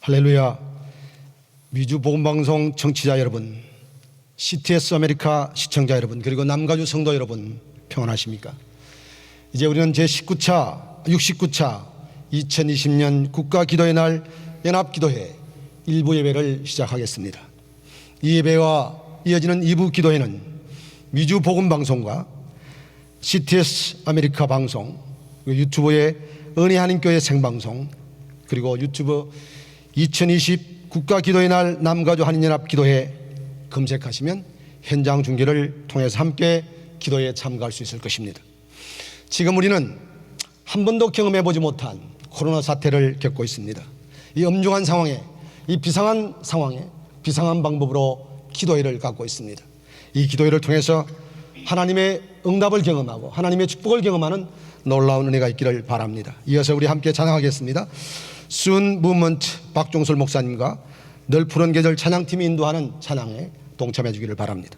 할렐루야. 미주 복음방송 청취자 여러분, CTS 아메리카 시청자 여러분, 그리고 남가주 성도 여러분, 평안하십니까? 이제 우리는 제19차 2020년 국가기도의 날 연합기도회 1부 예배를 시작하겠습니다. 이 예배와 이어지는 2부 기도회는 미주 복음방송과 CTS 아메리카 방송, 유튜브의 은혜 한인교회 생방송, 그리고 유튜브 2020 국가기도의 날 남가주 한인연합기도회 검색하시면 현장 중계를 통해서 함께 기도에 참가할 수 있을 것입니다. 지금 우리는 한 번도 경험해보지 못한 코로나 사태를 겪고 있습니다. 이 엄중한 상황에, 이 비상한 상황에 비상한 방법으로 기도회를 갖고 있습니다. 이 기도회를 통해서 하나님의 응답을 경험하고 하나님의 축복을 경험하는 놀라운 은혜가 있기를 바랍니다. 이어서 우리 함께 찬양하겠습니다. 순 무먼트 박종설 목사님과 늘 푸른 계절 찬양팀이 인도하는 찬양에 동참해 주기를 바랍니다.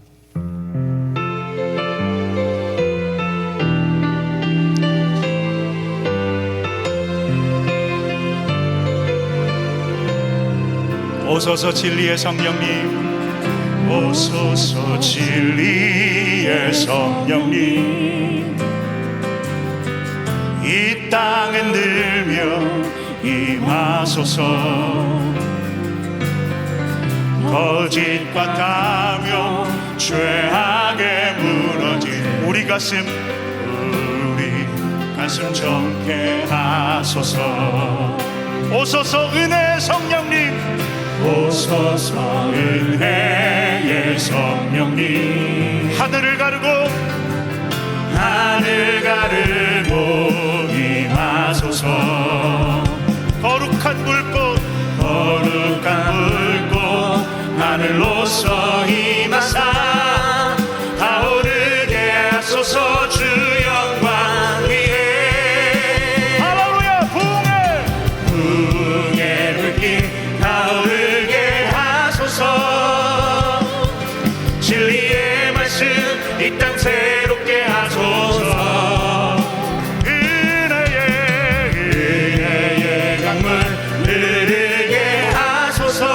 오소서 진리의 성령님, 오소서 진리의 성령님, 이 땅에 늘며 임하소서. 거짓과 가며 죄악에 무너진 우리 가슴 정케 하소서. 오소서 은혜의 성령님, 오소서 은혜의 성령님, 하늘을 가르고 임하소서. 거룩한 불꽃 하늘로서 임하사 타오르게 하소서. 주 영광 위에 할렐루야. 부흥의 불길 타오르게 하소서. 진리의 말씀 이 땅 새롭게 하소서. 은혜의 강물 흐르게 하소서.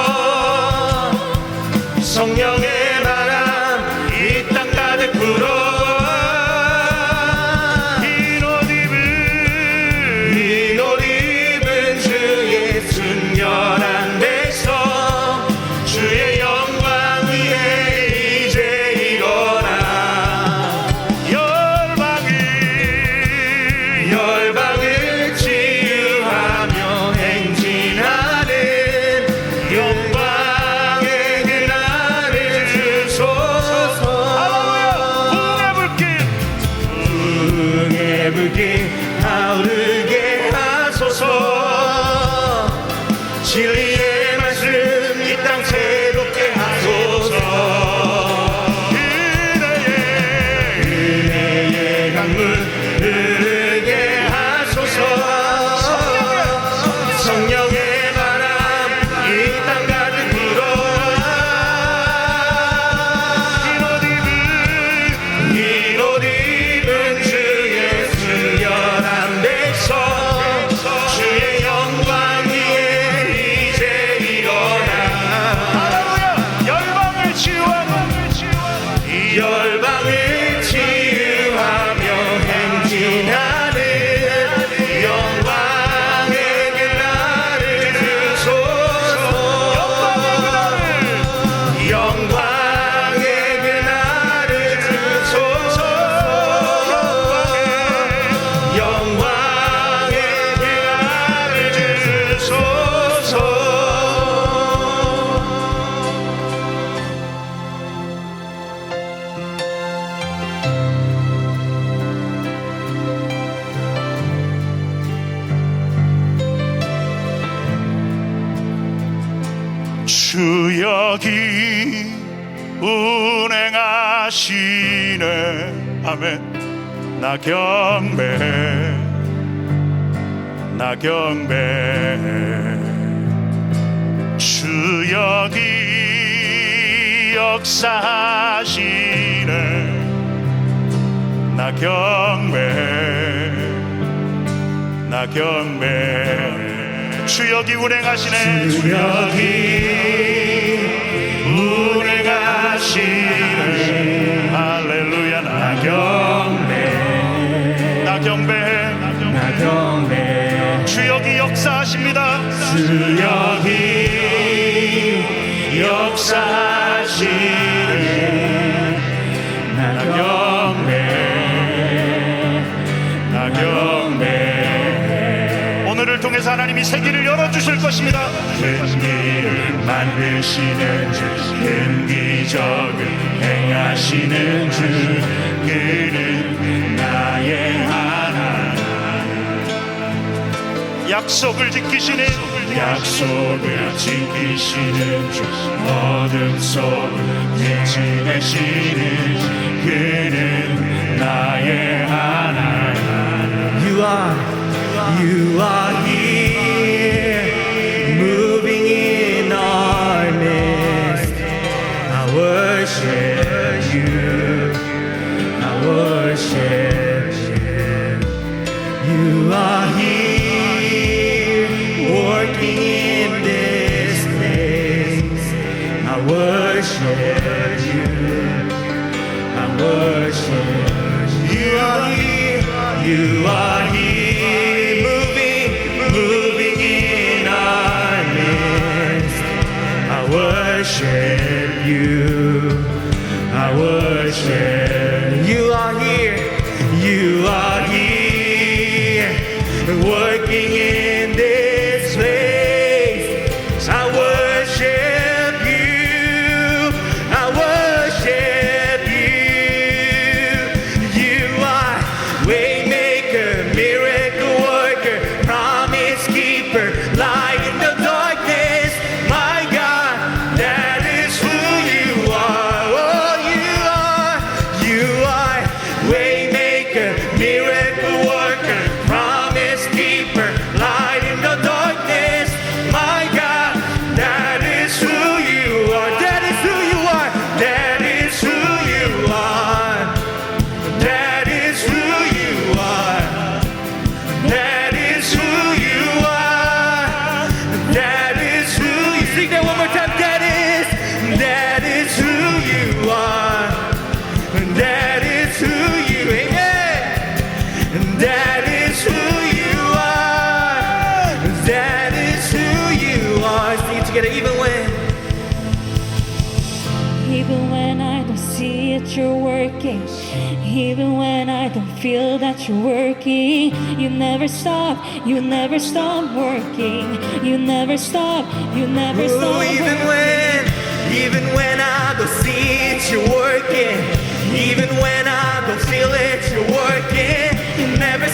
성령의 바람 이 땅 가득 불어. 흰 옷 입은 주의 순결한 백성, 주의 영광 위에 이제 일어나. 열방을 치유하며 행진하는 영광의 그날을 주소서. 부흥의 불길 타오르게 하소서. 진리의 말씀 이 땅 새롭게 하소서. 은혜의 강물 흐르게 하소서. 성령의 바람 이 땅 가득 불어. 흰 옷 입은 주의 순결한 백성, 주의 영광 위에 이제 일어나. 열방을 치유하며 행진하는 영광의 그날을 주소서. 영광의 그날을 주소서. 영광의 그날을 주소서. 주 여기 운행하시네. 아멘. 나 경배해. 주 여기 역사하시네. 나 경배해. 주역이 운행하시네. 주역이 운행하시네. 할렐루야. 나경배 주역이 역사하십니다. 주역이 역사하시네. 나경배 오늘을 통해서 하나님이 세계를 열어주실 것입니다. 큰 일을 만드시는 주, 큰 기적을 행하시는 주, 그는 나의 하나님. 약속을 지키시는 주, 어둠 속을 지내시는 그는 나의 하나님. You are here, moving in our midst. I worship you, I worship you. You are here, working in this place. I worship you, I worship you. You are here, you are here. I worship you, I worship you. Are here, you are here, working in this place. I worship you, I worship you. You are waymaker, miracle worker, promise keeper, light in the darkness. My God, that is who you are. Oh, you are waymaker, miracle worker, promise keeper, light in the darkness. My God, that is who you are. That is who you are. That is who you are. That is who you are. That is who you are. That is who you. Sing that one more time. That is who you are. That is who you. Amen. That is who you are. That is who you are. Sing it together. Even when I don't see it, you're working. Even when I don't feel that you're working, you never stop working. You never stop Ooh, even when I don't see it, you're working. Even when I don't feel it, you're working. You never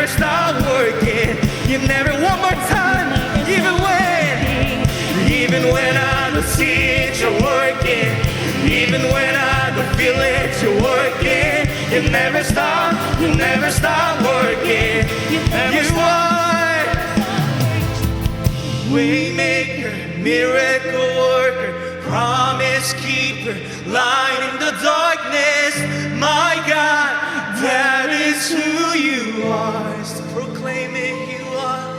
stop working. You never, one more time. Even when I don't see it, you're working. Even when I don't feel it, you're working. You never stop working. You are waymaker, miracle worker, promise keeper, light in the darkness. My God, that is who you are. So proclaim it, you are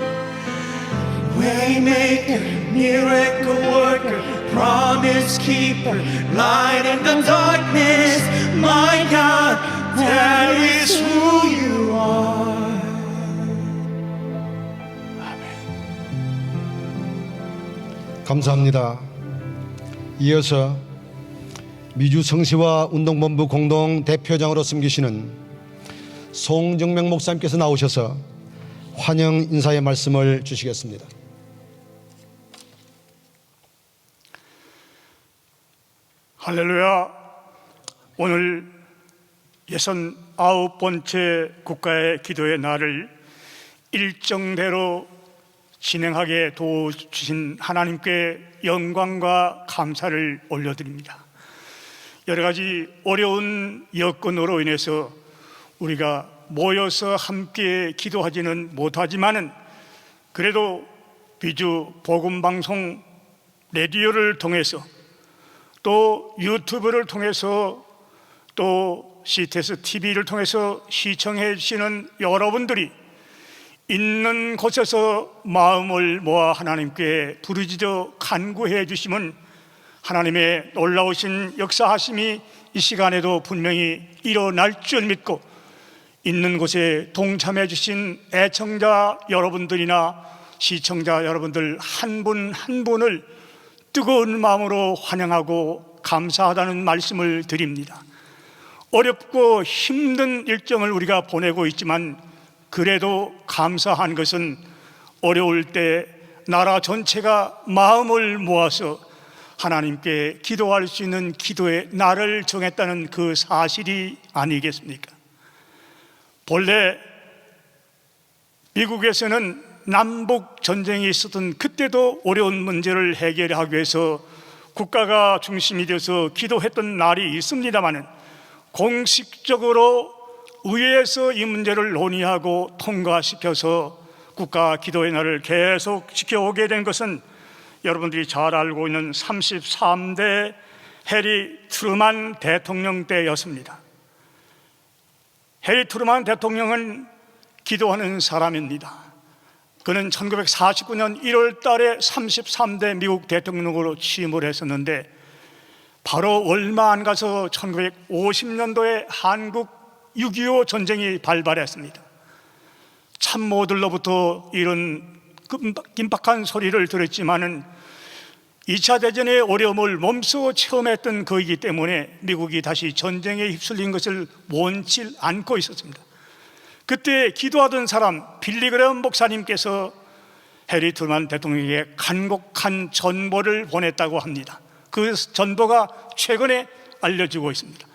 waymaker, miracle worker, promise keeper, light in the darkness. My God, that is who you are. 감사합니다. 이어서 미주 성시와 운동본부 공동 대표장으로 섬기시는 송정명 목사님께서 나오셔서 환영 인사의 말씀을 주시겠습니다. 할렐루야. 오늘 69번째 국가의 기도의 날을 일정대로 진행하게 도와주신 하나님께 영광과 감사를 올려드립니다. 여러 가지 어려운 여건으로 인해서 우리가 모여서 함께 기도하지는 못하지만은 그래도 비주 복음방송 라디오를 통해서 또 유튜브를 통해서 또 CTS TV를 통해서 시청해 주시는 여러분들이 있는 곳에서 마음을 모아 하나님께 부르짖어 간구해 주심은 하나님의 놀라우신 역사하심이 이 시간에도 분명히 일어날 줄 믿고, 있는 곳에 동참해 주신 애청자 여러분들이나 시청자 여러분들 한 분 한 분을 뜨거운 마음으로 환영하고 감사하다는 말씀을 드립니다. 어렵고 힘든 일정을 우리가 보내고 있지만 그래도 감사한 것은 어려울 때 나라 전체가 마음을 모아서 하나님께 기도할 수 있는 기도의 날을 정했다는 그 사실이 아니겠습니까? 본래 미국에서는 남북 전쟁이 있었던 그때도 어려운 문제를 해결하기 위해서 국가가 중심이 되어서 기도했던 날이 있습니다마는, 공식적으로 의회에서 이 문제를 논의하고 통과시켜서 국가 기도의 날을 계속 지켜오게 된 것은 여러분들이 잘 알고 있는 33대 해리 트루만 대통령 때였습니다. 해리 트루만 대통령은 기도하는 사람입니다. 그는 1949년 1월 달에 33대 미국 대통령으로 취임을 했었는데, 바로 얼마 안 가서 1950년도에 한국 6.25 전쟁이 발발했습니다. 참모들로부터 이런 긴박한 소리를 들었지만은 2차 대전의 어려움을 몸소 체험했던 그이기 때문에 미국이 다시 전쟁에 휩쓸린 것을 원치 않고 있었습니다. 그때 기도하던 사람 빌리 그레엄 목사님께서 해리 트루만 대통령에게 간곡한 전보를 보냈다고 합니다. 그 전보가 최근에 알려지고 있습니다.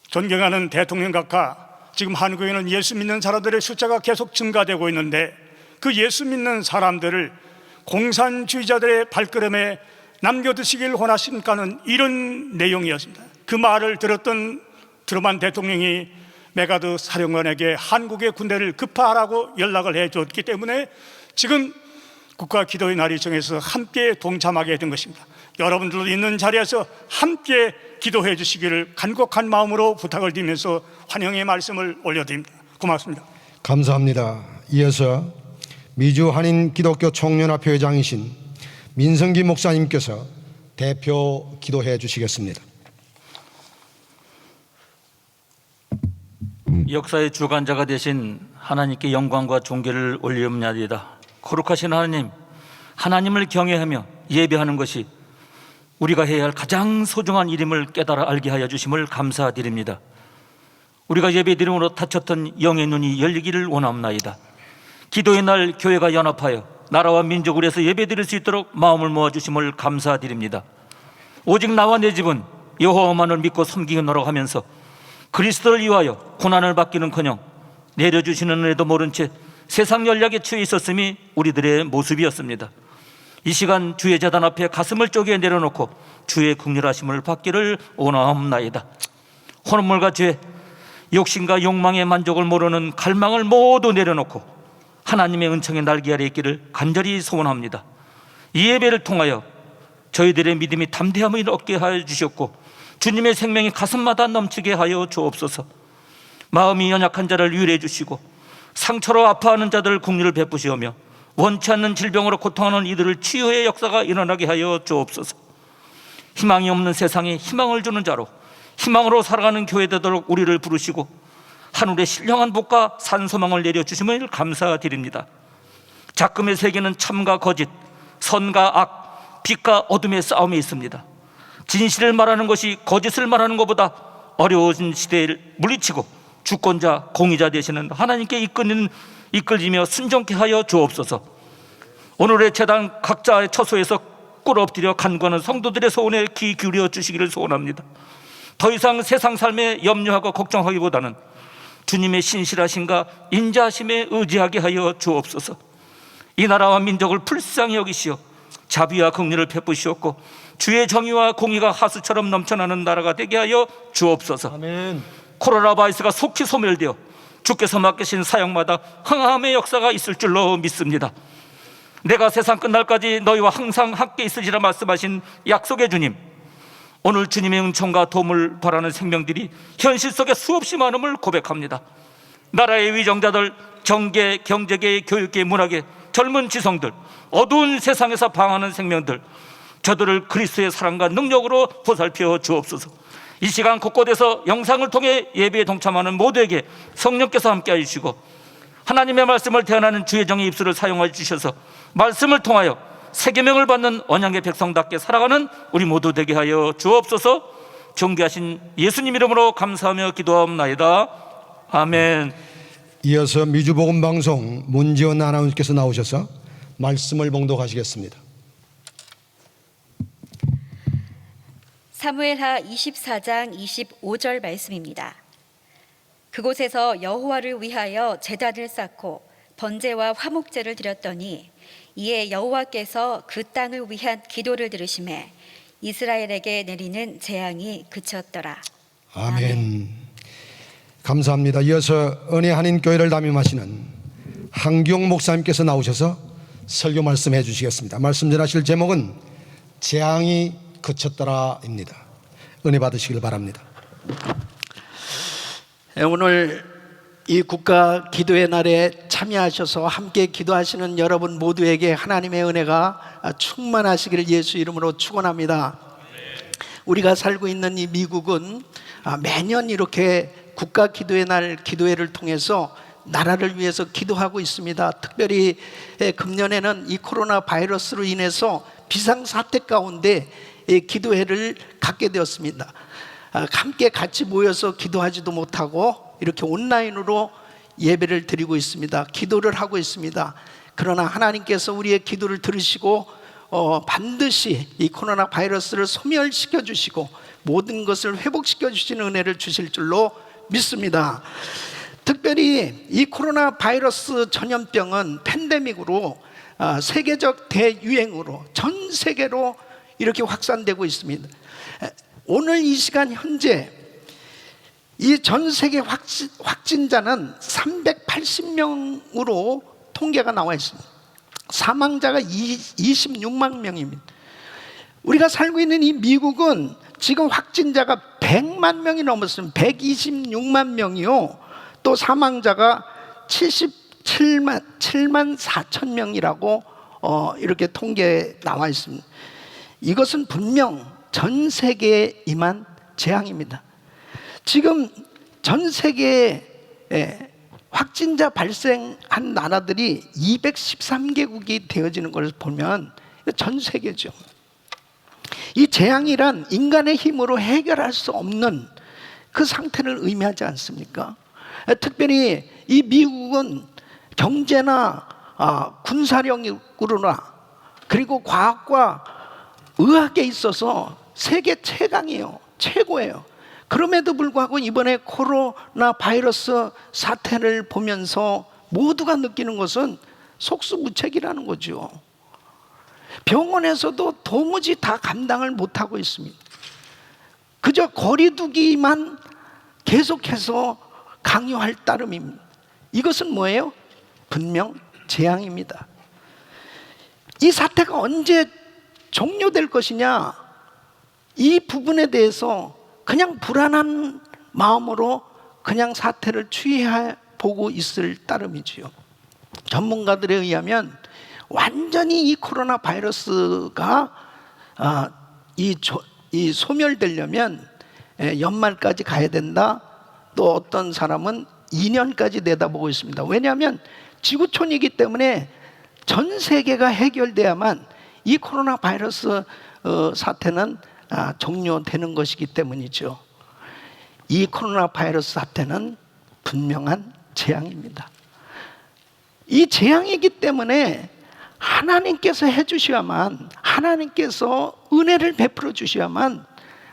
존경하는 대통령 각하, 지금 한국에는 예수 믿는 사람들의 숫자가 계속 증가되고 있는데 그 예수 믿는 사람들을 공산주의자들의 발걸음에 남겨두시길 원하십니까는 이런 내용이었습니다. 그 말을 들었던 트루만 대통령이 메가드 사령관에게 한국의 군대를 급파하라고 연락을 해줬기 때문에 지금 국가 기도의 날이 정해서 함께 동참하게 된 것입니다. 여러분들도 있는 자리에서 함께 기도해 주시기를 간곡한 마음으로 부탁을 드리면서 환영의 말씀을 올려드립니다. 고맙습니다. 감사합니다. 이어서 미주 한인 기독교 청년합회 회장이신 민성기 목사님께서 대표 기도해 주시겠습니다. 역사의 주관자가 되신 하나님께 영광과 존귀를 올리옵나이다. 거룩하신 하나님, 하나님을 경외하며 예배하는 것이 우리가 해야 할 가장 소중한 일임을 깨달아 알게 하여 주심을 감사드립니다. 우리가 예배드림으로 닫혔던 영의 눈이 열리기를 원합나이다. 기도의 날 교회가 연합하여 나라와 민족을 위해서 예배드릴 수 있도록 마음을 모아주심을 감사드립니다. 오직 나와 내 집은 여호와만을 믿고 섬기노라고 하면서 그리스도를 위하여 고난을 받기는커녕 내려주시는 은혜도 모른 채 세상 연약에 취해 있었음이 우리들의 모습이었습니다. 이 시간 주의 제단 앞에 가슴을 쪼개 내려놓고 주의 긍휼하심을 받기를 원하옵나이다. 혼물과 죄, 욕심과 욕망의 만족을 모르는 갈망을 모두 내려놓고 하나님의 은총의 날개 아래 있기를 간절히 소원합니다. 이 예배를 통하여 저희들의 믿음이 담대함을 얻게 하여 주셨고 주님의 생명이 가슴마다 넘치게 하여 주옵소서. 마음이 연약한 자를 위로해 주시고 상처로 아파하는 자들을 긍휼을 베푸시오며 원치 않는 질병으로 고통하는 이들을 치유의 역사가 일어나게 하여 주옵소서. 희망이 없는 세상에 희망을 주는 자로 희망으로 살아가는 교회 되도록 우리를 부르시고 하늘의 신령한 복과 산소망을 내려주심을 감사드립니다. 작금의 세계는 참과 거짓, 선과 악, 빛과 어둠의 싸움에 있습니다. 진실을 말하는 것이 거짓을 말하는 것보다 어려운 시대를 물리치고 주권자, 공의자 되시는 하나님께 이끌리며 순종케 하여 주옵소서. 오늘의 제단 각자의 처소에서 꿇어 엎드려 간구하는 성도들의 소원에 귀 기울여 주시기를 소원합니다. 더 이상 세상 삶에 염려하고 걱정하기보다는 주님의 신실하심과 인자하심에 의지하게 하여 주옵소서. 이 나라와 민족을 불쌍히 여기시어 자비와 긍휼을 베푸시옵고 주의 정의와 공의가 하수처럼 넘쳐나는 나라가 되게 하여 주옵소서. 아멘. 코로나 바이러스가 속히 소멸되어 주께서 맡기신 사역마다 흥함의 역사가 있을 줄로 믿습니다. 내가 세상 끝날까지 너희와 항상 함께 있으리라 말씀하신 약속의 주님, 오늘 주님의 은총과 도움을 바라는 생명들이 현실 속에 수없이 많음을 고백합니다. 나라의 위정자들, 정계, 경제계, 교육계, 문화계, 젊은 지성들, 어두운 세상에서 방황하는 생명들, 저들을 그리스도의 사랑과 능력으로 보살펴 주옵소서. 이 시간 곳곳에서 영상을 통해 예배에 동참하는 모두에게 성령께서 함께해 주시고 하나님의 말씀을 대언하는 주의 종의 입술을 사용하여 주셔서 말씀을 통하여 세계명을 받는 언약의 백성답게 살아가는 우리 모두 되게 하여 주옵소서. 존귀하신 예수님 이름으로 감사하며 기도하옵나이다. 아멘. 이어서 미주복음방송 문지원 아나운서께서 나오셔서 말씀을 봉독하시겠습니다. 사무엘하 24장 25절 말씀입니다. 그곳에서 여호와를 위하여 제단을 쌓고 번제와 화목제를 드렸더니 이에 여호와께서 그 땅을 위한 기도를 들으시매 이스라엘에게 내리는 재앙이 그쳤더라. 아멘. 감사합니다. 이어서 은혜 한인교회를 담임하시는 한기용 목사님께서 나오셔서 설교 말씀해 주시겠습니다. 말씀 전하실 제목은 재앙이 그쳤더라입니다. 은혜 받으시길 바랍니다. 오늘 이 국가 기도의 날에 참여하셔서 함께 기도하시는 여러분 모두에게 하나님의 은혜가 충만하시기를 예수 이름으로 축원합니다. 우리가 살고 있는 이 미국은 매년 이렇게 국가 기도의 날 기도회를 통해서 나라를 위해서 기도하고 있습니다. 특별히 금년에는 이 코로나 바이러스로 인해서 비상사태 가운데 기도회를 갖게 되었습니다. 함께 같이 모여서 기도하지도 못하고 이렇게 온라인으로 예배를 드리고 있습니다. 기도를 하고 있습니다. 그러나 하나님께서 우리의 기도를 들으시고 반드시 이 코로나 바이러스를 소멸시켜 주시고 모든 것을 회복시켜 주시는 은혜를 주실 줄로 믿습니다. 특별히 이 코로나 바이러스 전염병은 팬데믹으로 세계적 대유행으로 전 세계로 이렇게 확산되고 있습니다. 오늘 이 시간 현재 이 전 세계 확진자는 380명으로 통계가 나와 있습니다. 사망자가 26만 명입니다. 우리가 살고 있는 이 미국은 지금 확진자가 100만 명이 넘었습니다. 126만 명이요. 또 사망자가 7만 4천 명이라고 이렇게 통계에 나와 있습니다. 이것은 분명 전 세계에 임한 재앙입니다. 지금 전 세계에 확진자 발생한 나라들이 213개국이 되어지는 것을 보면 전 세계죠. 이 재앙이란 인간의 힘으로 해결할 수 없는 그 상태를 의미하지 않습니까? 특별히 이 미국은 경제나 군사력으로나 그리고 과학과 의학에 있어서 세계 최강이에요. 최고예요. 그럼에도 불구하고 이번에 코로나 바이러스 사태를 보면서 모두가 느끼는 것은 속수무책이라는 거죠. 병원에서도 도무지 다 감당을 못하고 있습니다. 그저 거리두기만 계속해서 강요할 따름입니다. 이것은 뭐예요? 분명 재앙입니다. 이 사태가 언제 종료될 것이냐, 이 부분에 대해서 그냥 불안한 마음으로 그냥 사태를 추이해 보고 있을 따름이지요. 전문가들에 의하면 완전히 이 코로나 바이러스가 이 소멸되려면 연말까지 가야 된다. 또 어떤 사람은 2년까지 내다보고 있습니다. 왜냐하면 지구촌이기 때문에 전 세계가 해결돼야만 이 코로나 바이러스 사태는 종료되는 것이기 때문이죠. 이 코로나 바이러스 사태는 분명한 재앙입니다. 이 재앙이기 때문에 하나님께서 해주셔야만, 하나님께서 은혜를 베풀어 주셔야만,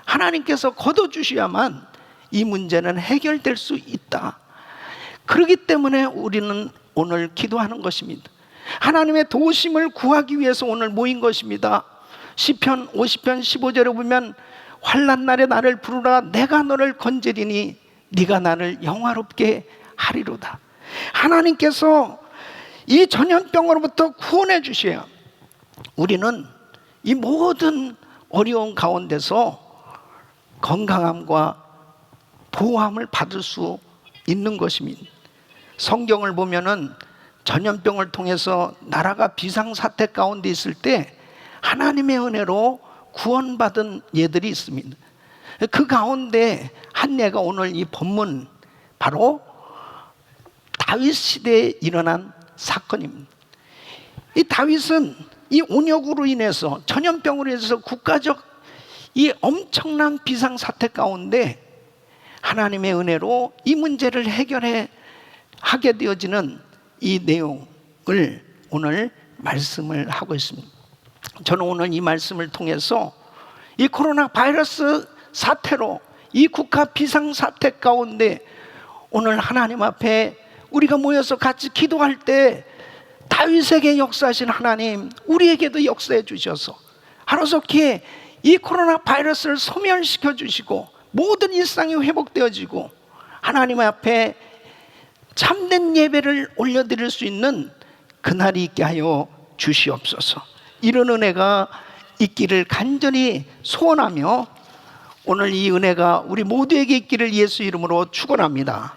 하나님께서 거둬주셔야만 이 문제는 해결될 수 있다. 그렇기 때문에 우리는 오늘 기도하는 것입니다. 하나님의 도우심을 구하기 위해서 오늘 모인 것입니다. 시편 50편 15절에 보면 환난 날에 나를 부르라 내가 너를 건지리니 네가 나를 영화롭게 하리로다. 하나님께서 이 전염병으로부터 구원해 주셔야 우리는 이 모든 어려운 가운데서 건강함과 보호함을 받을 수 있는 것입니다. 성경을 보면은 전염병을 통해서 나라가 비상사태 가운데 있을 때 하나님의 은혜로 구원받은 예들이 있습니다. 그 가운데 한 예가 오늘 이 본문, 바로 다윗 시대에 일어난 사건입니다. 이 다윗은 이 온역으로 인해서, 전염병으로 인해서 국가적 이 엄청난 비상사태 가운데 하나님의 은혜로 이 문제를 해결해 하게 되어지는 이 내용을 오늘 말씀을 하고 있습니다. 저는 오늘 이 말씀을 통해서 이 코로나 바이러스 사태로 이 국가 비상사태 가운데 오늘 하나님 앞에 우리가 모여서 같이 기도할 때 다윗에게 역사하신 하나님, 우리에게도 역사해 주셔서 하루속히 이 코로나 바이러스를 소멸시켜 주시고 모든 일상이 회복되어지고 하나님 앞에 참된 예배를 올려드릴 수 있는 그날이 있게 하여 주시옵소서. 이런 은혜가 있기를 간절히 소원하며 오늘 이 은혜가 우리 모두에게 있기를 예수 이름으로 축원합니다.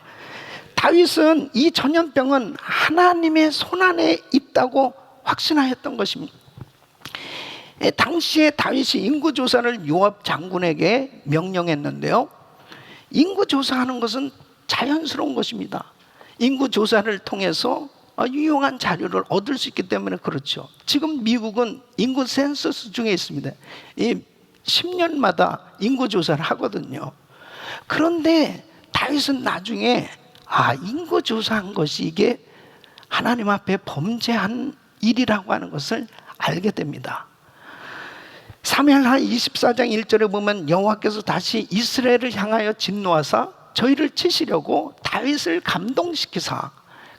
다윗은 이 전염병은 하나님의 손안에 있다고 확신하였던 것입니다. 당시에 다윗이 인구조사를 요압 장군에게 명령했는데요, 인구조사하는 것은 자연스러운 것입니다. 인구조사를 통해서 유용한 자료를 얻을 수 있기 때문에 그렇죠. 지금 미국은 인구 센서스 중에 있습니다. 이 10년마다 인구조사를 하거든요. 그런데 다윗은 나중에 인구조사한 것이 이게 하나님 앞에 범죄한 일이라고 하는 것을 알게 됩니다. 사무엘하 24장 1절에 보면 여호와께서 다시 이스라엘을 향하여 진노하사 저희를 치시려고 다윗을 감동시키사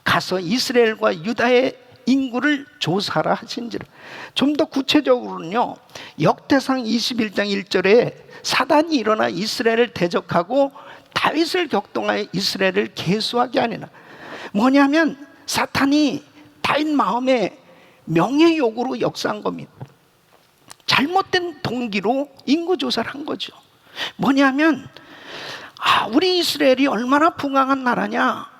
가서 이스라엘과 유다의 인구를 조사하라 하신지라. 좀 더 구체적으로는요, 역대상 21장 1절에 사단이 일어나 이스라엘을 대적하고 다윗을 격동하여 이스라엘을 계수하게 하니라. 뭐냐면 사탄이 다윗 마음에 명예욕으로 역사한 겁니다. 잘못된 동기로 인구조사를 한 거죠. 뭐냐면 우리 이스라엘이 얼마나 풍성한 나라냐,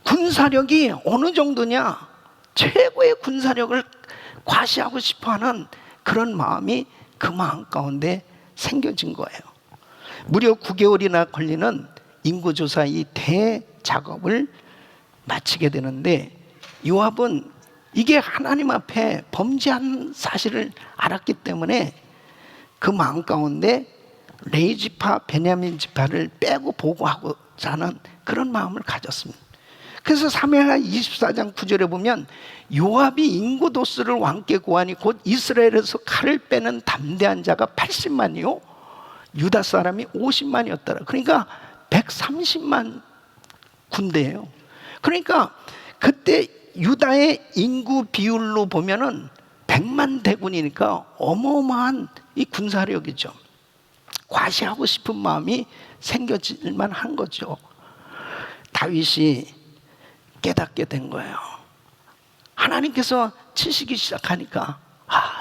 군사력이 어느 정도냐, 최고의 군사력을 과시하고 싶어하는 그런 마음이 그 마음 가운데 생겨진 거예요. 무려 9개월이나 걸리는 인구조사 이 대작업을 마치게 되는데, 요압은 이게 하나님 앞에 범죄한 사실을 알았기 때문에 그 마음 가운데 레위 지파, 베냐민 지파를 빼고 보고하고자 하는 그런 마음을 가졌습니다. 그래서 사무엘하 24장 9절에 보면 요압이 인구도스를 왕께 구하니 곧 이스라엘에서 칼을 빼는 담대한 자가 80만이요 유다 사람이 50만이었더라. 그러니까 130만 군대예요. 그러니까 그때 유다의 인구 비율로 보면은 100만 대군이니까 어마어마한 이 군사력이죠. 과시하고 싶은 마음이 생겨질만 한 거죠. 다윗이 깨닫게 된 거예요. 하나님께서 치시기 시작하니까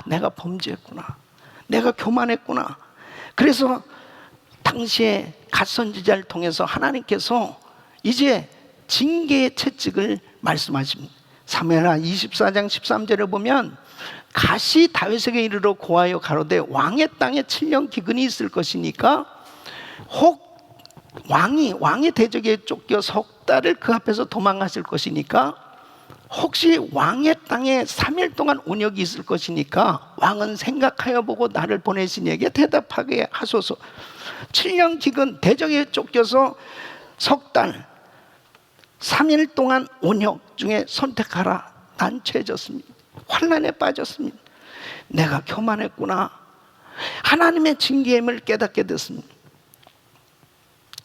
내가 범죄했구나, 내가 교만했구나. 그래서 당시에 갓선지자를 통해서 하나님께서 이제 징계의 채찍을 말씀하십니다. 사무엘하 24장 13절에 보면 갓이 다윗에게 이르러 고하여 가로되 왕의 땅에 7년 기근이 있을 것이니까 혹 왕의 대적에 쫓겨 석 달을 그 앞에서 도망하실 것이니까 혹시 왕의 땅에 3일 동안 온역이 있을 것이니까 왕은 생각하여 보고 나를 보내신 이에게 대답하게 하소서. 7년 기근, 대적에 쫓겨서 석 달 3일 동안 온역 중에 선택하라. 난 죄졌습니다. 환난에 빠졌습니다. 내가 교만했구나. 하나님의 징계임을 깨닫게 됐습니다.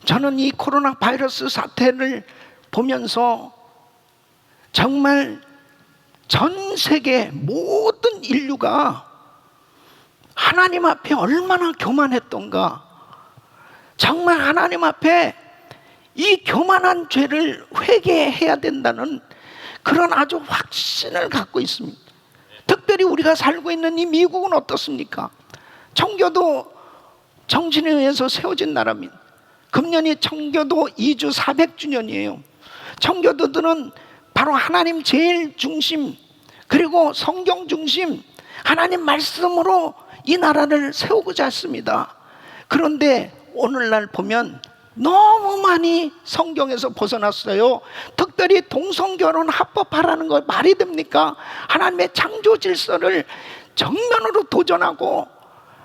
저는 이 코로나 바이러스 사태를 보면서 정말 전 세계 모든 인류가 하나님 앞에 얼마나 교만했던가, 정말 하나님 앞에 이 교만한 죄를 회개해야 된다는 그런 아주 확신을 갖고 있습니다. 특별히 우리가 살고 있는 이 미국은 어떻습니까? 청교도 정신에 의해서 세워진 나라입니다. 금년이 청교도 2주 400주년이에요. 청교도들은 바로 하나님 제일 중심, 그리고 성경 중심, 하나님 말씀으로 이 나라를 세우고자 했습니다. 그런데 오늘날 보면 너무 많이 성경에서 벗어났어요. 특별히 동성결혼 합법화라는 거 말이 됩니까? 하나님의 창조 질서를 정면으로 도전하고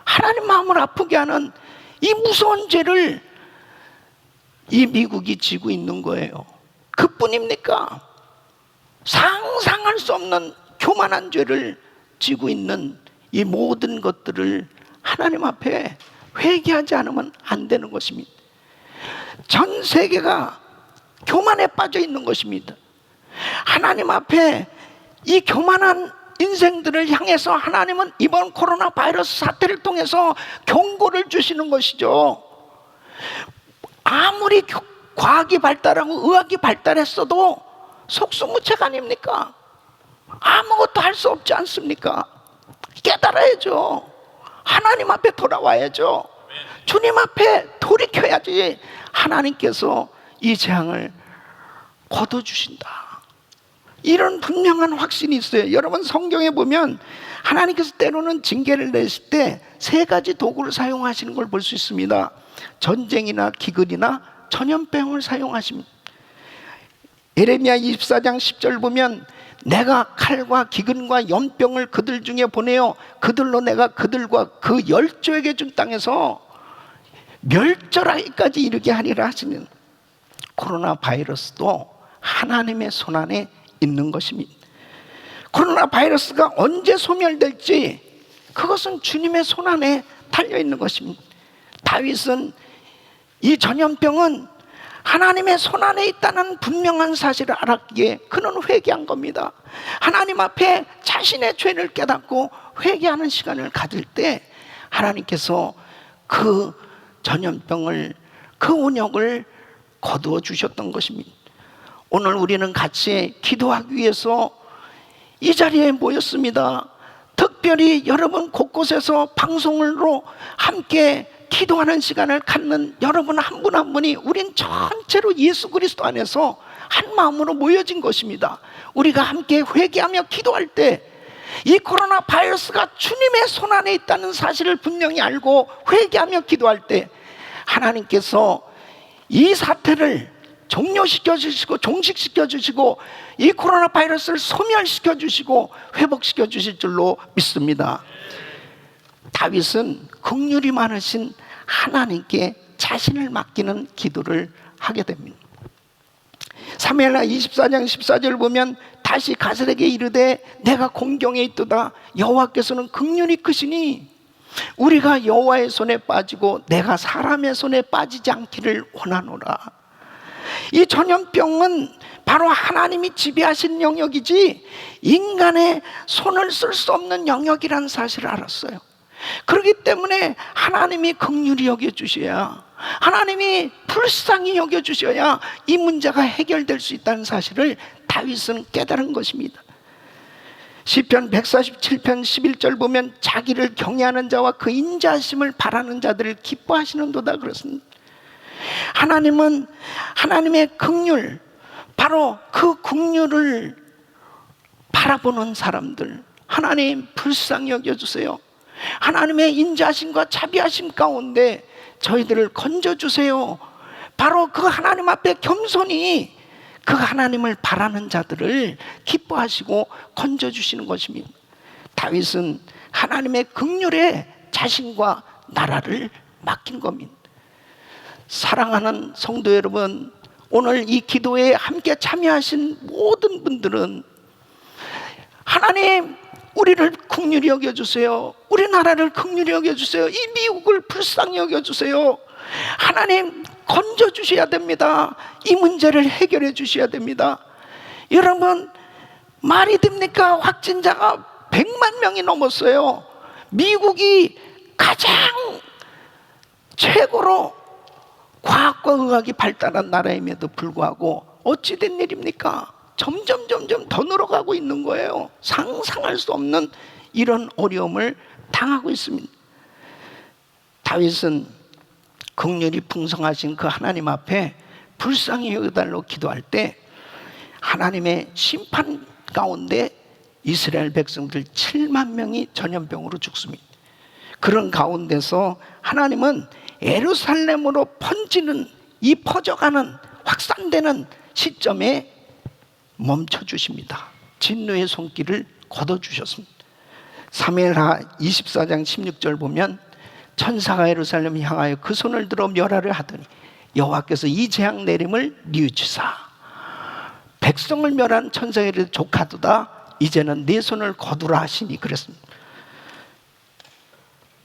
하나님 마음을 아프게 하는 이 무서운 죄를 이 미국이 지고 있는 거예요. 그뿐입니까? 상상할 수 없는 교만한 죄를 지고 있는 이 모든 것들을 하나님 앞에 회개하지 않으면 안 되는 것입니다. 전 세계가 교만에 빠져 있는 것입니다. 하나님 앞에 이 교만한 인생들을 향해서 하나님은 이번 코로나 바이러스 사태를 통해서 경고를 주시는 것이죠. 아무리 과학이 발달하고 의학이 발달했어도 속수무책 아닙니까? 아무것도 할 수 없지 않습니까? 깨달아야죠. 하나님 앞에 돌아와야죠. 주님 앞에 돌이켜야지 하나님께서 이 재앙을 거둬주신다. 이런 분명한 확신이 있어요. 여러분 성경에 보면 하나님께서 때로는 징계를 내실 때 세 가지 도구를 사용하시는 걸 볼 수 있습니다. 전쟁이나 기근이나 전염병을 사용하십니다. 예레미야 24장 10절 보면 내가 칼과 기근과 연병을 그들 중에 보내어 그들로 내가 그들과 그 열조에게 준 땅에서 멸절하기까지 이르게 하리라 하시는 코로나 바이러스도 하나님의 손안에 있는 것입니다. 코로나 바이러스가 언제 소멸될지 그것은 주님의 손안에 달려있는 것입니다. 다윗은 이 전염병은 하나님의 손안에 있다는 분명한 사실을 알았기에 그는 회개한 겁니다. 하나님 앞에 자신의 죄를 깨닫고 회개하는 시간을 가질 때 하나님께서 그 전염병을, 그 온역을 거두어 주셨던 것입니다. 오늘 우리는 같이 기도하기 위해서 이 자리에 모였습니다. 특별히 여러분 곳곳에서 방송으로 함께 기도하는 시간을 갖는 여러분 한 분 한 분이 우린 전체로 예수 그리스도 안에서 한 마음으로 모여진 것입니다. 우리가 함께 회개하며 기도할 때 이 코로나 바이러스가 주님의 손안에 있다는 사실을 분명히 알고 회개하며 기도할 때 하나님께서 이 사태를 종료시켜 주시고 종식시켜 주시고 이 코로나 바이러스를 소멸시켜 주시고 회복시켜 주실 줄로 믿습니다. 다윗은 긍휼이 많으신 하나님께 자신을 맡기는 기도를 하게 됩니다. 사무엘하 24장 14절 보면 다시 가설에게 이르되 내가 공경에 있도다 여호와께서는 긍휼이 크시니 우리가 여호와의 손에 빠지고 내가 사람의 손에 빠지지 않기를 원하노라. 이 전염병은 바로 하나님이 지배하신 영역이지 인간의 손을 쓸 수 없는 영역이라는 사실을 알았어요. 그렇기 때문에 하나님이 긍휼히 여겨주셔야, 하나님이 불쌍히 여겨주셔야 이 문제가 해결될 수 있다는 사실을 다윗은 깨달은 것입니다. 시편 147편 11절 보면 자기를 경외하는 자와 그 인자하심을 바라는 자들을 기뻐하시는도다 그렇습니다. 하나님은 하나님의 긍휼, 바로 그 긍휼을 바라보는 사람들, 하나님 불쌍히 여겨주세요. 하나님의 인자하심과 자비하심 가운데 저희들을 건져주세요. 바로 그 하나님 앞에 겸손히 그 하나님을 바라는 자들을 기뻐하시고 건져주시는 것입니다. 다윗은 하나님의 긍휼에 자신과 나라를 맡긴 겁니다. 사랑하는 성도 여러분, 오늘 이 기도에 함께 참여하신 모든 분들은 하나님 우리를 긍휼히 여겨주세요. 우리나라를 긍휼히 여겨주세요. 이 미국을 불쌍히 여겨주세요. 하나님 건져주셔야 됩니다. 이 문제를 해결해 주셔야 됩니다. 여러분 말이 됩니까? 확진자가 100만 명이 넘었어요. 미국이 가장 최고로 과학과 의학이 발달한 나라임에도 불구하고 어찌 된 일입니까? 점점 더 늘어가고 있는 거예요. 상상할 수 없는 이런 어려움을 당하고 있습니다. 다윗은 긍휼이 풍성하신 그 하나님 앞에 불쌍히 여겨달라고 기도할 때 하나님의 심판 가운데 이스라엘 백성들 7만 명이 전염병으로 죽습니다. 그런 가운데서 하나님은 예루살렘으로 번지는, 이 퍼져가는, 확산되는 시점에 멈춰주십니다. 진노의 손길을 걷어주셨습니다. 사무엘하 24장 16절 보면 천사가 예루살렘을 향하여 그 손을 들어 멸하려 하더니 여호와께서 이 재앙 내림을 뉘우치사 백성을 멸한 천사에게 족하도다. 이제는 네 손을 거두라 하시니 그랬습니다.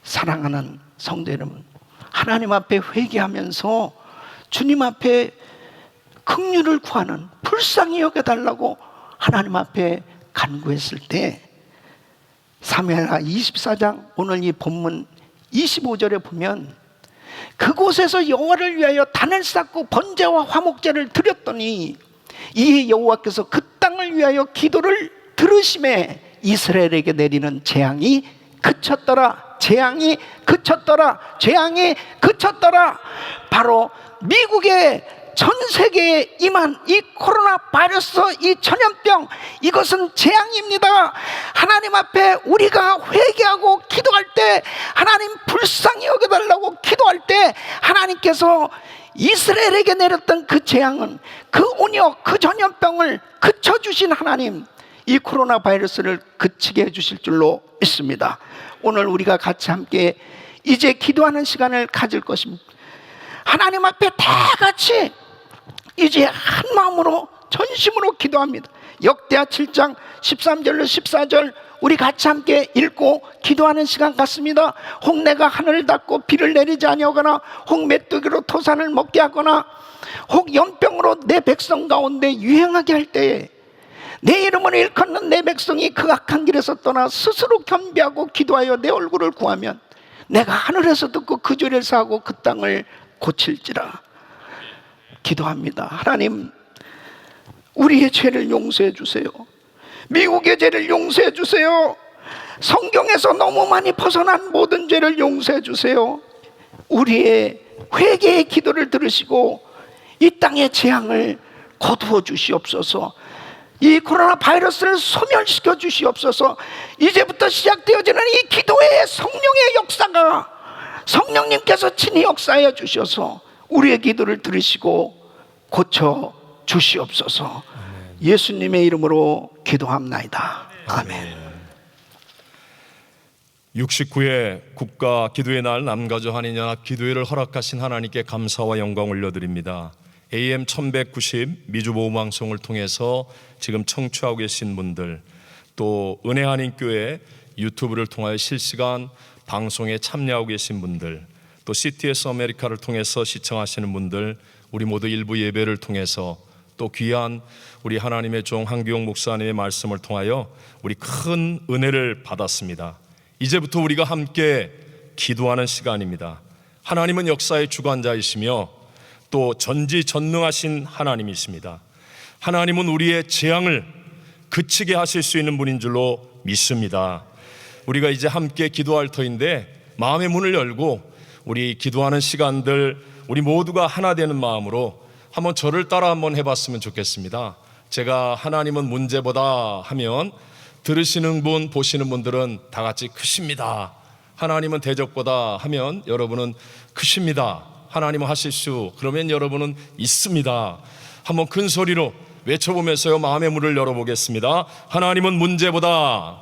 사랑하는 성도 여러분, 하나님 앞에 회개하면서 주님 앞에 긍휼을 구하는, 불쌍히 여겨달라고 하나님 앞에 간구했을 때 사무엘하 24장 오늘 이 본문 25절에 보면 그곳에서 여호와를 위하여 단을 쌓고 번제와 화목제를 드렸더니 이에 여호와께서 그 땅을 위하여 기도를 들으심에 이스라엘에게 내리는 재앙이 그쳤더라. 재앙이 그쳤더라. 재앙이 그쳤더라. 바로 미국의 전 세계에 임한 이 코로나 바이러스, 이 전염병, 이것은 재앙입니다. 하나님 앞에 우리가 회개하고 기도할 때, 하나님 불쌍히 여겨달라고 기도할 때 하나님께서 이스라엘에게 내렸던 그 재앙은, 그 온역, 그 전염병을 그쳐주신 하나님, 이 코로나 바이러스를 그치게 해주실 줄로 믿습니다. 오늘 우리가 같이 함께 이제 기도하는 시간을 가질 것입니다. 하나님 앞에 다 같이 이제 한 마음으로 전심으로 기도합니다. 역대하 7장 13절로 14절 우리 같이 함께 읽고 기도하는 시간 같습니다. 혹 내가 하늘을 닫고 비를 내리지 아니하거나 혹 메뚜기로 토산을 먹게 하거나 혹 연병으로 내 백성 가운데 유행하게 할 때에 내 이름을 일컫는 내 백성이 그 악한 길에서 떠나 스스로 겸비하고 기도하여 내 얼굴을 구하면 내가 하늘에서 듣고 그 죄를 사하고 그 땅을 고칠지라. 기도합니다. 하나님, 우리의 죄를 용서해 주세요. 미국의 죄를 용서해 주세요. 성경에서 너무 많이 벗어난 모든 죄를 용서해 주세요. 우리의 회개의 기도를 들으시고 이 땅의 재앙을 거두어 주시옵소서. 이 코로나 바이러스를 소멸시켜 주시옵소서. 이제부터 시작되어지는 이 기도의 성령의 역사가 성령님께서 친히 역사해 주셔서 우리의 기도를 들으시고 고쳐 주시옵소서. 예수님의 이름으로 기도합나이다. 아멘. 69회 국가 기도의 날 남가주 한인연합 기도회를 허락하신 하나님께 감사와 영광 올려드립니다. AM 1190 미주보험방송을 통해서 지금 청취하고 계신 분들, 또 은혜한인교회 유튜브를 통하여 실시간 방송에 참여하고 계신 분들, 또 CTS 아메리카를 통해서 시청하시는 분들, 우리 모두 일부 예배를 통해서 또 귀한 우리 하나님의 종 한기용 목사님의 말씀을 통하여 우리 큰 은혜를 받았습니다. 이제부터 우리가 함께 기도하는 시간입니다. 하나님은 역사의 주관자이시며 또 전지전능하신 하나님이십니다. 하나님은 우리의 재앙을 그치게 하실 수 있는 분인 줄로 믿습니다. 우리가 이제 함께 기도할 터인데 마음의 문을 열고 우리 기도하는 시간들 우리 모두가 하나 되는 마음으로 한번 저를 따라 한번 해봤으면 좋겠습니다. 제가 하나님은 문제보다 하면 들으시는 분, 보시는 분들은 다 같이 크십니다. 하나님은 대적보다 하면 여러분은 크십니다. 하나님은 하실 수, 그러면 여러분은 있습니다. 한번 큰 소리로 외쳐보면서요 마음의 문을 열어보겠습니다. 하나님은 문제보다,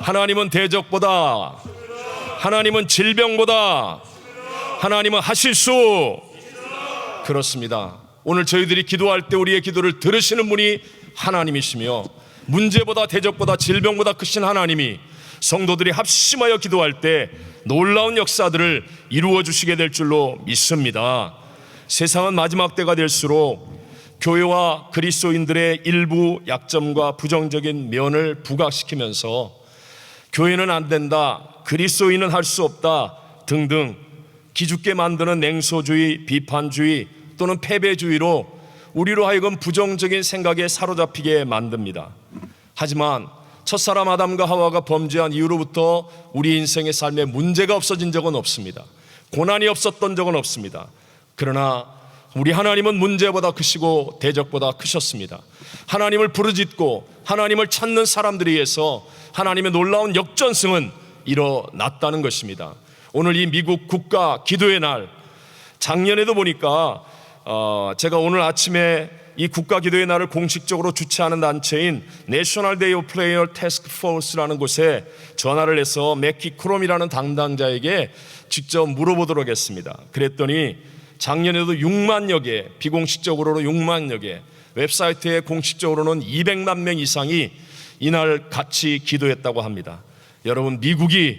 하나님은 대적보다, 하나님은 질병보다, 하나님은 하실 수. 그렇습니다. 오늘 저희들이 기도할 때 우리의 기도를 들으시는 분이 하나님이시며 문제보다 대적보다 질병보다 크신 하나님이 성도들이 합심하여 기도할 때 놀라운 역사들을 이루어 주시게 될 줄로 믿습니다. 세상은 마지막 때가 될수록 교회와 그리스도인들의 일부 약점과 부정적인 면을 부각시키면서 교회는 안 된다, 그리스도인은 할 수 없다 등등 기죽게 만드는 냉소주의, 비판주의 또는 패배주의로 우리로 하여금 부정적인 생각에 사로잡히게 만듭니다. 하지만 첫사람 아담과 하와가 범죄한 이후로부터 우리 인생의 삶에 문제가 없어진 적은 없습니다. 고난이 없었던 적은 없습니다. 그러나 우리 하나님은 문제보다 크시고 대적보다 크셨습니다. 하나님을 부르짖고 하나님을 찾는 사람들에 의해서 하나님의 놀라운 역전승은 일어났다는 것입니다. 오늘 이 미국 국가 기도의 날, 작년에도 보니까 제가 오늘 아침에 이 국가 기도의 날을 공식적으로 주최하는 단체인 National Day of Prayer Task Force라는 곳에 전화를 해서 맥키 크롬이라는 담당자에게 직접 물어보도록 했습니다. 그랬더니 작년에도 6만여 개, 비공식적으로는 6만여 개, 웹사이트에 공식적으로는 200만 명 이상이 이날 같이 기도했다고 합니다. 여러분, 미국이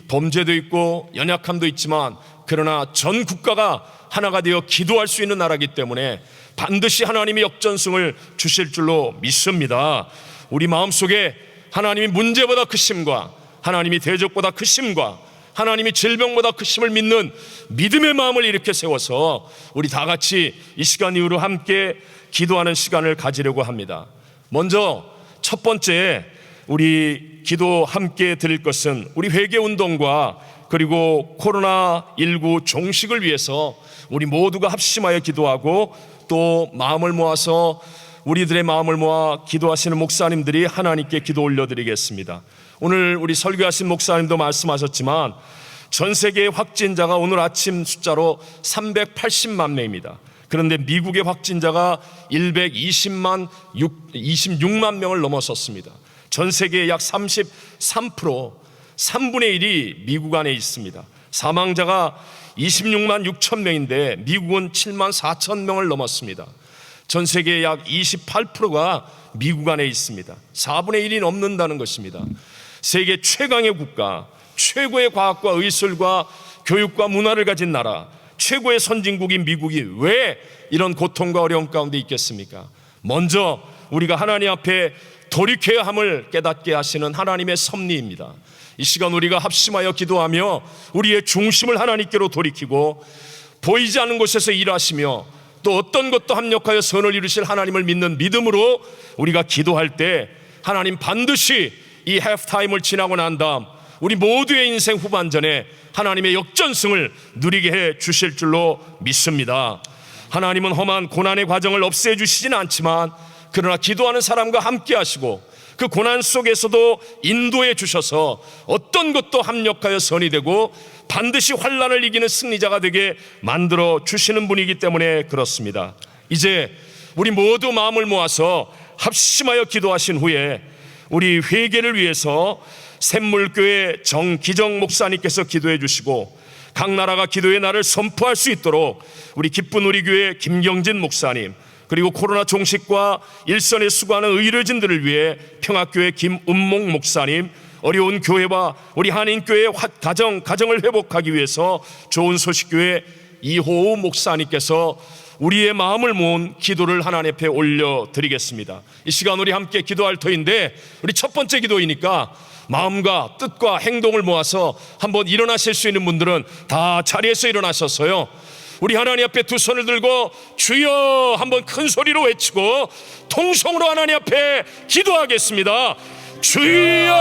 범죄도 있고 연약함도 있지만 그러나 전 국가가 하나가 되어 기도할 수 있는 나라이기 때문에 반드시 하나님이 역전승을 주실 줄로 믿습니다. 우리 마음속에 하나님이 문제보다 크심과 하나님이 대적보다 크심과 하나님이 질병보다 크심을 믿는 믿음의 마음을 이렇게 세워서 우리 다 같이 이 시간 이후로 함께 기도하는 시간을 가지려고 합니다. 먼저 첫 번째 우리 기도 함께 드릴 것은 우리 회개운동과 그리고 코로나19 종식을 위해서 우리 모두가 합심하여 기도하고 또 마음을 모아서 우리들의 마음을 모아 기도하시는 목사님들이 하나님께 기도 올려드리겠습니다. 오늘 우리 설교하신 목사님도 말씀하셨지만 전 세계의 확진자가 오늘 아침 숫자로 380만 명입니다. 그런데 미국의 확진자가 26만 명을 넘어섰습니다. 전 세계의 약 33%, 3분의 1이 미국 안에 있습니다. 사망자가 26만 6천 명인데 미국은 7만 4천 명을 넘었습니다. 전 세계의 약 28%가 미국 안에 있습니다. 4분의 1이 넘는다는 것입니다. 세계 최강의 국가, 최고의 과학과 의술과 교육과 문화를 가진 나라, 최고의 선진국인 미국이 왜 이런 고통과 어려움 가운데 있겠습니까? 먼저 우리가 하나님 앞에 돌이켜야 함을 깨닫게 하시는 하나님의 섭리입니다. 이 시간 우리가 합심하여 기도하며 우리의 중심을 하나님께로 돌이키고 보이지 않는 곳에서 일하시며 또 어떤 것도 합력하여 선을 이루실 하나님을 믿는 믿음으로 우리가 기도할 때 하나님 반드시 이 해프타임을 지나고 난 다음 우리 모두의 인생 후반전에 하나님의 역전승을 누리게 해 주실 줄로 믿습니다. 하나님은 험한 고난의 과정을 없애주시진 않지만 그러나 기도하는 사람과 함께 하시고 그 고난 속에서도 인도해 주셔서 어떤 것도 합력하여 선이 되고 반드시 환난을 이기는 승리자가 되게 만들어 주시는 분이기 때문에 그렇습니다. 이제 우리 모두 마음을 모아서 합심하여 기도하신 후에 우리 회개를 위해서 샘물교회 정기정 목사님께서 기도해 주시고 각 나라가 기도의 날을 선포할 수 있도록 우리 기쁜 우리 교회 김경진 목사님 그리고 코로나 종식과 일선에 수고하는 의료진들을 위해 평화교회 김은목 목사님, 어려운 교회와 우리 한인교회의 가정을 회복하기 위해서 좋은 소식교회 이호우 목사님께서 우리의 마음을 모은 기도를 하나님 앞에 올려드리겠습니다. 이 시간 우리 함께 기도할 터인데 우리 첫 번째 기도이니까 마음과 뜻과 행동을 모아서 한번 일어나실 수 있는 분들은 다 자리에서 일어나셔서요, 우리 하나님 앞에 두 손을 들고 주여 한번 큰 소리로 외치고 통성으로 하나님 앞에 기도하겠습니다. 주여!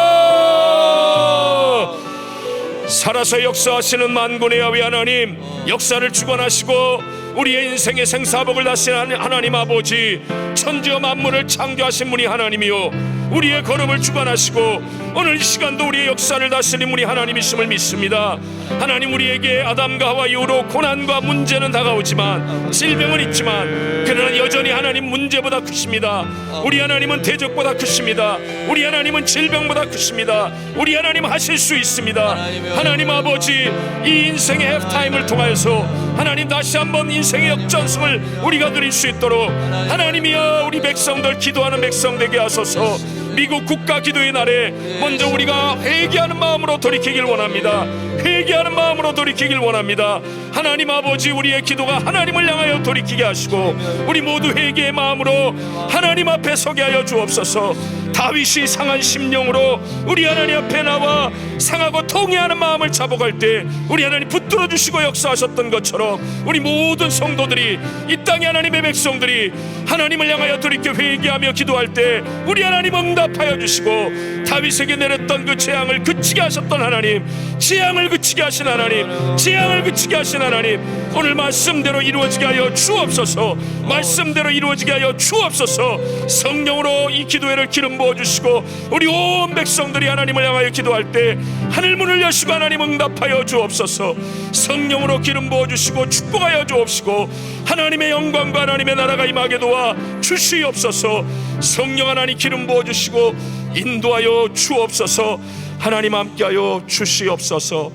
살아서 역사하시는 만군의 야훼 하나님, 역사를 주관하시고 우리의 인생의 생사복을 다스리는 하나님 아버지, 천지와 만물을 창조하신 분이 하나님이요 우리의 걸음을 주관하시고 오늘 이 시간도 우리의 역사를 다스리는 분이 하나님이심을 믿습니다. 하나님, 우리에게 아담과 하와 이후로 고난과 문제는 다가오지만 질병은 있지만 그러나 여전히 하나님 문제보다 크십니다. 우리 하나님은 대적보다 크십니다. 우리 하나님은 질병보다 크십니다. 우리 하나님 하실 수 있습니다. 하나님 아버지, 이 인생의 해프타임을 통하여서 하나님 다시 한번 인생의 역전승을 우리가 누릴 수 있도록 하나님이여 우리 백성들 기도하는 백성 되게 하소서. 미국 국가 기도의 날에 먼저 우리가 회개하는 마음으로 돌이키길 원합니다. 회개하는 마음으로 돌이키길 원합니다. 하나님 아버지, 우리의 기도가 하나님을 향하여 돌이키게 하시고 우리 모두 회개의 마음으로 하나님 앞에 서게 하여 주옵소서. 다윗이 상한 심령으로 우리 하나님 앞에 나와 상하고 통회하는 마음을 잡아갈 때 우리 하나님 붙들어 주시고 역사하셨던 것처럼 우리 모든 성도들이, 이 땅의 하나님의 백성들이 하나님을 향하여 돌이켜 회개하며 기도할 때 우리 하나님 응답하여 주시고, 다윗에게 내렸던 그 재앙을 그치게 하셨던 하나님, 재앙을 그치게 하신 하나님, 재앙을 그치게 하신 하나님, 오늘 말씀대로 이루어지게 하여 주옵소서. 말씀대로 이루어지게 하여 주옵소서. 성령으로 이 기도회를 기름 부어주시고 우리 온 백성들이 하나님을 향하여 기도할 때 하늘 문을 여시고 하나님 응답하여 주옵소서. 성령으로 기름 부어주시고 축복하여 주옵시고 하나님의 영광과 하나님의 나라가 임하게 도와 주시옵소서. 성령 하나님 기름 부어주시고 인도하여 주옵소서. 하나님 함께하여 주시옵소서.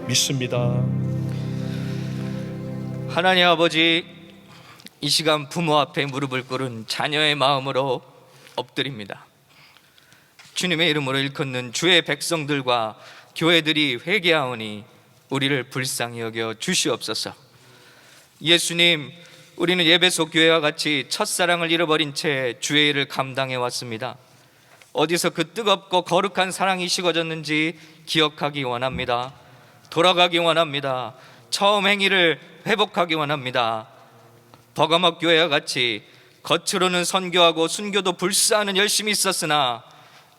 믿습니다. 하나님 아버지, 이 시간 부모 앞에 무릎을 꿇은 자녀의 마음으로 엎드립니다. 주님의 이름으로 일컫는 주의 백성들과 교회들이 회개하오니 우리를 불쌍히 여겨 주시옵소서. 예수님, 우리는 예배소 교회와 같이 첫사랑을 잃어버린 채 주의 일을 감당해 왔습니다. 어디서 그 뜨겁고 거룩한 사랑이 식어졌는지 기억하기 원합니다. 돌아가기 원합니다. 처음 행위를 회복하기 원합니다. 버가목 교회와 같이 겉으로는 선교하고 순교도 불사하는 열심이 있었으나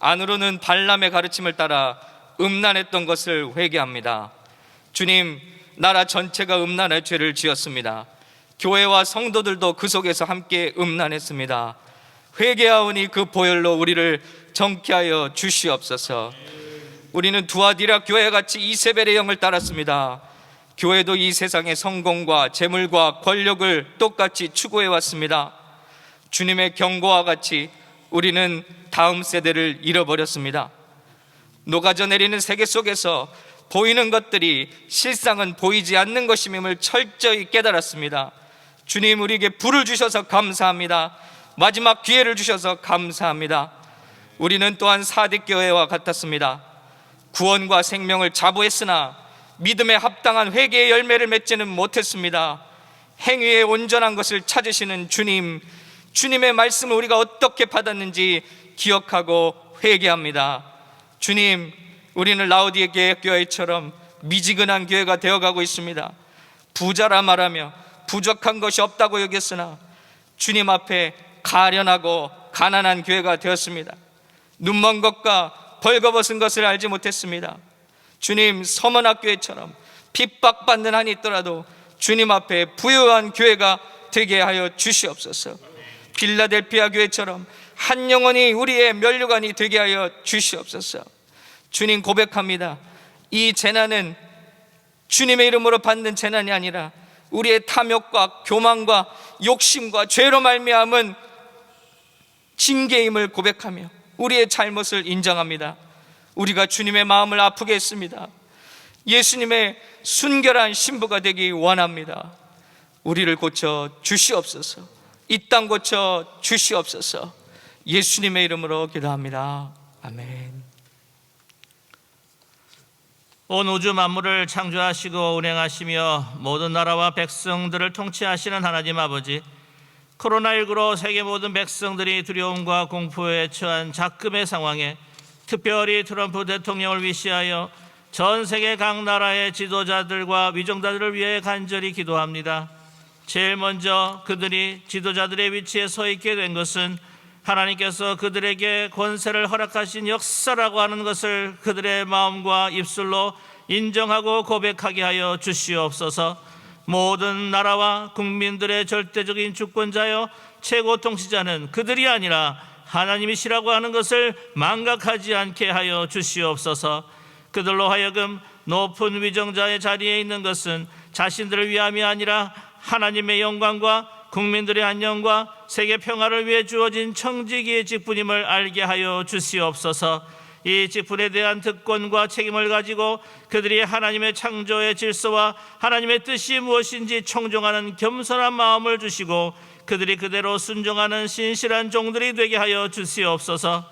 안으로는 발람의 가르침을 따라 음란했던 것을 회개합니다. 주님, 나라 전체가 음란의 죄를 지었습니다. 교회와 성도들도 그 속에서 함께 음란했습니다. 회개하오니 그 보혈로 우리를 정케하여 주시옵소서. 우리는 두아디라 교회와 같이 이세벨의 영을 따랐습니다. 교회도 이 세상의 성공과 재물과 권력을 똑같이 추구해 왔습니다. 주님의 경고와 같이 우리는 다음 세대를 잃어버렸습니다. 녹아져 내리는 세계 속에서 보이는 것들이 실상은 보이지 않는 것임을 철저히 깨달았습니다. 주님, 우리에게 불을 주셔서 감사합니다. 마지막 기회를 주셔서 감사합니다. 우리는 또한 사대교회와 같았습니다. 구원과 생명을 자부했으나 믿음에 합당한 회개의 열매를 맺지는 못했습니다. 행위의 온전한 것을 찾으시는 주님, 주님의 말씀을 우리가 어떻게 받았는지 기억하고 회개합니다. 주님, 우리는 라오디게 교회처럼 미지근한 교회가 되어가고 있습니다. 부자라 말하며 부족한 것이 없다고 여겼으나 주님 앞에 가련하고 가난한 교회가 되었습니다. 눈먼 것과 벌거벗은 것을 알지 못했습니다. 주님, 서머나교회처럼 핍박받는 한이 있더라도 주님 앞에 부유한 교회가 되게 하여 주시옵소서. 빌라델피아 교회처럼 한 영혼이 우리의 면류관이 되게 하여 주시옵소서. 주님, 고백합니다. 이 재난은 주님의 이름으로 받는 재난이 아니라 우리의 탐욕과 교만과 욕심과 죄로 말미암은 징계임을 고백하며 우리의 잘못을 인정합니다. 우리가 주님의 마음을 아프게 했습니다. 예수님의 순결한 신부가 되기 원합니다. 우리를 고쳐 주시옵소서. 이 땅 고쳐 주시옵소서. 예수님의 이름으로 기도합니다. 아멘. 온 우주 만물을 창조하시고 운행하시며 모든 나라와 백성들을 통치하시는 하나님 아버지, 코로나19로 세계 모든 백성들이 두려움과 공포에 처한 작금의 상황에 특별히 트럼프 대통령을 위시하여 전 세계 각 나라의 지도자들과 위정자들을 위해 간절히 기도합니다. 제일 먼저 그들이 지도자들의 위치에 서 있게 된 것은 하나님께서 그들에게 권세를 허락하신 역사라고 하는 것을 그들의 마음과 입술로 인정하고 고백하게 하여 주시옵소서. 모든 나라와 국민들의 절대적인 주권자여 최고 통치자는 그들이 아니라 하나님이시라고 하는 것을 망각하지 않게 하여 주시옵소서. 그들로 하여금 높은 위정자의 자리에 있는 것은 자신들을 위함이 아니라 하나님의 영광과 국민들의 안녕과 세계 평화를 위해 주어진 청지기의 직분임을 알게 하여 주시옵소서. 이 직분에 대한 특권과 책임을 가지고 그들이 하나님의 창조의 질서와 하나님의 뜻이 무엇인지 청종하는 겸손한 마음을 주시고 그들이 그대로 순종하는 신실한 종들이 되게 하여 주시옵소서.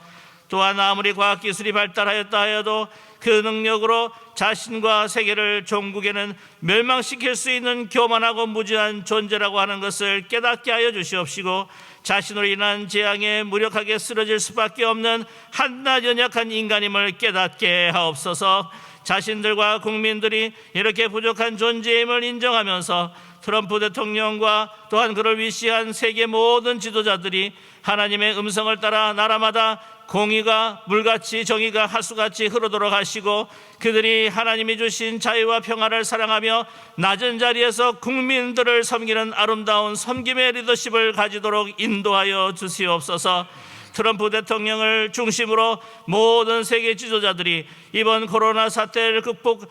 또한 아무리 과학기술이 발달하였다 하여도 그 능력으로 자신과 세계를 종국에는 멸망시킬 수 있는 교만하고 무지한 존재라고 하는 것을 깨닫게 하여 주시옵시고, 자신으로 인한 재앙에 무력하게 쓰러질 수밖에 없는 한낱 연약한 인간임을 깨닫게 하옵소서. 자신들과 국민들이 이렇게 부족한 존재임을 인정하면서 트럼프 대통령과 또한 그를 위시한 세계 모든 지도자들이 하나님의 음성을 따라 나라마다 공의가 물같이 정의가 하수같이 흐르도록 하시고, 그들이 하나님이 주신 자유와 평화를 사랑하며 낮은 자리에서 국민들을 섬기는 아름다운 섬김의 리더십을 가지도록 인도하여 주시옵소서. 트럼프 대통령을 중심으로 모든 세계 지도자들이 이번 코로나 사태를 극복을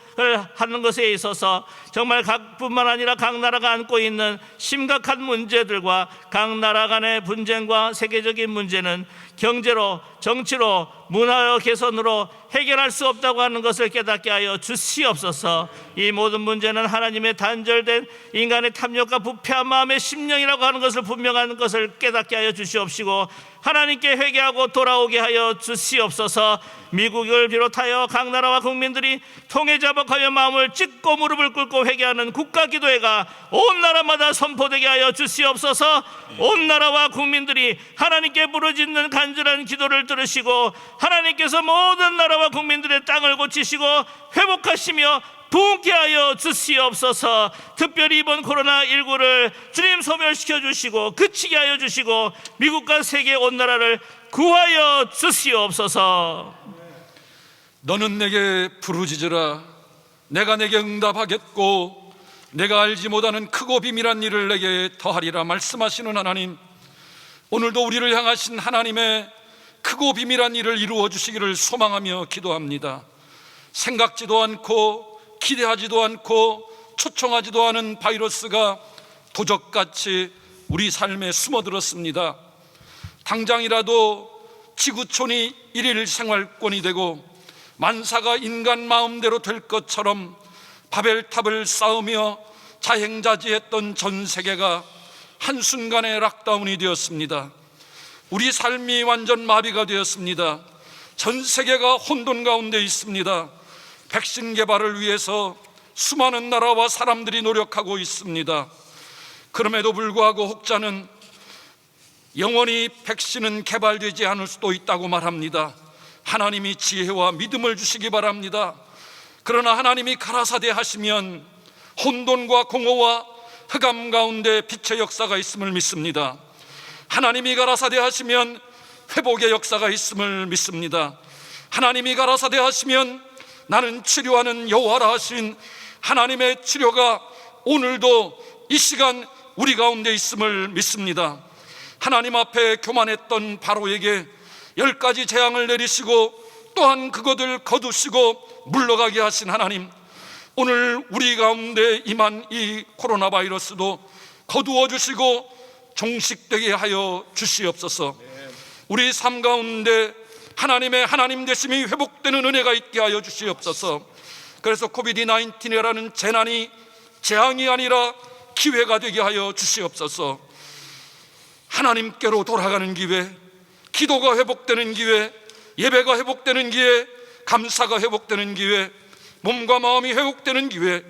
하는 것에 있어서 정말 각뿐만 아니라 각 나라가 안고 있는 심각한 문제들과 각 나라 간의 분쟁과 세계적인 문제는 경제로, 정치로, 문화 개선으로 해결할 수 없다고 하는 것을 깨닫게 하여 주시옵소서. 이 모든 문제는 하나님의 단절된 인간의 탐욕과 부패한 마음의 심령이라고 하는 것을 분명한 것을 깨닫게 하여 주시옵시고, 하나님께 회개하고 돌아오게 하여 주시옵소서. 미국을 비롯하여 각 나라와 국민들이 통해자복하여 마음을 찢고 무릎을 꿇고 회개하는 국가기도회가 온 나라마다 선포되게 하여 주시옵소서. 온 나라와 국민들이 하나님께 부르짖는 간절한 기도를 들으시고, 하나님께서 모든 나라와 국민들의 땅을 고치시고 회복하시며 부흥케 하여 주시옵소서. 특별히 이번 코로나19를 주님 소멸시켜 주시고 그치게 하여 주시고, 미국과 세계 온 나라를 구하여 주시옵소서. 너는 내게 부르짖으라. 내가 내게 응답하겠고 내가 알지 못하는 크고 비밀한 일을 내게 더하리라 말씀하시는 하나님, 오늘도 우리를 향하신 하나님의 크고 비밀한 일을 이루어 주시기를 소망하며 기도합니다. 생각지도 않고 기대하지도 않고 초청하지도 않은 바이러스가 도적같이 우리 삶에 숨어들었습니다. 당장이라도 지구촌이 일일 생활권이 되고 만사가 인간 마음대로 될 것처럼 바벨탑을 쌓으며 자행자지했던 전 세계가 한순간에 락다운이 되었습니다. 우리 삶이 완전 마비가 되었습니다. 전 세계가 혼돈 가운데 있습니다. 백신 개발을 위해서 수많은 나라와 사람들이 노력하고 있습니다. 그럼에도 불구하고 혹자는 영원히 백신은 개발되지 않을 수도 있다고 말합니다. 하나님이 지혜와 믿음을 주시기 바랍니다. 그러나 하나님이 가라사대 하시면 혼돈과 공허와 흑암 가운데 빛의 역사가 있음을 믿습니다. 하나님이 가라사대 하시면 회복의 역사가 있음을 믿습니다. 하나님이 가라사대 하시면 나는 치료하는 여호와라 하신 하나님의 치료가 오늘도 이 시간 우리 가운데 있음을 믿습니다. 하나님 앞에 교만했던 바로에게 10가지 재앙을 내리시고 또한 그것을 거두시고 물러가게 하신 하나님, 오늘 우리 가운데 임한 이 코로나 바이러스도 거두어 주시고 종식되게 하여 주시옵소서. 우리 삶 가운데 하나님의 하나님 되심이 회복되는 은혜가 있게 하여 주시옵소서. 그래서 코비드-19이라는 재난이 재앙이 아니라 기회가 되게 하여 주시옵소서. 하나님께로 돌아가는 기회, 기도가 회복되는 기회, 예배가 회복되는 기회, 감사가 회복되는 기회, 몸과 마음이 회복되는 기회,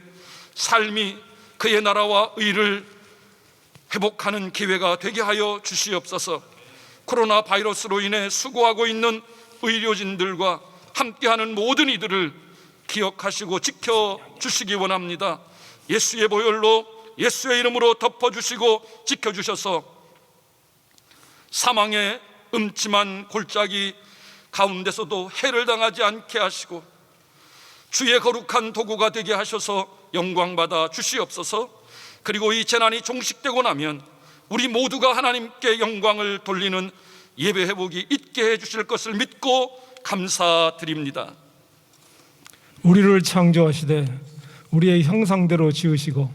삶이 그의 나라와 의를 회복하는 기회가 되게 하여 주시옵소서. 코로나 바이러스로 인해 수고하고 있는 의료진들과 함께하는 모든 이들을 기억하시고 지켜주시기 원합니다. 예수의 보혈로 예수의 이름으로 덮어주시고 지켜주셔서 사망의 음침한 골짜기 가운데서도 해를 당하지 않게 하시고 주의 거룩한 도구가 되게 하셔서 영광받아 주시옵소서. 그리고 이 재난이 종식되고 나면 우리 모두가 하나님께 영광을 돌리는 예배 회복이 있게 해주실 것을 믿고 감사드립니다. 우리를 창조하시되 우리의 형상대로 지으시고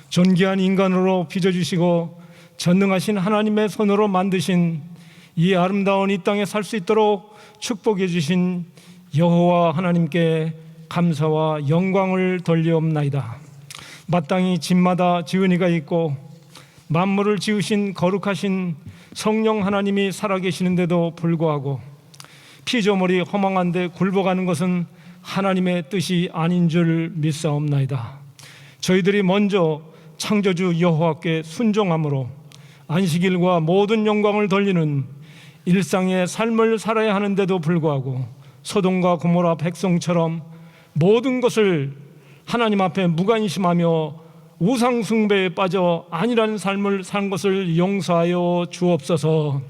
존귀한 인간으로 빚어주시고 전능하신 하나님의 손으로 만드신 이 아름다운 이 땅에 살 수 있도록 축복해 주신 여호와 하나님께 감사와 영광을 돌리옵나이다. 마땅히 집마다 지은이가 있고 만물을 지으신 거룩하신 성령 하나님이 살아계시는데도 불구하고 피조물이 허망한데 굴복하는 것은 하나님의 뜻이 아닌 줄 믿사옵나이다. 저희들이 먼저 창조주 여호와께 순종함으로 안식일과 모든 영광을 돌리는 일상의 삶을 살아야 하는데도 불구하고 소돔과 고모라 백성처럼 모든 것을 하나님 앞에 무관심하며 우상 숭배에 빠져 안일한 삶을 산 것을 용서하여 주옵소서.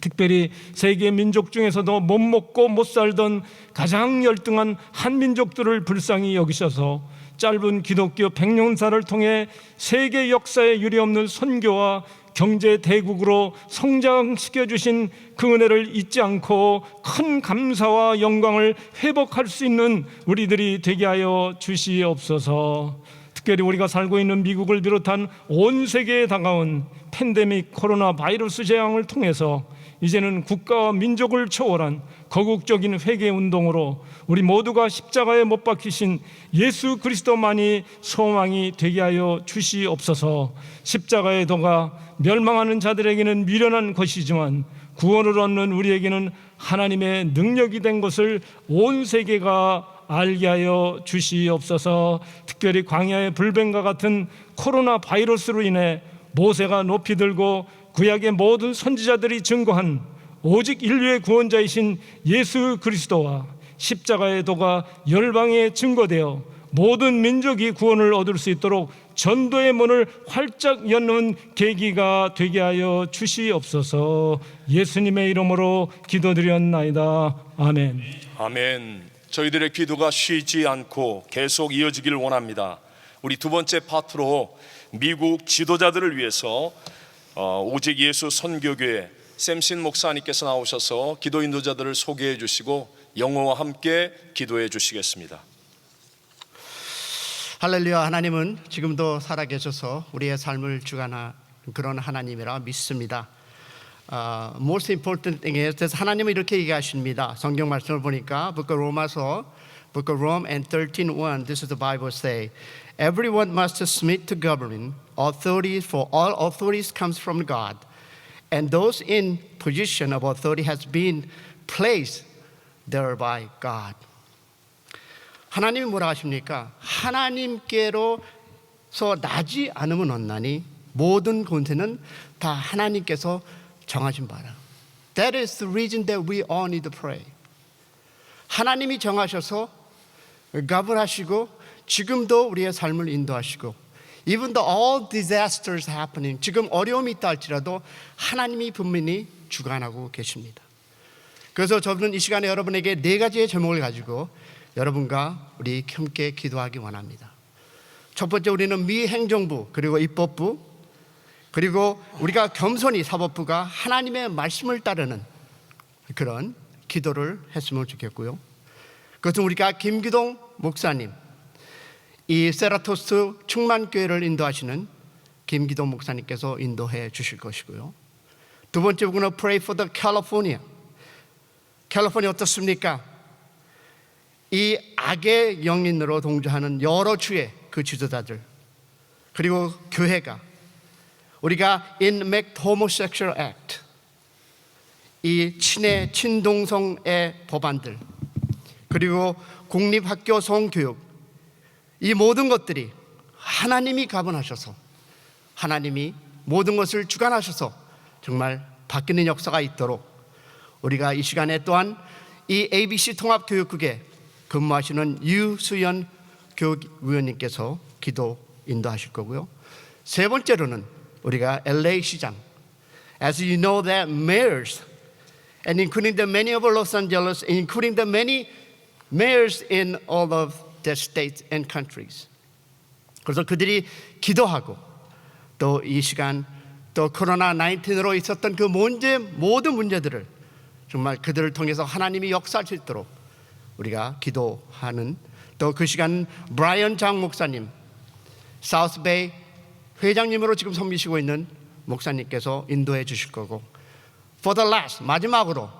특별히 세계 민족 중에서도 못 먹고 못 살던 가장 열등한 한민족들을 불쌍히 여기셔서 짧은 기독교 100년사를 통해 세계 역사에 유례없는 선교와 경제 대국으로 성장시켜 주신 그 은혜를 잊지 않고 큰 감사와 영광을 회복할 수 있는 우리들이 되게 하여 주시옵소서. 특별히 우리가 살고 있는 미국을 비롯한 온 세계에 다가온 팬데믹 코로나 바이러스 재앙을 통해서 이제는 국가와 민족을 초월한 거국적인 회개 운동으로 우리 모두가 십자가에 못 박히신 예수 그리스도만이 소망이 되게 하여 주시옵소서. 십자가의 도가 멸망하는 자들에게는 미련한 것이지만 구원을 얻는 우리에게는 하나님의 능력이 된 것을 온 세계가 알게 하여 주시옵소서. 특별히 광야의 불뱀과 같은 코로나 바이러스로 인해 모세가 높이 들고 구약의 모든 선지자들이 증거한 오직 인류의 구원자이신 예수 그리스도와 십자가의 도가 열방에 증거되어 모든 민족이 구원을 얻을 수 있도록 전도의 문을 활짝 여는 계기가 되게 하여 주시옵소서. 예수님의 이름으로 기도드렸나이다. 아멘. 아멘. 저희들의 기도가 쉬지 않고 계속 이어지기를 원합니다. 우리 두 번째 파트로 미국 지도자들을 위해서 오직 예수 선교교회 샘신 목사님께서 나오셔서 기도 인도자들을 소개해 주시고 영어와 함께 기도해 주시겠습니다. 할렐루야. 하나님은 지금도 살아계셔서 우리의 삶을 주관하는 그런 하나님이라 믿습니다. Most important thing is 하나님은 이렇게 얘기하십니다. 성경 말씀을 보니까 Book of Roma서 Book of Rome and 13:1 This is the Bible say Everyone must submit to government authorities for all authorities comes from God and those in position of authority has been placed there by God. 하나님이 뭐라 하십니까? 하나님께로서 나지 않으면 없나니 모든 권세는 다 하나님께서 정하신 바라. That is the reason that we all need to pray. 하나님이 정하셔서 govern하시고 지금도 우리의 삶을 인도하시고 even though all disasters happening 지금 어려움이 있다 할지라도 하나님이 분명히 주관하고 계십니다. 그래서 저는 이 시간에 여러분에게 네 가지의 제목을 가지고 여러분과 우리 함께 기도하기 원합니다. 첫 번째, 우리는 미 행정부 그리고 입법부 그리고 우리가 겸손히 사법부가 하나님의 말씀을 따르는 그런 기도를 했으면 좋겠고요. 그것은 우리가 김기동 목사님, 이 세라토스 충만교회를 인도하시는 김기동 목사님께서 인도해 주실 것이고요. 두 번째, we're going to pray for the California. 캘리포니아 어떻습니까? 이 악의 영인으로 동조하는 여러 주의 그 지도자들 그리고 교회가 우리가 in make homosexual act 이 친애 친동성의 법안들 그리고 공립학교 성교육 이 모든 것들이 하나님이 가분하셔서 하나님이 모든 것을 주관하셔서 정말 바뀌는 역사가 있도록 우리가 이 시간에 또한 이 ABC 통합교육국에 근무하시는 유수연 교육위원님께서 기도 인도하실 거고요. 세 번째로는 우리가 LA 시장, as you know that mayors, and including the many of Los Angeles, including the many mayors in all of the states and countries. 그래서 그들이 기도하고 또 이 시간 또 코로나 19으로 있었던 그 모든 문제들을 정말 그들을 통해서 하나님이 역사할 수 있도록 우리가 기도하는 또 그 시간 브라이언 장 목사님, 사우스베이 회장님으로 지금 섬기시고 있는 목사님께서 인도해 주실 거고 For the last, 마지막으로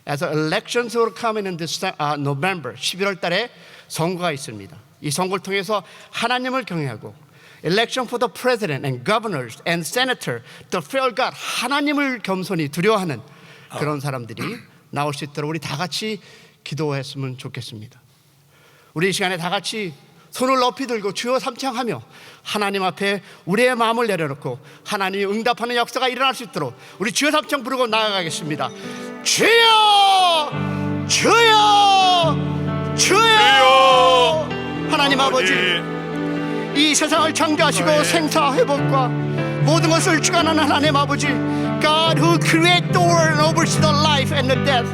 as elections will come in November, 11월 달에 선거가 있습니다. 이 선거를 통해서 하나님을 경외하고 election for the president and governors and senator to fear God, 하나님을 겸손히 두려워하는 그런 사람들이 나올 수 있도록 우리 다 같이 기도했으면 좋겠습니다. 우리 이 시간에 다 같이 손을 높이 들고 주여 삼창하며 하나님 앞에 우리의 마음을 내려놓고 하나님이 응답하는 역사가 일어날 수 있도록 우리 주여 삼창 부르고 나아가겠습니다. 주여, 주여, 주여. 하나님 아버지, 이 세상을 창조하시고 생사 회복과 모든 것을 주관하는 하나님 아버지, God who created the world and oversees the life and the death,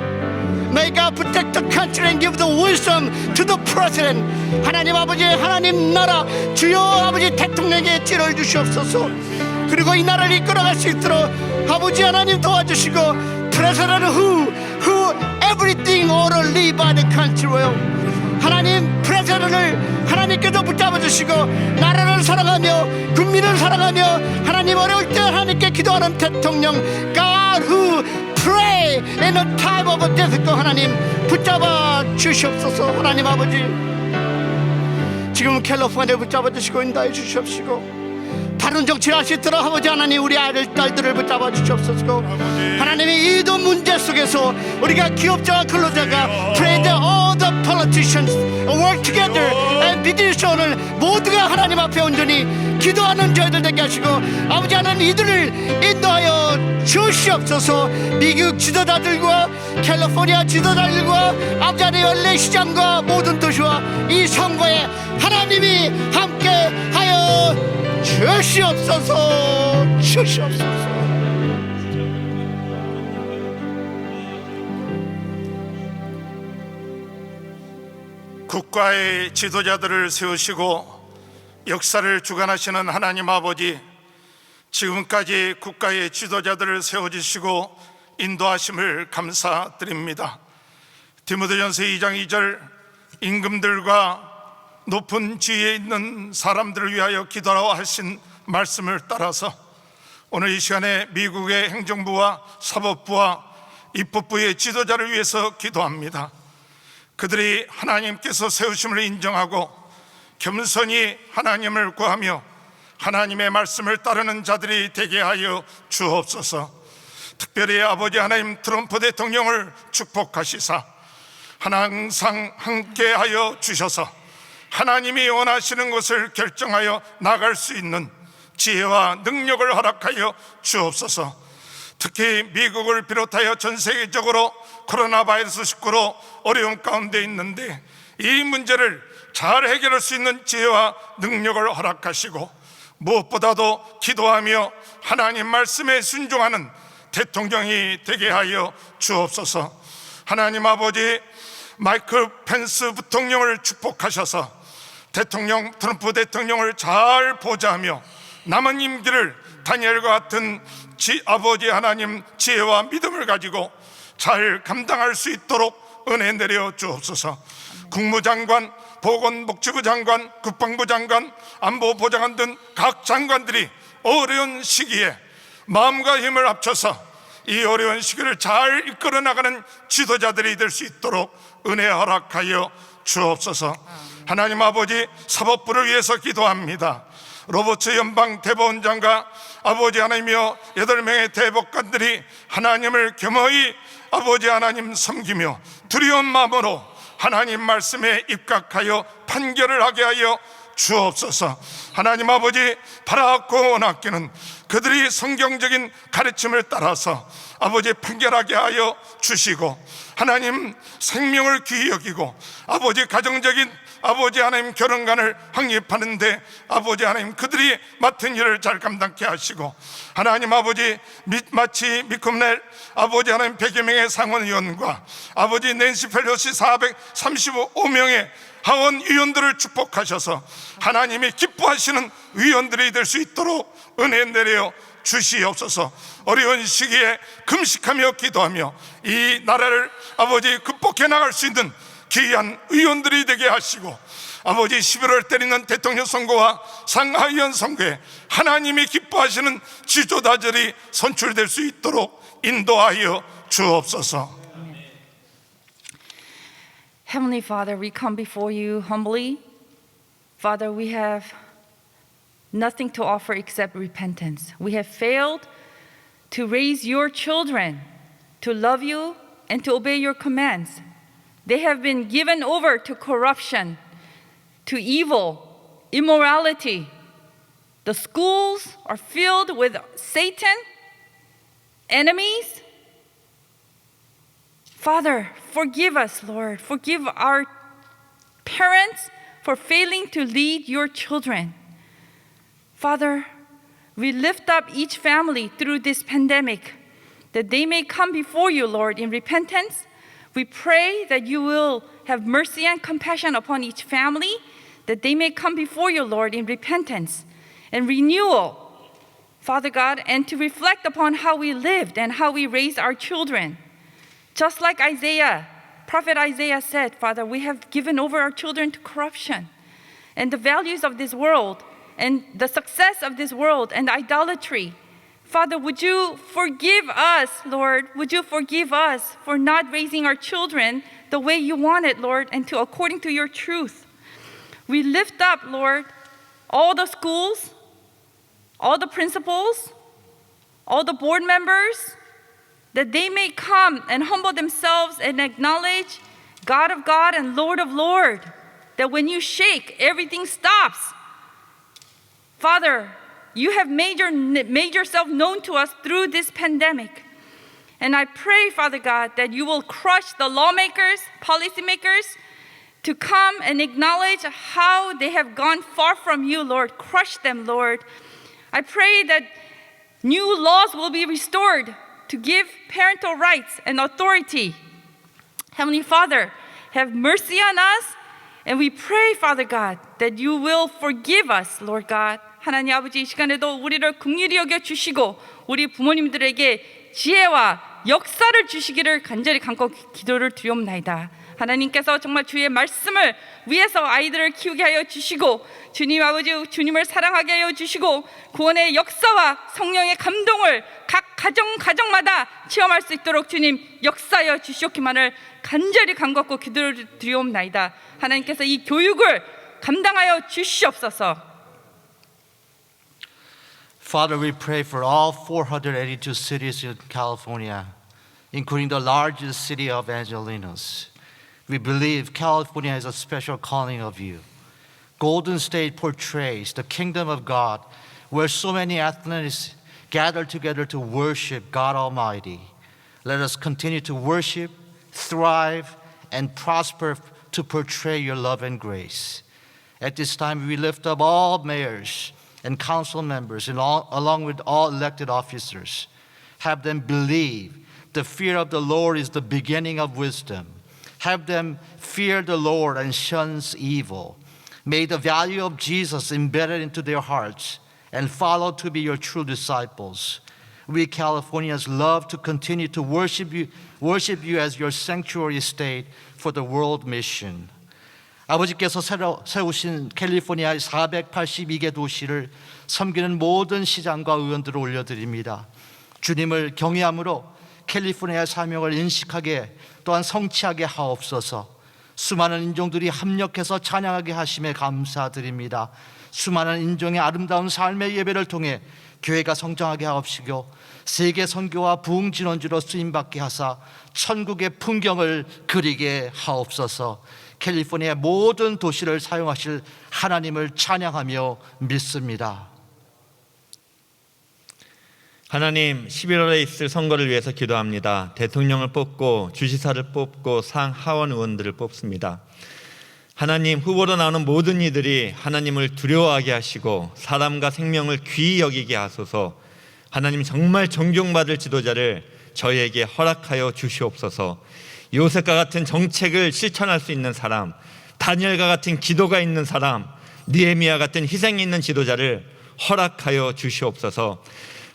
may God protect the country and give the wisdom to the president. 하나님 아버지, 하나님 나라 주여 아버지 대통령에게 찌를 주시옵소서. 그리고 이 나라를 이끌어갈 수 있도록 아버지 하나님 도와주시고, president who everything ought to live by the country will. 하나님 프레지던트를 하나님께서 붙잡아 주시고 나라를 사랑하며 국민을 사랑하며 하나님 어려울 때 하나님께 기도하는 대통령, God who pray in a time of a difficult, 하나님 붙잡아 주시옵소서. 하나님 아버지, 지금 캘리포니아에 붙잡아 주시고 인도해 주시옵시고 다른 정치를 할 수 있도록 아버지 하나님 우리 아들 딸들을 붙잡아 주시옵소서. 하나님의 이도 문제 속에서 우리가 기업자와 근로자가 pray that all the politicians work together and 비디션을 모두가 하나님 앞에 온전히 기도하는 저희들 되게 하시고 아버지 하나님 이들을 인도하여 주시옵소서. 미국 지도자들과 캘리포니아 지도자들과 아버지 하나님 LA 시장과 모든 도시와 이 선거에 하나님이 함께하여 주시옵소서. 주시옵소서. 국가의 지도자들을 세우시고 역사를 주관하시는 하나님 아버지, 지금까지 국가의 지도자들을 세워주시고 인도하심을 감사드립니다. 디모데전서 2장 2절, 임금들과 높은 지위에 있는 사람들을 위하여 기도하라 하신 말씀을 따라서 오늘 이 시간에 미국의 행정부와 사법부와 입법부의 지도자를 위해서 기도합니다. 그들이 하나님께서 세우심을 인정하고 겸손히 하나님을 구하며 하나님의 말씀을 따르는 자들이 되게 하여 주옵소서. 특별히 아버지 하나님 트럼프 대통령을 축복하시사 항상 함께하여 주셔서 하나님이 원하시는 것을 결정하여 나갈 수 있는 지혜와 능력을 허락하여 주옵소서. 특히 미국을 비롯하여 전 세계적으로 코로나 바이러스 19로 어려움 가운데 있는데 이 문제를 잘 해결할 수 있는 지혜와 능력을 허락하시고 무엇보다도 기도하며 하나님 말씀에 순종하는 대통령이 되게 하여 주옵소서. 하나님 아버지, 마이클 펜스 부통령을 축복하셔서 트럼프 대통령을 잘 보좌하며 남은 임기를 다니엘과 같은 아버지 하나님 지혜와 믿음을 가지고 잘 감당할 수 있도록 은혜 내려 주옵소서. 국무장관, 보건복지부 장관, 국방부 장관, 안보보좌관 등 각 장관들이 어려운 시기에 마음과 힘을 합쳐서 이 어려운 시기를 잘 이끌어 나가는 지도자들이 될 수 있도록 은혜 허락하여 주옵소서. 하나님 아버지, 사법부를 위해서 기도합니다. 로버츠 연방 대법원장과 아버지 하나님이여 8명의 대법관들이 하나님을 겸허히 아버지 하나님 섬기며 두려운 마음으로 하나님 말씀에 입각하여 판결을 하게 하여 주옵소서. 하나님 아버지, 바라고 원하기는 그들이 성경적인 가르침을 따라서 아버지 판결하게 하여 주시고 하나님 생명을 귀히 여기고 아버지 가정적인 아버지 하나님 결혼관을 확립하는데 아버지 하나님 그들이 맡은 일을 잘 감당케 하시고 하나님 아버지 마치 미컴넬 아버지 하나님 100여 명의 상원의원과 아버지 낸시 펠로시 435명의 하원위원들을 축복하셔서 하나님이 기뻐하시는 위원들이 될 수 있도록 은혜 내려 주시옵소서. 어려운 시기에 금식하며 기도하며 이 나라를 아버지 극복해 나갈 수 있는 귀한 의원들이 되게 하시고 아버지 11월 때리는 대통령 선거와 상하위원 선거에 하나님이 기뻐하시는 지도자들이 선출될 수 있도록 인도하여 주옵소서. Heavenly Father, we come before you humbly. Father, we have nothing to offer except repentance. We have failed to raise your children to love you and to obey your commands. They have been given over to corruption, to evil, immorality. The schools are filled with Satan, enemies. Father, forgive us, Lord. Forgive our parents for failing to lead your children. Father, we lift up each family through this pandemic, that they may come before you, Lord, in repentance. We pray that you will have mercy and compassion upon each family, that they may come before you, Lord, in repentance and renewal, Father God, and to reflect upon how we lived and how we raised our children. Just like Isaiah, Prophet Isaiah said, Father, we have given over our children to corruption and the values of this world and the success of this world and idolatry. Father, would you forgive us, Lord? Would you forgive us for not raising our children the way you want it, Lord, and according to your truth? We lift up, Lord, all the schools, all the principals, all the board members, that they may come and humble themselves and acknowledge God of God and Lord of Lord, that when you shake, everything stops. Father, you have made yourself known to us through this pandemic. And I pray, Father God, that you will crush the lawmakers, policymakers, to come and acknowledge how they have gone far from you, Lord. Crush them, Lord. I pray that new laws will be restored to give parental rights and authority. Heavenly Father, have mercy on us. And we pray, Father God, that you will forgive us, Lord God. 하나님 아버지, 이 시간에도 우리를 긍휼히 여겨 주시고 우리 부모님들에게 지혜와 역사를 주시기를 간절히 간구 기도를 드리옵나이다. 하나님께서 정말 주의 말씀을 위해서 아이들을 키우게 하여 주시고, 주님 아버지, 주님을 사랑하게 하여 주시고, 구원의 역사와 성령의 감동을 각 가정마다 체험할 수 있도록 주님 역사하여 주시옵기만을 간절히 간구하고 기도를 드리옵나이다. 하나님께서 이 교육을 감당하여 주시옵소서. Father, we pray for all 482 cities in California, including the largest city of Angelinos. We believe California has a special calling of you. Golden State portrays the kingdom of God, where so many athletes gather together to worship God Almighty. Let us continue to worship, thrive, and prosper to portray your love and grace. At this time, we lift up all mayors and council members, and along with all elected officers. Have them believe the fear of the Lord is the beginning of wisdom. Have them fear the Lord and shun evil. May the value of Jesus embedded into their hearts and follow to be your true disciples. We Californians love to continue to worship you as your sanctuary state for the world mission. 아버지께서 새로 세우신 캘리포니아의 482개 도시를 섬기는 모든 시장과 의원들을 올려드립니다. 주님을 경외함으로 캘리포니아의 사명을 인식하게, 또한 성취하게 하옵소서. 수많은 인종들이 합력해서 찬양하게 하심에 감사드립니다. 수많은 인종의 아름다운 삶의 예배를 통해 교회가 성장하게 하옵시고, 세계 선교와 부흥 진원지로 쓰임받게 하사 천국의 풍경을 그리게 하옵소서. 캘리포니아의 모든 도시를 사용하실 하나님을 찬양하며 믿습니다. 하나님, 11월에 있을 선거를 위해서 기도합니다. 대통령을 뽑고 주지사를 뽑고 상하원 의원들을 뽑습니다. 하나님, 후보로 나오는 모든 이들이 하나님을 두려워하게 하시고 사람과 생명을 귀히 여기게 하소서. 하나님, 정말 존경받을 지도자를 저희에게 허락하여 주시옵소서. 요셉과 같은 정책을 실천할 수 있는 사람, 다니엘과 같은 기도가 있는 사람, 느헤미야 같은 희생이 있는 지도자를 허락하여 주시옵소서.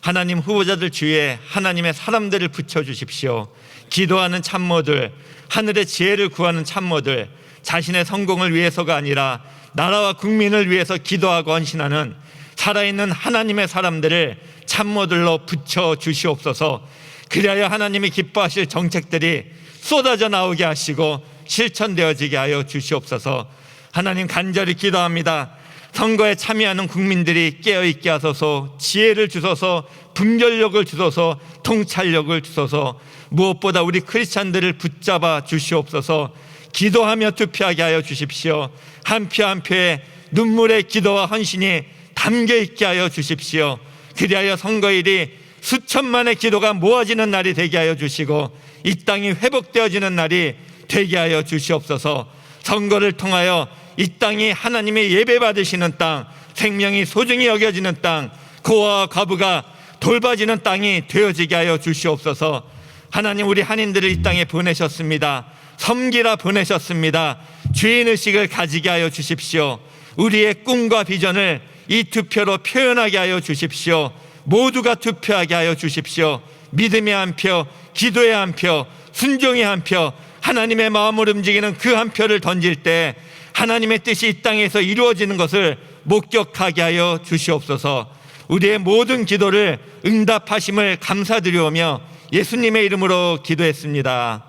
하나님, 후보자들 주위에 하나님의 사람들을 붙여주십시오. 기도하는 참모들, 하늘의 지혜를 구하는 참모들, 자신의 성공을 위해서가 아니라 나라와 국민을 위해서 기도하고 헌신하는 살아있는 하나님의 사람들을 참모들로 붙여주시옵소서. 그리하여 하나님이 기뻐하실 정책들이 쏟아져 나오게 하시고 실천되어지게 하여 주시옵소서. 하나님, 간절히 기도합니다. 선거에 참여하는 국민들이 깨어있게 하소서. 지혜를 주소서. 분별력을 주소서. 통찰력을 주소서. 무엇보다 우리 크리스찬들을 붙잡아 주시옵소서. 기도하며 투표하게 하여 주십시오. 한 표 한 표에 눈물의 기도와 헌신이 담겨 있게 하여 주십시오. 그리하여 선거일이 수천만의 기도가 모아지는 날이 되게 하여 주시고 이 땅이 회복되어지는 날이 되게 하여 주시옵소서. 선거를 통하여 이 땅이 하나님의 예배 받으시는 땅, 생명이 소중히 여겨지는 땅, 고아와 과부가 돌봐지는 땅이 되어지게 하여 주시옵소서. 하나님, 우리 한인들을 이 땅에 보내셨습니다. 섬기라 보내셨습니다. 주인의식을 가지게 하여 주십시오. 우리의 꿈과 비전을 이 투표로 표현하게 하여 주십시오. 모두가 투표하게 하여 주십시오. 믿음의 한 표, 기도의 한 표, 순종의 한 표, 하나님의 마음을 움직이는 그 한 표를 던질 때 하나님의 뜻이 이 땅에서 이루어지는 것을 목격하게 하여 주시옵소서. 우리의 모든 기도를 응답하심을 감사드리오며 예수님의 이름으로 기도했습니다.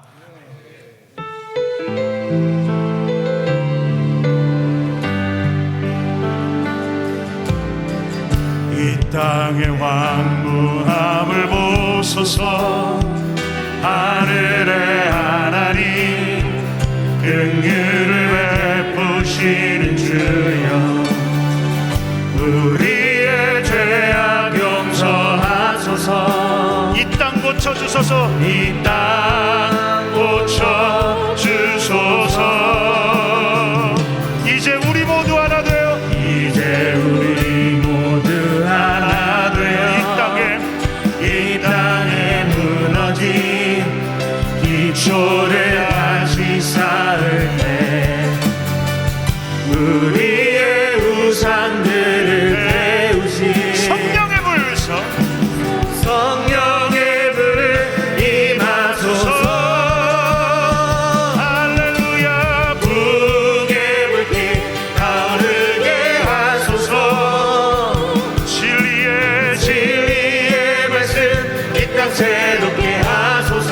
이 땅의 황무함을 보소서. 하늘의 하나님, 긍휼을 베푸시는 주여, 우리의 죄악 용서하소서. 이 땅 고쳐주소서. 이 땅 고쳐주소서. 이제 우리 모두 하나 되어, 이제 우리 모두 하나 되어 이 땅에 무너진 기초를 다시 쌓을 때 우리의 우상들을 태우시 성령의 불서, 성령의 불을 임하소서. 할렐루야. 북의 불길 타오르게 하소서. 진리의 말씀 이 땅 새롭게 하소서.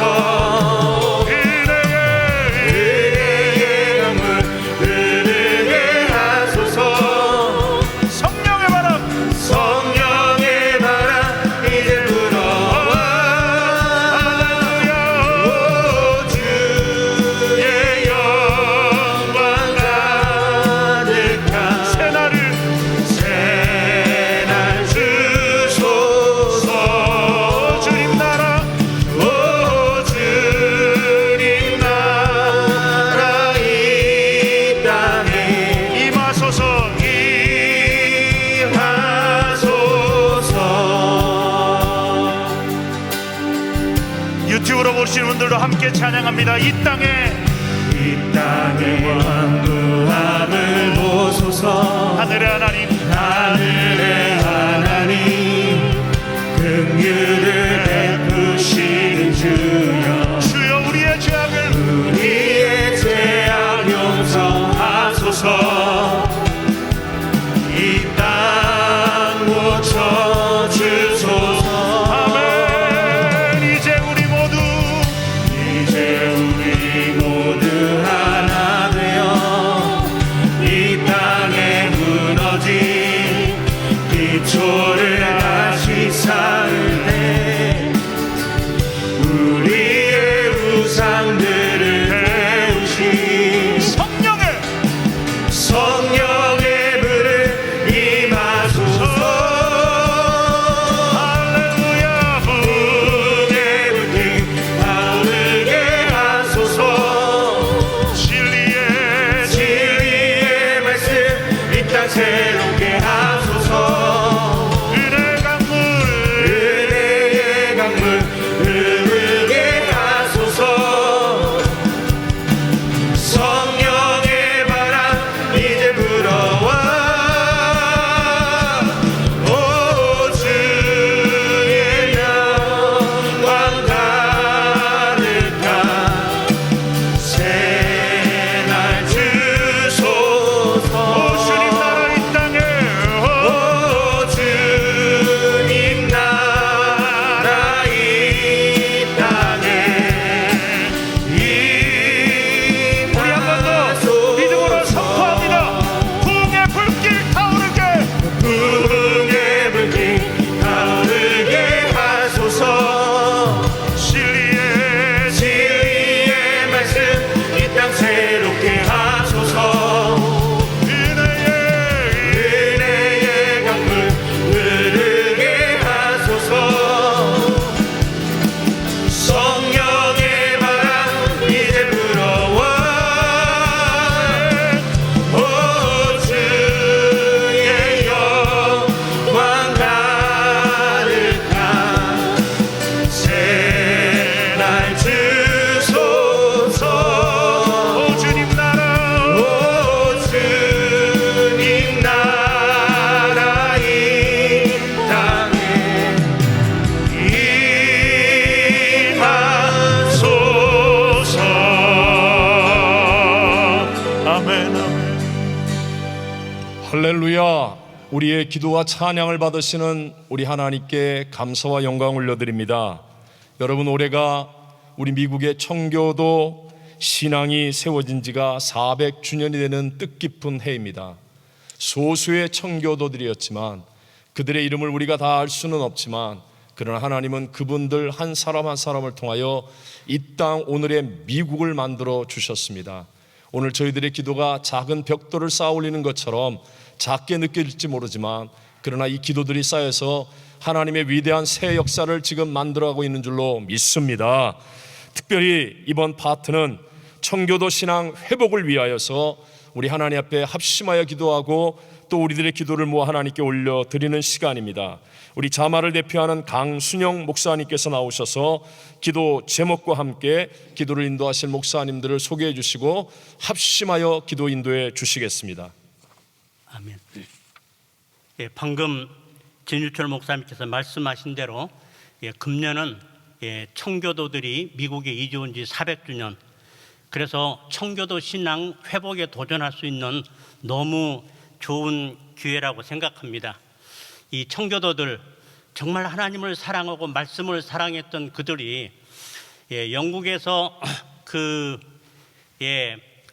은혜의 강물 흐르게 하소서. 성령의 바람 이제 불어와. 할렐루야. 오 주의 영광 가득한 새날 주소서. 주님 나라, 오 주님 나라 이 땅에 임하소서. 유튜브로 보시는 분들도 함께 찬양합니다. 이 땅에 왕구함을 보소서. 하늘의 하나님, 하늘의 하나님, 긍휼을 베푸시는 주여, 주여 우리의 죄악 용서하소서. 이 땅 고쳐주소서. 아멘. 이제 우리 모두 하나 되어 이 땅에 무너진 기초를 다시 쌓을 때 우리의 우상들을 태우시 성령의 불을 임하소서. 할렐루야. 북의 불길 타오르게 하소서. 진리의 말씀 이 땅 새롭게 하소서. 은혜의 강물 흐르게 하소서. 성령의 바람 이제 불어와. 오 주의 영광 가득한 새날 주소서. 오 주님 나라 이 땅에, 오 할렐루야. 우리의 기도와 찬양을 받으시는 우리 하나님께 감사와 영광 올려드립니다. 여러분, 올해가 우리 미국의 청교도 신앙이 세워진 지가 400주년이 되는 뜻깊은 해입니다. 소수의 청교도들이었지만 그들의 이름을 우리가 다 알 수는 없지만, 그러나 하나님은 그분들 한 사람 한 사람을 통하여 이 땅 오늘의 미국을 만들어 주셨습니다. 오늘 저희들의 기도가 작은 벽돌을 쌓아 올리는 것처럼 작게 느껴질지 모르지만, 그러나 이 기도들이 쌓여서 하나님의 위대한 새 역사를 지금 만들어가고 있는 줄로 믿습니다. 특별히 이번 파트는 청교도 신앙 회복을 위하여서 우리 하나님 앞에 합심하여 기도하고 또 우리들의 기도를 모아 하나님께 올려드리는 시간입니다. 우리 자마를 대표하는 강순영 목사님께서 나오셔서 기도 제목과 함께 기도를 인도하실 목사님들을 소개해 주시고 합심하여 기도 인도해 주시겠습니다. 아멘. 예, 방금 진유철 목사님께서 말씀하신 대로 금년은 청교도들이 미국에 이주 온 지 400주년, 그래서 청교도 신앙 회복에 도전할 수 있는 너무 좋은 기회라고 생각합니다. 이 청교도들, 정말 하나님을 사랑하고 말씀을 사랑했던 그들이 영국에서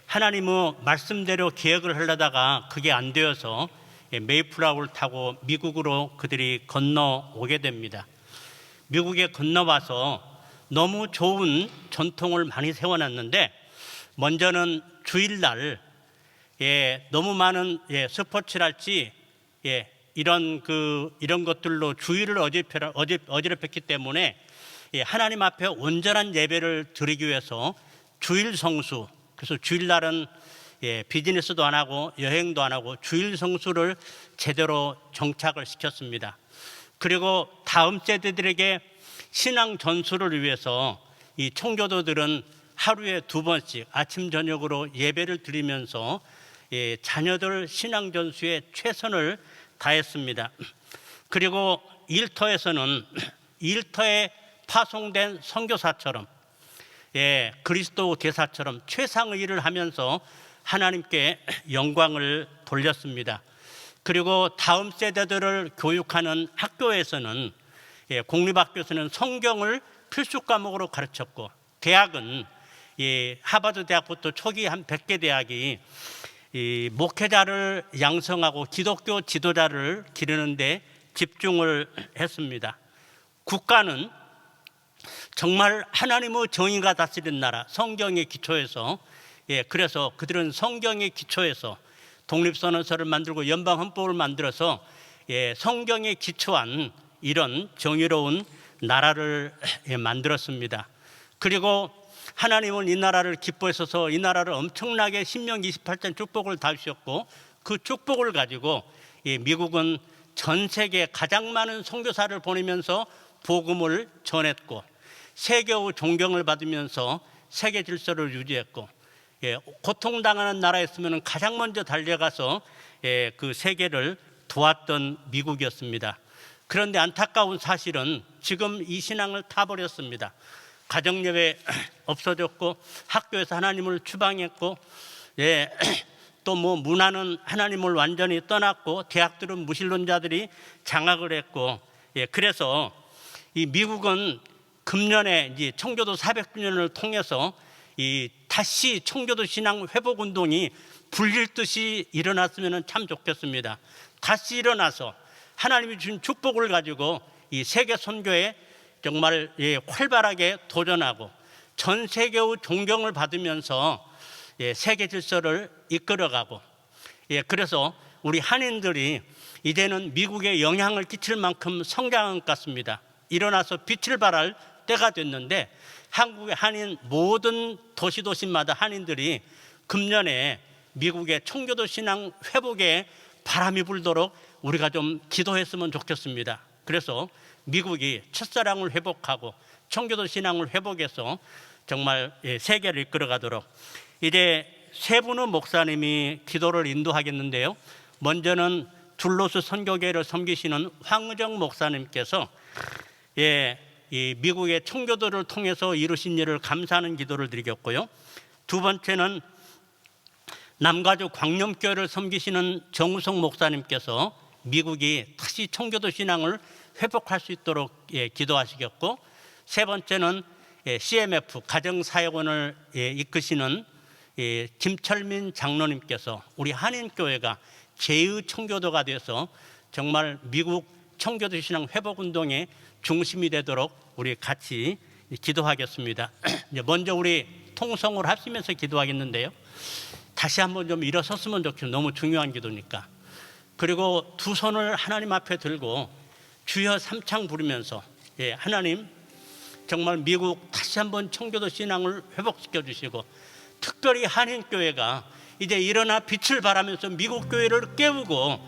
하나님의 말씀대로 개혁을 하려다가 그게 안 되어서 메이플라워를 타고 미국으로 그들이 건너오게 됩니다. 미국에 건너와서 너무 좋은 전통을 많이 세워놨는데, 먼저는 주일날 너무 많은 스포츠랄지 이런 것들로 주일을 어지럽혔기 때문에 하나님 앞에 온전한 예배를 드리기 위해서 주일 성수, 그래서 주일날은 비즈니스도 안 하고 여행도 안 하고 주일 성수를 제대로 정착을 시켰습니다. 그리고 다음 세대들에게 신앙 전수를 위해서 이 청교도들은 하루에 2번씩 아침 저녁으로 예배를 드리면서 자녀들 신앙 전수에 최선을 다했습니다. 그리고 일터에서는 일터에 파송된 선교사처럼 그리스도 대사처럼 최상의 일을 하면서 하나님께 영광을 돌렸습니다. 그리고 다음 세대들을 교육하는 학교에서는 공립학교에서는 성경을 필수 과목으로 가르쳤고, 대학은 하버드 대학부터 초기 한 100개 대학이 목회자를 양성하고 기독교 지도자를 기르는 데 집중을 했습니다. 국가는 정말 하나님의 정의가 다스리는 나라, 성경의 기초에서 그래서 그들은 성경의 기초에서 독립선언서를 만들고 연방헌법을 만들어서 성경에 기초한 이런 정의로운 나라를 만들었습니다. 그리고 하나님은 이 나라를 기뻐하셔서 이 나라를 엄청나게 신명기 28장 축복을 다 주셨고, 그 축복을 가지고 미국은 전 세계 가장 많은 선교사를 보내면서 복음을 전했고, 세계의 존경을 받으면서 세계 질서를 유지했고, 고통당하는 나라였으면 가장 먼저 달려가서 그 세계를 도왔던 미국이었습니다. 그런데 안타까운 사실은 지금 이 신앙을 타버렸습니다. 가정예배 없어졌고, 학교에서 하나님을 추방했고, 또 문화는 하나님을 완전히 떠났고, 대학들은 무신론자들이 장악을 했고, 그래서 이 미국은 금년에 이제 청교도 400주년을 통해서 다시 청교도 신앙 회복 운동이 불릴듯이 일어났으면 참 좋겠습니다. 다시 일어나서 하나님이 주신 축복을 가지고 이 세계 선교에 정말 활발하게 도전하고 전 세계의 존경을 받으면서 세계 질서를 이끌어가고, 그래서 우리 한인들이 이제는 미국에 영향을 끼칠 만큼 성장한 것 같습니다. 일어나서 빛을 발할 때가 됐는데, 한국의 한인 모든 도시마다 한인들이 금년에 미국의 청교도 신앙 회복에 바람이 불도록 우리가 좀 기도했으면 좋겠습니다. 그래서 미국이 첫사랑을 회복하고 청교도 신앙을 회복해서 정말 세계를 이끌어가도록, 이제 세 분의 목사님이 기도를 인도하겠는데요. 먼저는 둘로스 선교계를 섬기시는 황의정 목사님께서 이 미국의 청교도를 통해서 이루신 일을 감사하는 기도를 드리겠고요. 두 번째는 남가주 광염교회를 섬기시는 정우성 목사님께서 미국이 다시 청교도 신앙을 회복할 수 있도록 기도하시겠고, 세 번째는 CMF 가정사역원을 이끄시는 김철민 장로님께서 우리 한인교회가 제2 청교도가 돼서 정말 미국 청교도 신앙 회복운동의 중심이 되도록 우리 같이 기도하겠습니다. 먼저 우리 통성을 합치면서 기도하겠는데요, 다시 한번 좀 일어섰으면 좋겠어요. 너무 중요한 기도니까. 그리고 두 손을 하나님 앞에 들고 주여 삼창 부르면서 하나님 정말 미국 다시 한번 청교도 신앙을 회복시켜 주시고, 특별히 한인교회가 이제 일어나 빛을 발하면서 미국 교회를 깨우고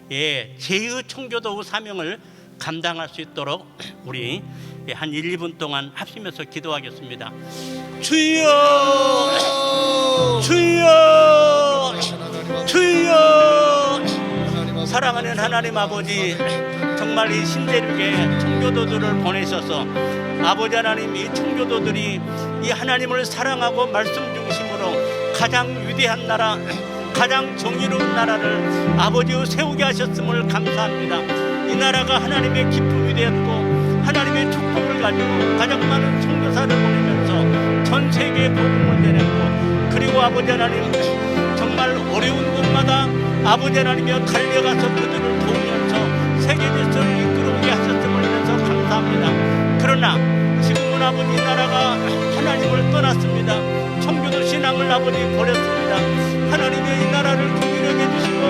제2 청교도 사명을 감당할 수 있도록 우리 한 1, 2분 동안 합치면서 기도하겠습니다. 주여, 주여, 주여. 사랑하는 하나님 아버지, 정말 이 신대륙에 청교도들을 보내셔서 아버지 하나님, 이 청교도들이 이 하나님을 사랑하고 말씀 중심으로 가장 위대한 나라, 가장 정의로운 나라를 아버지여 세우게 하셨음을 감사합니다. 이 나라가 하나님의 기쁨이 되었고 하나님의 축복을 가지고 가장 많은 선교사를 보내면서 전 세계에 복음을 내냈고, 그리고 아버지 하나님 정말 어려운 곳마다 아버지 하나님이여 달려가서 그들을 도우면서 세계 질서를 이끌어오게 하셨음을 인해서 감사합니다. 그러나 지금은 아버지 나라가 하나님을 떠났습니다. 청교도 신앙을 아버지 버렸습니다. 하나님의 이 나라를 통일하게 해주시고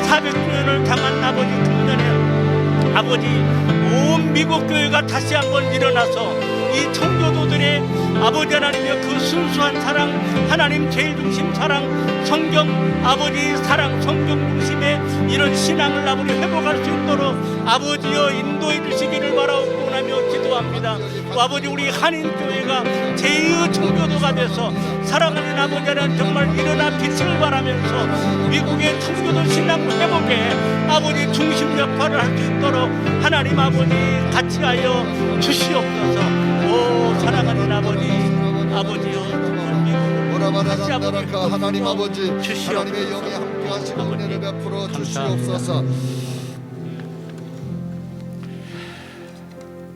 400주년을 당한 아버지 금년에 아버지 온 미국 교회가 다시 한번 일어나서 이 청교도들의 아버지 하나님의 그 순수한 사랑, 하나님 제일 중심 사랑, 성경 아버지 사랑, 성경 중심의 이런 신앙을 아버지 회복할 수 있도록 아버지여 인도해 주시기를 바라옵고나며 기도합니다. 아버지 우리 한인교회가 제2의 청교도가 돼서 사랑하는 아버지 하나님 정말 일어나 빛을 발하면서 미국의 청교도 신앙 회복에 아버지 중심 역할을 할 수 있도록 하나님 아버지 같이 하여 주시옵소서. 오 사랑하는 아버지, 아버지여 오라바라가 하나님 아버지, 하나님의 영에 함께 하시고 은혜를 베풀어 주시옵소서.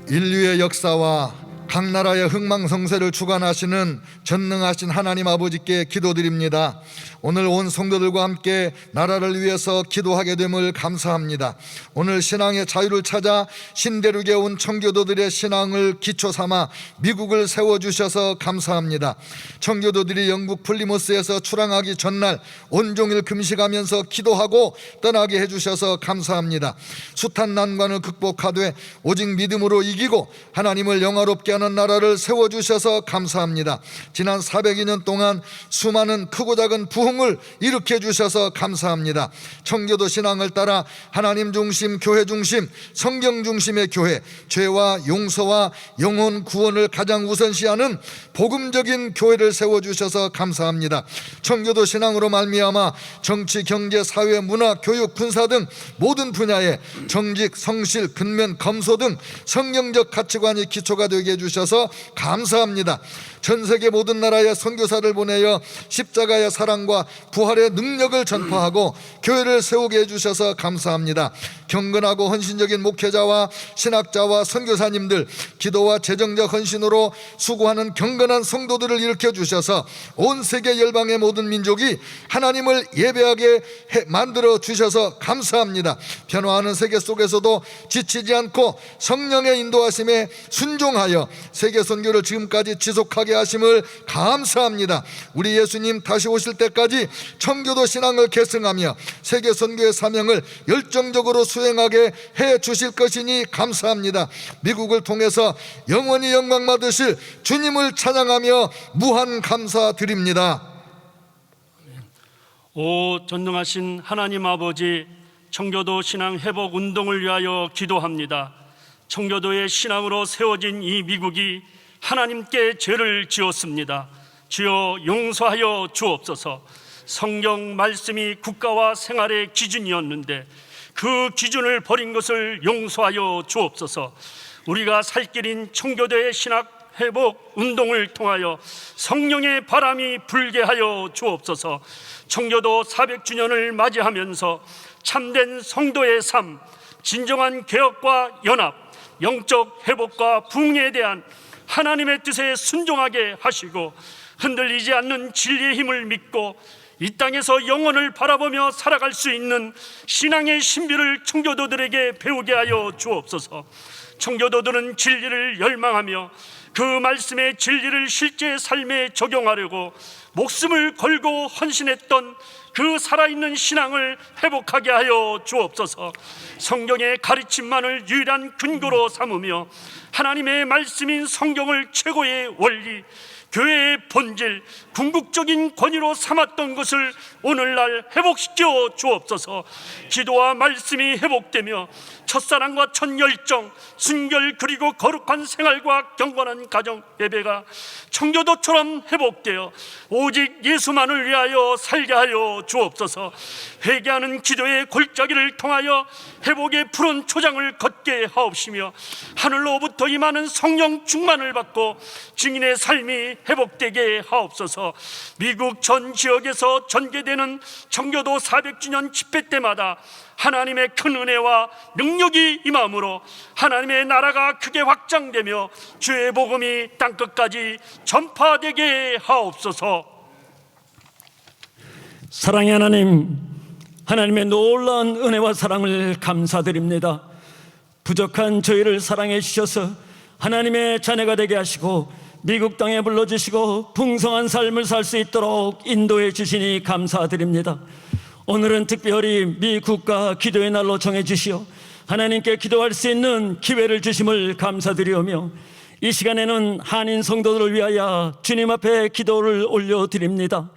인류의 역사와 각 나라의 흥망성쇠를 주관하시는 전능하신 하나님 아버지께 기도드립니다. 오늘 온 성도들과 함께 나라를 위해서 기도하게 됨을 감사합니다. 오늘 신앙의 자유를 찾아 신대륙에 온 청교도들의 신앙을 기초 삼아 미국을 세워주셔서 감사합니다. 청교도들이 영국 플리모스에서 출항하기 전날 온종일 금식하면서 기도하고 떠나게 해주셔서 감사합니다. 숱한 난관을 극복하되 오직 믿음으로 이기고 하나님을 영화롭게 하는 나라를 세워주셔서 감사합니다. 지난 400여 동안 수많은 크고 작은 부흥을 일으켜 주셔서 감사합니다. 청교도 신앙을 따라 하나님 중심, 교회 중심, 성경 중심의 교회, 죄와 용서와 영혼 구원을 가장 우선시하는 복음적인 교회를 세워주셔서 감사합니다. 청교도 신앙으로 말미암아 정치, 경제, 사회, 문화, 교육, 군사 등 모든 분야에 정직, 성실, 근면, 검소 등 성경적 가치관이 기초가 되게 해주셔서 감사합니다. 전 세계 모든 나라의 선교사를 보내어 십자가의 사랑과 부활의 능력을 전파하고 교회를 세우게 해주셔서 감사합니다. 경건하고 헌신적인 목회자와 신학자와 선교사님들, 기도와 재정적 헌신으로 수고하는 경건한 성도들을 일으켜 주셔서 온 세계 열방의 모든 민족이 하나님을 예배하게 만들어 주셔서 감사합니다. 변화하는 세계 속에서도 지치지 않고 성령의 인도하심에 순종하여 세계 선교를 지금까지 지속하게 하심을 감사합니다. 우리 예수님 다시 오실 때까지 청교도 신앙을 계승하며 세계 선교의 사명을 열정적으로 수행하게 해 주실 것이니 감사합니다. 미국을 통해서 영원히 영광 받으실 주님을 찬양하며 무한 감사드립니다. 오 전능하신 하나님 아버지, 청교도 신앙 회복 운동을 위하여 기도합니다. 청교도의 신앙으로 세워진 이 미국이 하나님께 죄를 지었습니다. 주여 용서하여 주옵소서. 성경 말씀이 국가와 생활의 기준이었는데 그 기준을 버린 것을 용서하여 주옵소서. 우리가 살 길인 청교도의 신학 회복 운동을 통하여 성령의 바람이 불게 하여 주옵소서. 청교도 400주년을 맞이하면서 참된 성도의 삶, 진정한 개혁과 연합, 영적 회복과 부흥에 대한 하나님의 뜻에 순종하게 하시고 흔들리지 않는 진리의 힘을 믿고 이 땅에서 영혼을 바라보며 살아갈 수 있는 신앙의 신비를 청교도들에게 배우게 하여 주옵소서. 청교도들은 진리를 열망하며 그 말씀의 진리를 실제 삶에 적용하려고 목숨을 걸고 헌신했던 그 살아있는 신앙을 회복하게 하여 주옵소서. 성경의 가르침만을 유일한 근거로 삼으며 하나님의 말씀인 성경을 최고의 원리, 교회의 본질, 궁극적인 권위로 삼았던 것을 오늘날 회복시켜 주옵소서. 기도와 말씀이 회복되며 첫사랑과 첫열정, 순결 그리고 거룩한 생활과 경건한 가정 예배가 청교도처럼 회복되어 오직 예수만을 위하여 살게 하여 주옵소서. 회개하는 기도의 골짜기를 통하여 회복의 푸른 초장을 걷게 하옵시며 하늘로부터 임하는 성령 충만을 받고 증인의 삶이 회복되게 하옵소서. 미국 전 지역에서 전개되는 청교도 400주년 집회 때마다 하나님의 큰 은혜와 능력이 임함으로 하나님의 나라가 크게 확장되며 주의 복음이 땅끝까지 전파되게 하옵소서. 사랑의 하나님, 하나님의 놀라운 은혜와 사랑을 감사드립니다. 부족한 저희를 사랑해 주셔서 하나님의 자녀가 되게 하시고 미국 땅에 불러주시고 풍성한 삶을 살 수 있도록 인도해 주시니 감사드립니다. 오늘은 특별히 미 국가 기도의 날로 정해 주시어 하나님께 기도할 수 있는 기회를 주심을 감사드리오며 이 시간에는 한인 성도들을 위하여 주님 앞에 기도를 올려드립니다.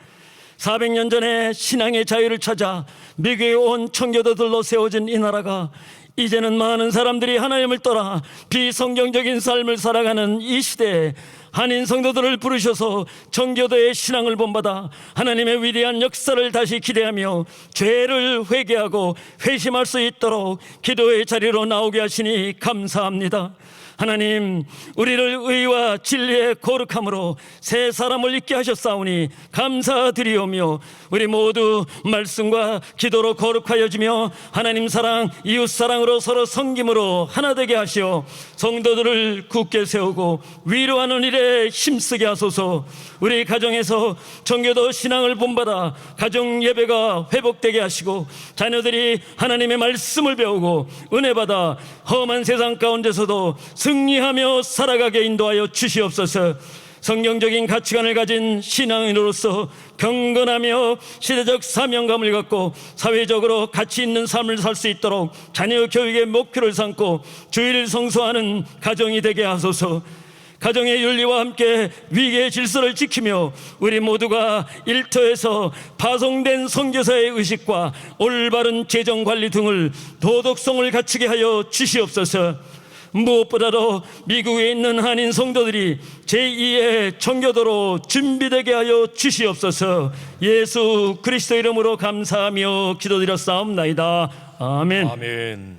400년 전에 신앙의 자유를 찾아 미국에 온 청교도들로 세워진 이 나라가 이제는 많은 사람들이 하나님을 떠나 비성경적인 삶을 살아가는 이 시대에 한인 성도들을 부르셔서 청교도의 신앙을 본받아 하나님의 위대한 역사를 다시 기대하며 죄를 회개하고 회심할 수 있도록 기도의 자리로 나오게 하시니 감사합니다. 하나님, 우리를 의와 진리의 거룩함으로 새 사람을 있게 하셨사오니 감사드리오며 우리 모두 말씀과 기도로 거룩하여지며 하나님 사랑, 이웃 사랑으로 서로 섬김으로 하나 되게 하시어 성도들을 굳게 세우고 위로하는 일에 힘쓰게 하소서. 우리 가정에서 청교도 신앙을 본받아 가정 예배가 회복되게 하시고 자녀들이 하나님의 말씀을 배우고 은혜 받아 험한 세상 가운데서도 승리하며 살아가게 인도하여 주시옵소서. 성경적인 가치관을 가진 신앙인으로서 경건하며 시대적 사명감을 갖고 사회적으로 가치 있는 삶을 살 수 있도록 자녀 교육의 목표를 삼고 주일 성수하는 가정이 되게 하소서. 가정의 윤리와 함께 위계의 질서를 지키며 우리 모두가 일터에서 파송된 선교사의 의식과 올바른 재정관리 등을 도덕성을 갖추게 하여 주시옵소서. 무엇보다도 미국에 있는 한인 성도들이 제2의 청교도로 준비되게 하여 주시옵소서. 예수 그리스도 이름으로 감사하며 기도드렸사옵나이다. 아멘. 아멘.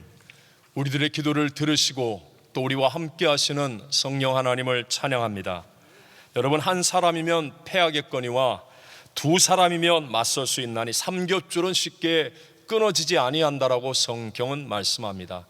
우리들의 기도를 들으시고 또 우리와 함께 하시는 성령 하나님을 찬양합니다. 여러분, 한 사람이면 패하겠거니와 두 사람이면 맞설 수 있나니 삼겹줄은 쉽게 끊어지지 아니한다라고 성경은 말씀합니다.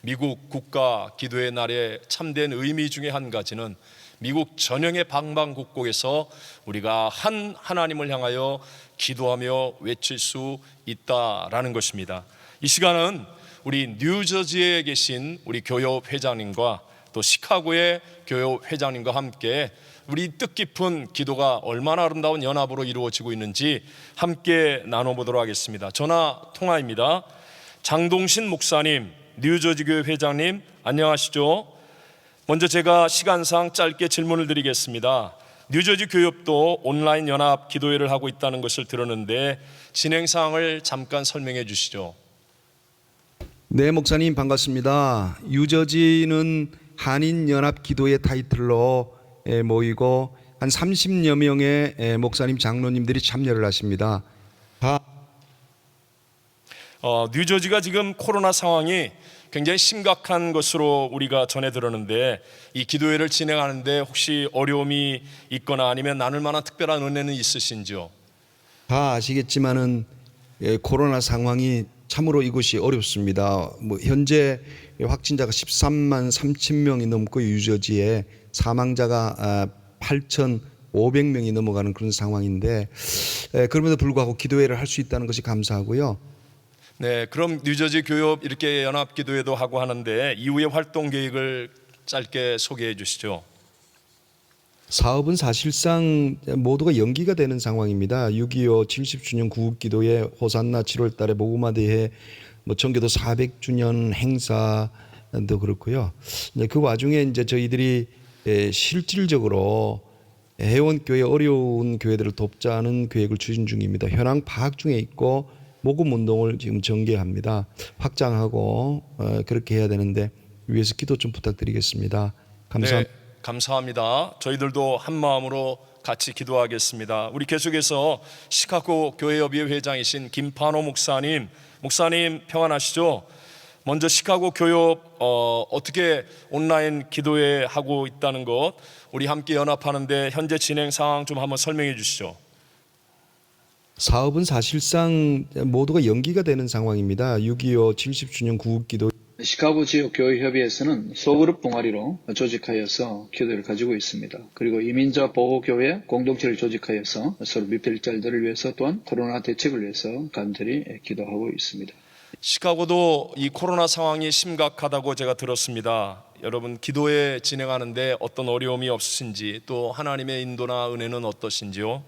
미국 국가 기도의 날의 참된 의미 중에 한 가지는 미국 전역의 방방곡곡에서 우리가 한 하나님을 향하여 기도하며 외칠 수 있다라는 것입니다. 이 시간은 우리 뉴저지에 계신 우리 교협 회장님과 또 시카고의 교협 회장님과 함께 우리 뜻깊은 기도가 얼마나 아름다운 연합으로 이루어지고 있는지 함께 나눠보도록 하겠습니다. 전화 통화입니다. 장동신 목사님, 뉴저지 교회 회장님, 안녕하시죠? 먼저 제가 시간상 짧게 질문을 드리겠습니다. 뉴저지 교협도 온라인 연합 기도회를 하고 있다는 것을 들었는데 진행 사항을 잠깐 설명해 주시죠. 네, 목사님 반갑습니다. 뉴저지는 한인연합 기도회 타이틀로 모이고 한 30여 명의 목사님, 장로님들이 참여를 하십니다. 뉴저지가 지금 코로나 상황이 굉장히 심각한 것으로 우리가 전해 들었는데 이 기도회를 진행하는데 혹시 어려움이 있거나 아니면 나눌 만한 특별한 은혜는 있으신지요? 다 아시겠지만은 코로나 상황이 참으로 이곳이 어렵습니다. 현재 확진자가 13만 3천 명이 넘고 유저지에 사망자가 8,500명이 넘어가는 그런 상황인데 그럼에도 불구하고 기도회를 할 수 있다는 것이 감사하고요. 네, 그럼 뉴저지 교협 이렇게 연합 기도회도 하고 하는데 이후의 활동 계획을 짧게 소개해 주시죠. 사업은 사실상 모두가 연기가 되는 상황입니다. 6.25 70주년 구국기도회, 호산나 7월 달에 복음화대회, 청교도 400주년 행사도 그렇고요. 그 와중에 이제 저희들이 실질적으로 회원교회 어려운 교회들을 돕자는 계획을 추진 중입니다. 현황 파악 중에 있고 모금 운동을 지금 전개합니다. 확장하고 그렇게 해야 되는데 위에서 기도 좀 부탁드리겠습니다. 감사합니다. 네, 감사합니다. 저희들도 한 마음으로 같이 기도하겠습니다. 우리 계속해서 시카고 교회협의회 회장이신 김판호 목사님 평안하시죠? 먼저 시카고 교협 어떻게 온라인 기도회 하고 있다는 것, 우리 함께 연합하는데 현재 진행 상황 좀 한번 설명해 주시죠. 사업은 사실상 모두가 연기가 되는 상황입니다. 6.25 70주년 구국기도 시카고 지역 교회협의회에서는 소그룹 동아리로 조직하여서 기도회를 가지고 있습니다. 그리고 이민자 보호교회 공동체를 조직하여서 서로 미필자들을 위해서 또한 코로나 대책을 위해서 간절히 기도하고 있습니다. 시카고도 이 코로나 상황이 심각하다고 제가 들었습니다. 여러분 기도회 진행하는데 어떤 어려움이 없으신지, 또 하나님의 인도나 은혜는 어떠신지요?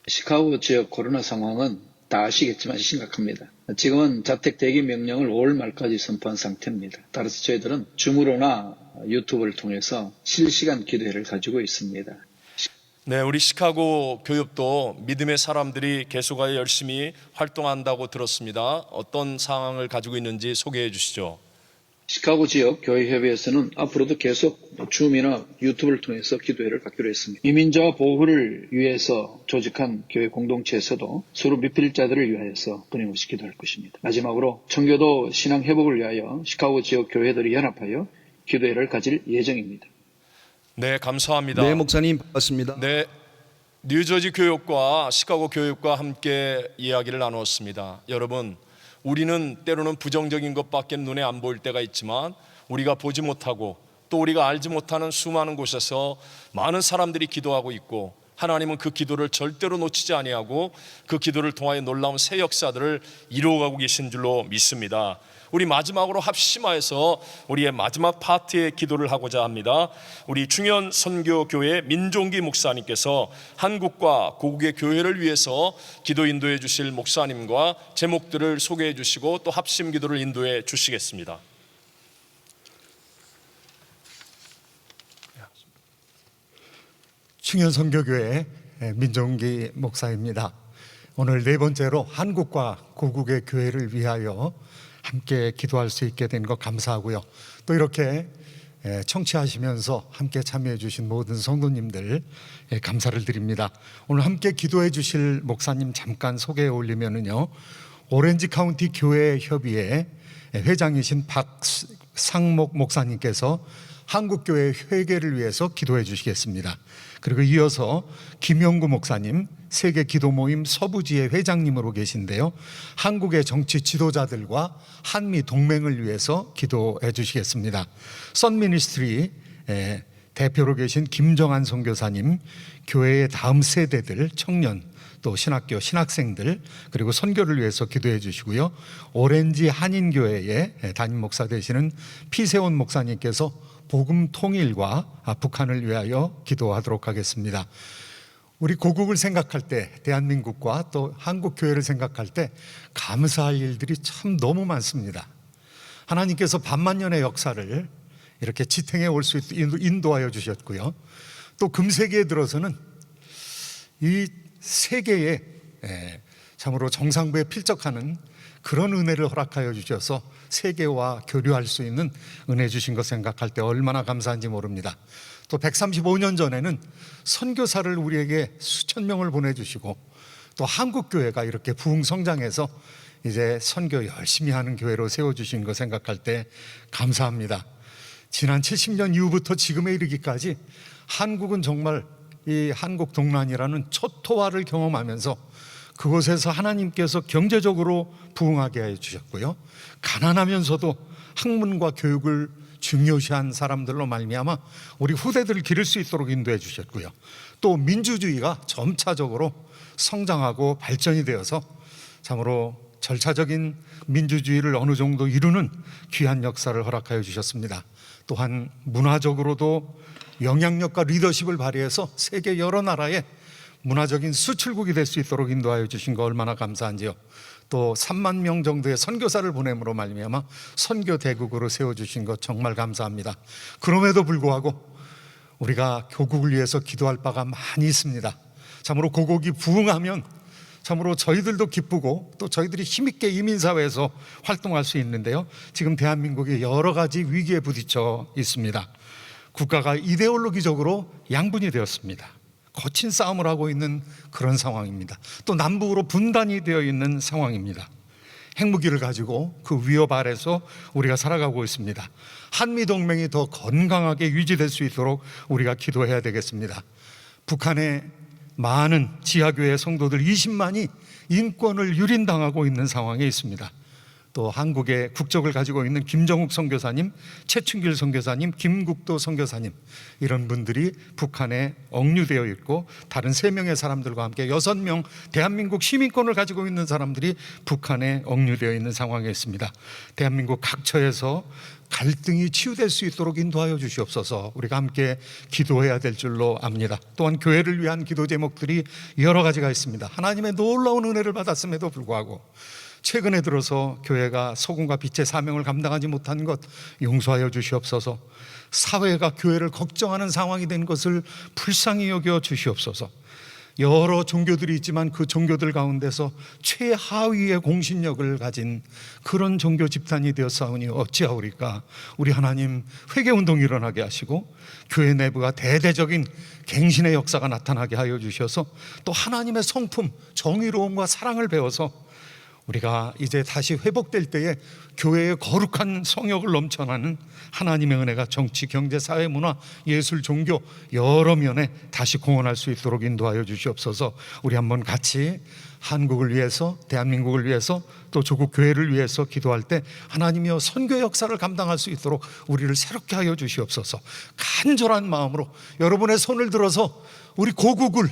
시카고 지역 코로나 상황은 다 아시겠지만 심각합니다. 지금은 자택 대기 명령을 5월 말까지 선포한 상태입니다. 따라서 저희들은 줌으로나 유튜브를 통해서 실시간 기도회를 가지고 있습니다. 네, 우리 시카고 교협도 믿음의 사람들이 계속하여 열심히 활동한다고 들었습니다. 어떤 상황을 가지고 있는지 소개해 주시죠. 시카고 지역 교회협의회에서는 앞으로도 계속 줌이나 유튜브를 통해서 기도회를 갖기로 했습니다. 이민자 보호를 위해서 조직한 교회 공동체에서도 서로 미필자들을 위하여서 끊임없이 기도할 것입니다. 마지막으로 청교도 신앙 회복을 위하여 시카고 지역 교회들이 연합하여 기도회를 가질 예정입니다. 네, 감사합니다. 네, 목사님 반갑습니다. 네, 뉴저지 교육과 시카고 교육과 함께 이야기를 나누었습니다. 여러분, 우리는 때로는 부정적인 것밖에 눈에 안 보일 때가 있지만 우리가 보지 못하고 또 우리가 알지 못하는 수많은 곳에서 많은 사람들이 기도하고 있고, 하나님은 그 기도를 절대로 놓치지 아니하고 그 기도를 통하여 놀라운 새 역사들을 이루어가고 계신 줄로 믿습니다. 우리 마지막으로 합심하여서 우리의 마지막 파트의 기도를 하고자 합니다. 우리 중현 선교교회 민종기 목사님께서 한국과 고국의 교회를 위해서 기도 인도해 주실 목사님과 제목들을 소개해 주시고 또 합심 기도를 인도해 주시겠습니다. 중현 선교교회 민종기 목사입니다. 오늘 네 번째로 한국과 고국의 교회를 위하여 함께 기도할 수 있게 된 것 감사하고요. 또 이렇게 청취하시면서 함께 참여해 주신 모든 성도님들 감사를 드립니다. 오늘 함께 기도해 주실 목사님 잠깐 소개해 올리면은요, 오렌지 카운티 교회 협의회 회장이신 박상목 목사님께서 한국교회 회개를 위해서 기도해 주시겠습니다. 그리고 이어서 김영구 목사님 세계 기도 모임 서부지회 회장님으로 계신데요, 한국의 정치 지도자들과 한미 동맹을 위해서 기도해 주시겠습니다. 썬미니스트리 대표로 계신 김정한 선교사님, 교회의 다음 세대들, 청년, 또 신학교 신학생들, 그리고 선교를 위해서 기도해 주시고요, 오렌지 한인교회의 담임 목사 되시는 피세원 목사님께서 복음 통일과 북한을 위하여 기도하도록 하겠습니다. 우리 고국을 생각할 때, 대한민국과 또 한국교회를 생각할 때 감사할 일들이 참 너무 많습니다. 하나님께서 반만년의 역사를 이렇게 지탱해 올 수 있도록 인도하여 주셨고요, 또 금세기에 들어서는 이 세계에 참으로 정상부에 필적하는 그런 은혜를 허락하여 주셔서 세계와 교류할 수 있는 은혜 주신 것 생각할 때 얼마나 감사한지 모릅니다. 또 135년 전에는 선교사를 우리에게 수천 명을 보내주시고, 또 한국교회가 이렇게 부흥성장해서 이제 선교 열심히 하는 교회로 세워주신 거 생각할 때 감사합니다. 지난 70년 이후부터 지금에 이르기까지 한국은 정말 이 한국 동란이라는 초토화를 경험하면서 그곳에서 하나님께서 경제적으로 부흥하게 해주셨고요, 가난하면서도 학문과 교육을 중요시한 사람들로 말미암아 우리 후대들을 기를 수 있도록 인도해 주셨고요, 또 민주주의가 점차적으로 성장하고 발전이 되어서 참으로 절차적인 민주주의를 어느 정도 이루는 귀한 역사를 허락하여 주셨습니다. 또한 문화적으로도 영향력과 리더십을 발휘해서 세계 여러 나라에 문화적인 수출국이 될 수 있도록 인도하여 주신 거 얼마나 감사한지요. 또 3만 명 정도의 선교사를 보냄으로 말미암아 선교 대국으로 세워주신 것 정말 감사합니다. 그럼에도 불구하고 우리가 교국을 위해서 기도할 바가 많이 있습니다. 참으로 고국이 부흥하면 참으로 저희들도 기쁘고 또 저희들이 힘있게 이민사회에서 활동할 수 있는데요, 지금 대한민국이 여러 가지 위기에 부딪혀 있습니다. 국가가 이데올로기적으로 양분이 되었습니다. 거친 싸움을 하고 있는 그런 상황입니다. 또 남북으로 분단이 되어 있는 상황입니다. 핵무기를 가지고 그 위협 아래서 우리가 살아가고 있습니다. 한미동맹이 더 건강하게 유지될 수 있도록 우리가 기도해야 되겠습니다. 북한의 많은 지하교회 성도들 20만이 인권을 유린당하고 있는 상황에 있습니다. 또 한국의 국적을 가지고 있는 김정욱 선교사님, 최춘길 선교사님, 김국도 선교사님, 이런 분들이 북한에 억류되어 있고 다른 3명의 사람들과 함께 6명 대한민국 시민권을 가지고 있는 사람들이 북한에 억류되어 있는 상황에 있습니다. 대한민국 각처에서 갈등이 치유될 수 있도록 인도하여 주시옵소서. 우리가 함께 기도해야 될 줄로 압니다. 또한 교회를 위한 기도 제목들이 여러 가지가 있습니다. 하나님의 놀라운 은혜를 받았음에도 불구하고 최근에 들어서 교회가 소금과 빛의 사명을 감당하지 못한 것 용서하여 주시옵소서. 사회가 교회를 걱정하는 상황이 된 것을 불쌍히 여겨 주시옵소서. 여러 종교들이 있지만 그 종교들 가운데서 최하위의 공신력을 가진 그런 종교 집단이 되었사오니 어찌하오리까. 우리 하나님 회개운동이 일어나게 하시고 교회 내부가 대대적인 갱신의 역사가 나타나게 하여 주셔서 또 하나님의 성품 정의로움과 사랑을 배워서 우리가 이제 다시 회복될 때에 교회의 거룩한 성역을 넘쳐나는 하나님의 은혜가 정치, 경제, 사회, 문화, 예술, 종교 여러 면에 다시 공헌할 수 있도록 인도하여 주시옵소서. 우리 한번 같이 한국을 위해서, 대한민국을 위해서, 또 조국 교회를 위해서 기도할 때 하나님이여 선교 역사를 감당할 수 있도록 우리를 새롭게 하여 주시옵소서. 간절한 마음으로 여러분의 손을 들어서 우리 고국을,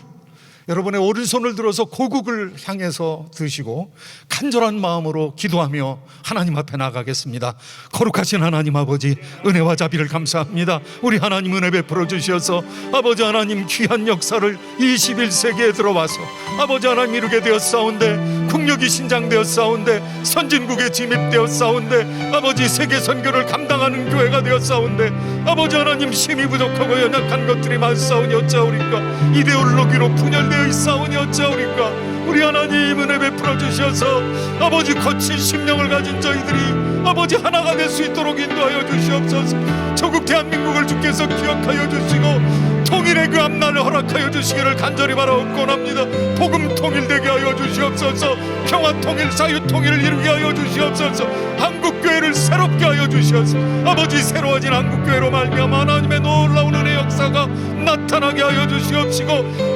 여러분의 오른손을 들어서 고국을 향해서 드시고 간절한 마음으로 기도하며 하나님 앞에 나가겠습니다. 거룩하신 하나님 아버지, 은혜와 자비를 감사합니다. 우리 하나님 은혜 베풀어 주셔서 아버지 하나님 귀한 역사를 21세기에 들어와서 아버지 하나님 이루게 되었사온데, 국력이 신장되었사온데, 선진국에 진입되었사온데, 아버지 세계 선교를 감당하는 교회가 되었사온데, 아버지 하나님 힘이 부족하고 연약한 것들이 많사오니 어찌하오리까. 이데올로기로 분열되어 있사오니 어찌하오리까. 우리 하나님 은혜 베풀어 주셔서 아버지 거친 심령을 가진 저희들이 아버지 하나가 될 수 있도록 인도하여 주시옵소서. 조국 대한민국을 주께서 기억하여 주시고 통일의 그 앞날을 허락하여 주시기를 간절히 바라옵고합니다. 복음 통일되게 하여 주시옵소서. 평화 통일, 자유 통일을 이루게 하여 주시옵소서. 한국 교회를 새롭게 하여 주시옵소서. 아버지 새로워진 한국 교회로 말미암아 하나님의 놀라운 은혜 역사가 나타나게 하여 주시옵시고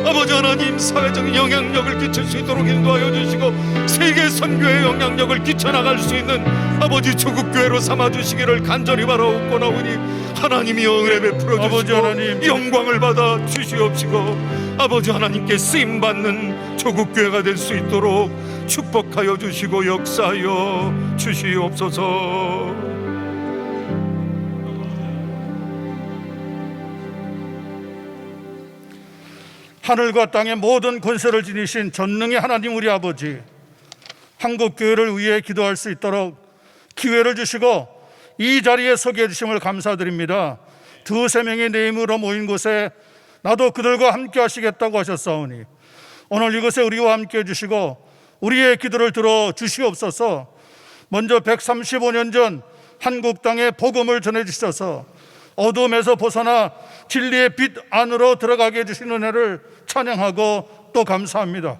아버지 하나님 사회적인 영향력을 끼칠 수 있도록 인도하여 주시고 세계 선교의 영향력을 끼쳐나갈 수 있는 아버지 조국 교회로 삼아 주시기를 간절히 바라옵고나오니 하나님이여 은혜 베풀어 주시고 하나님 영광을 받아 주시옵시고 아버지 하나님께 쓰임받는 조국 교회가 될 수 있도록 축복하여 주시고 역사하여 주시옵소서. 하늘과 땅의 모든 권세를 지니신 전능의 하나님 우리 아버지, 한국교회를 위해 기도할 수 있도록 기회를 주시고 이 자리에 서게 해주심을 감사드립니다. 2-3명이 내 이름으로 모인 곳에 나도 그들과 함께 하시겠다고 하셨사오니 오늘 이곳에 우리와 함께 해주시고 우리의 기도를 들어 주시옵소서. 먼저 135년 전 한국 땅에 복음을 전해주셔서 어둠에서 벗어나 진리의 빛 안으로 들어가게 해주신 은혜를 찬양하고 또 감사합니다.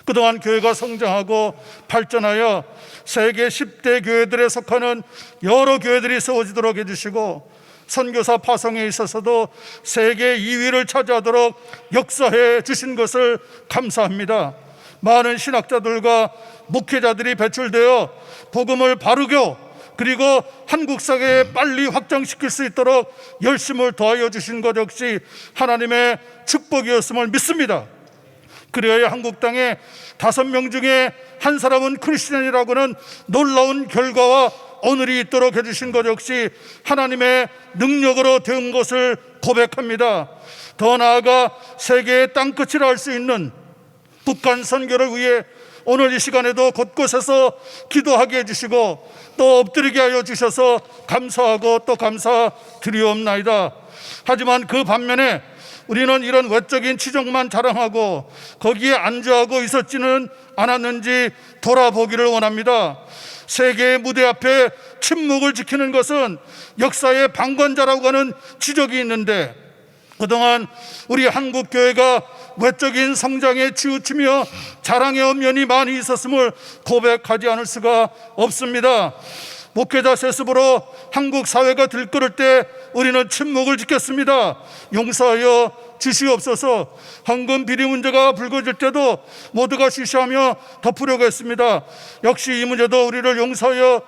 그동안 교회가 성장하고 발전하여 세계 10대 교회들에 속하는 여러 교회들이 세워지도록 해주시고 선교사 파송에 있어서도 세계 2위를 차지하도록 역사해 주신 것을 감사합니다. 많은 신학자들과 목회자들이 배출되어 복음을 바르고 그리고 한국 사회에 빨리 확장시킬 수 있도록 열심을 더하여 주신 것 역시 하나님의 축복이었음을 믿습니다. 그래야 한국 땅에 5명 중에 한 사람은 크리스천이라고는 놀라운 결과와 오늘이 있도록 해주신 것 역시 하나님의 능력으로 된 것을 고백합니다. 더 나아가 세계의 땅끝이라 할 수 있는 북한 선교를 위해 오늘 이 시간에도 곳곳에서 기도하게 해주시고 또 엎드리게 하여 주셔서 감사하고 또 감사드리옵나이다. 하지만 그 반면에 우리는 이런 외적인 치적만 자랑하고 거기에 안주하고 있었지는 않았는지 돌아보기를 원합니다. 세계의 무대 앞에 침묵을 지키는 것은 역사의 방관자라고 하는 지적이 있는데 그동안 우리 한국교회가 외적인 성장에 치우치며 자랑의 면이 많이 있었음을 고백하지 않을 수가 없습니다. 목회자 세습으로 한국 사회가 들끓을 때 우리는 침묵을 지켰습니다. 용서하여 주시옵소서. 헌금 비리 문제가 불거질 때도 모두가 쉬쉬하며 덮으려고 했습니다. 역시 이 문제도 우리를 용서하여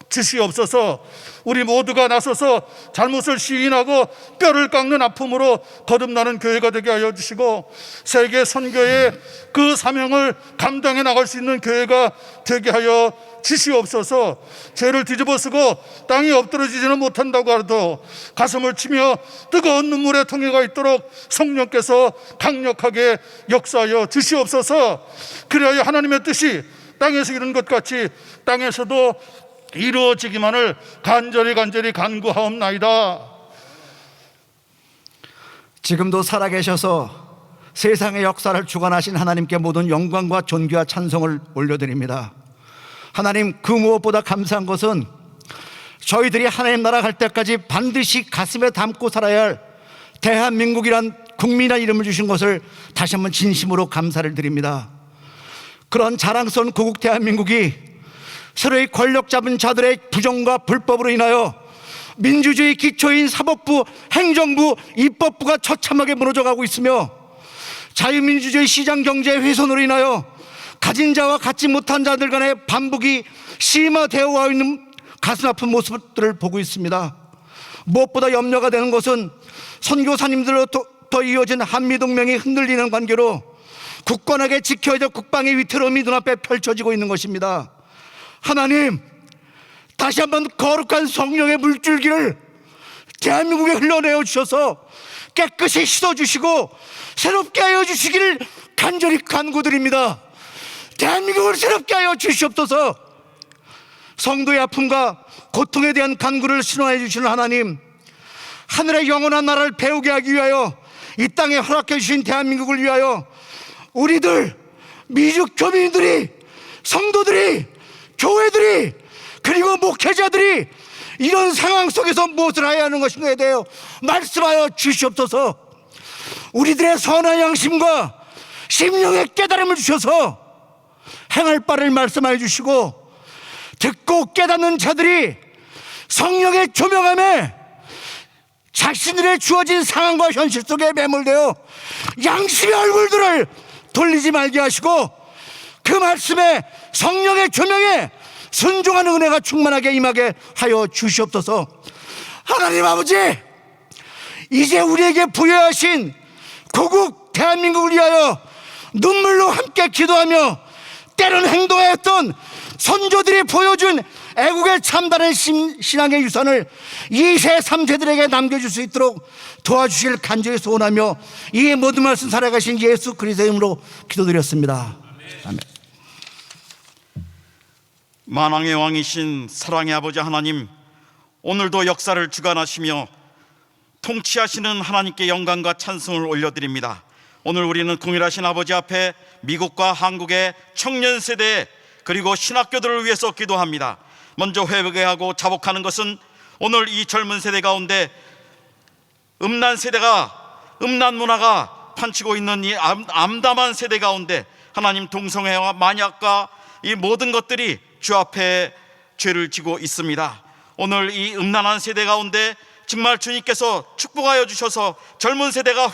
주시옵소서. 우리 모두가 나서서 잘못을 시인하고 뼈를 깎는 아픔으로 거듭나는 교회가 되게 하여 주시고 세계 선교의 그 사명을 감당해 나갈 수 있는 교회가 되게 하여 주시옵소서. 죄를 뒤집어쓰고 땅에 엎드러지지는 못한다고 하도 가슴을 치며 뜨거운 눈물의 통해가 있도록 성령께서 강력하게 역사하여 주시옵소서. 그래야 하나님의 뜻이 땅에서 이룬 것 같이 땅에서도 이루어지기만을 간절히 간구하옵나이다. 지금도 살아계셔서 세상의 역사를 주관하신 하나님께 모든 영광과 존귀와 찬송을 올려드립니다. 하나님, 그 무엇보다 감사한 것은 저희들이 하나님 나라 갈 때까지 반드시 가슴에 담고 살아야 할 대한민국이란 국민이라는 이름을 주신 것을 다시 한번 진심으로 감사를 드립니다. 그런 자랑스러운 고국 대한민국이 서로의 권력 잡은 자들의 부정과 불법으로 인하여 민주주의 기초인 사법부, 행정부, 입법부가 처참하게 무너져가고 있으며 자유민주주의 시장경제의 훼손으로 인하여 가진 자와 갖지 못한 자들 간의 반복이 심화되어 와 있는 가슴 아픈 모습들을 보고 있습니다. 무엇보다 염려가 되는 것은 선교사님들로부터 이어진 한미동맹이 흔들리는 관계로 굳건하게 지켜야 될 국방의 위태로움이 눈앞에 펼쳐지고 있는 것입니다. 하나님, 다시 한번 거룩한 성령의 물줄기를 대한민국에 흘러내어 주셔서 깨끗이 씻어주시고 새롭게 하여 주시기를 간절히 간구드립니다. 대한민국을 새롭게 하여 주시옵소서. 성도의 아픔과 고통에 대한 간구를 신호해 주시는 하나님, 하늘의 영원한 나라를 배우게 하기 위하여 이 땅에 허락해 주신 대한민국을 위하여 우리들 미주 교민들이, 성도들이, 교회들이, 그리고 목회자들이 이런 상황 속에서 무엇을 해야 하는 것인가에 대하여 말씀하여 주시옵소서. 우리들의 선한 양심과 심령의 깨달음을 주셔서 행할 바를 말씀하여 주시고 듣고 깨닫는 자들이 성령의 조명함에 자신들의 주어진 상황과 현실 속에 매몰되어 양심의 얼굴들을 돌리지 말게 하시고 그 말씀에 성령의 조명에 순종하는 은혜가 충만하게 임하게 하여 주시옵소서. 하나님 아버지, 이제 우리에게 부여하신 고국 대한민국을 위하여 눈물로 함께 기도하며 때론 행동했던 선조들이 보여준 애국의 참다른 신앙의 유산을 2세 3세들에게 남겨줄 수 있도록 도와주실 간절히 소원하며 이 모든 말씀 살아가신 예수 그리스도의 이름으로 기도드렸습니다. 아멘. 만왕의 왕이신 사랑의 아버지 하나님, 오늘도 역사를 주관하시며 통치하시는 하나님께 영광과 찬송을 올려드립니다. 오늘 우리는 동일하신 아버지 앞에 미국과 한국의 청년 세대 그리고 신학교들을 위해서 기도합니다. 먼저 회개하고 자복하는 것은 오늘 이 젊은 세대 가운데 음란 문화가 판치고 있는 이 암담한 세대 가운데 하나님 동성애와 만약과 이 모든 것들이 주 앞에 죄를 지고 있습니다. 오늘 이 음란한 세대 가운데 정말 주님께서 축복하여 주셔서 젊은 세대가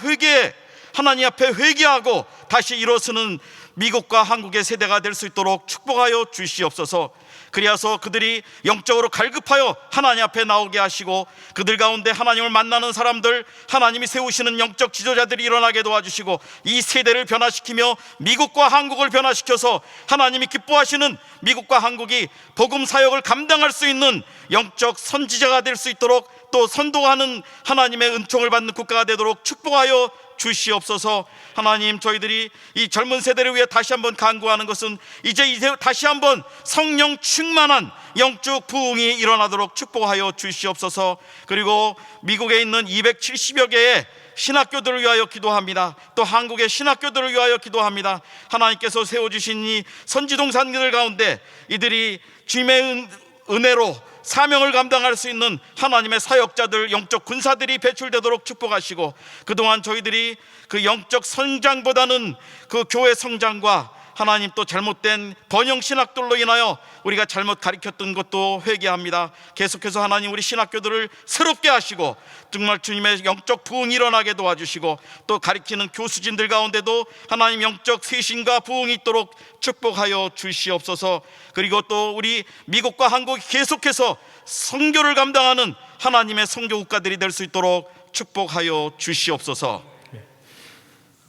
하나님 앞에 회개하고 다시 일어서는 미국과 한국의 세대가 될 수 있도록 축복하여 주시옵소서. 그리하서 그들이 영적으로 갈급하여 하나님 앞에 나오게 하시고 그들 가운데 하나님을 만나는 사람들, 하나님이 세우시는 영적 지도자들이 일어나게 도와주시고 이 세대를 변화시키며 미국과 한국을 변화시켜서 하나님이 기뻐하시는 미국과 한국이 복음 사역을 감당할 수 있는 영적 선지자가 될 수 있도록 또 선도하는 하나님의 은총을 받는 국가가 되도록 축복하여 주시옵소서. 하나님, 저희들이 이 젊은 세대를 위해 다시 한번 간구하는 것은 이제 다시 한번 성령 충만한 영적 부흥이 일어나도록 축복하여 주시옵소서. 그리고 미국에 있는 270여 개의 신학교들을 위하여 기도합니다. 또 한국의 신학교들을 위하여 기도합니다. 하나님께서 세워주신 이 선지동산들 가운데 이들이 주님의 은혜로 사명을 감당할 수 있는 하나님의 사역자들, 영적 군사들이 배출되도록 축복하시고 그동안 저희들이 그 영적 성장보다는 그 교회 성장과 하나님 또 잘못된 번영 신학들로 인하여 우리가 잘못 가르쳤던 것도 회개합니다. 계속해서 하나님 우리 신학교들을 새롭게 하시고 정말 주님의 영적 부흥이 일어나게 도와주시고 또 가르치는 교수진들 가운데도 하나님 영적 쇄신과 부흥이 있도록 축복하여 주시옵소서. 그리고 또 우리 미국과 한국이 계속해서 선교를 감당하는 하나님의 선교 국가들이 될 수 있도록 축복하여 주시옵소서.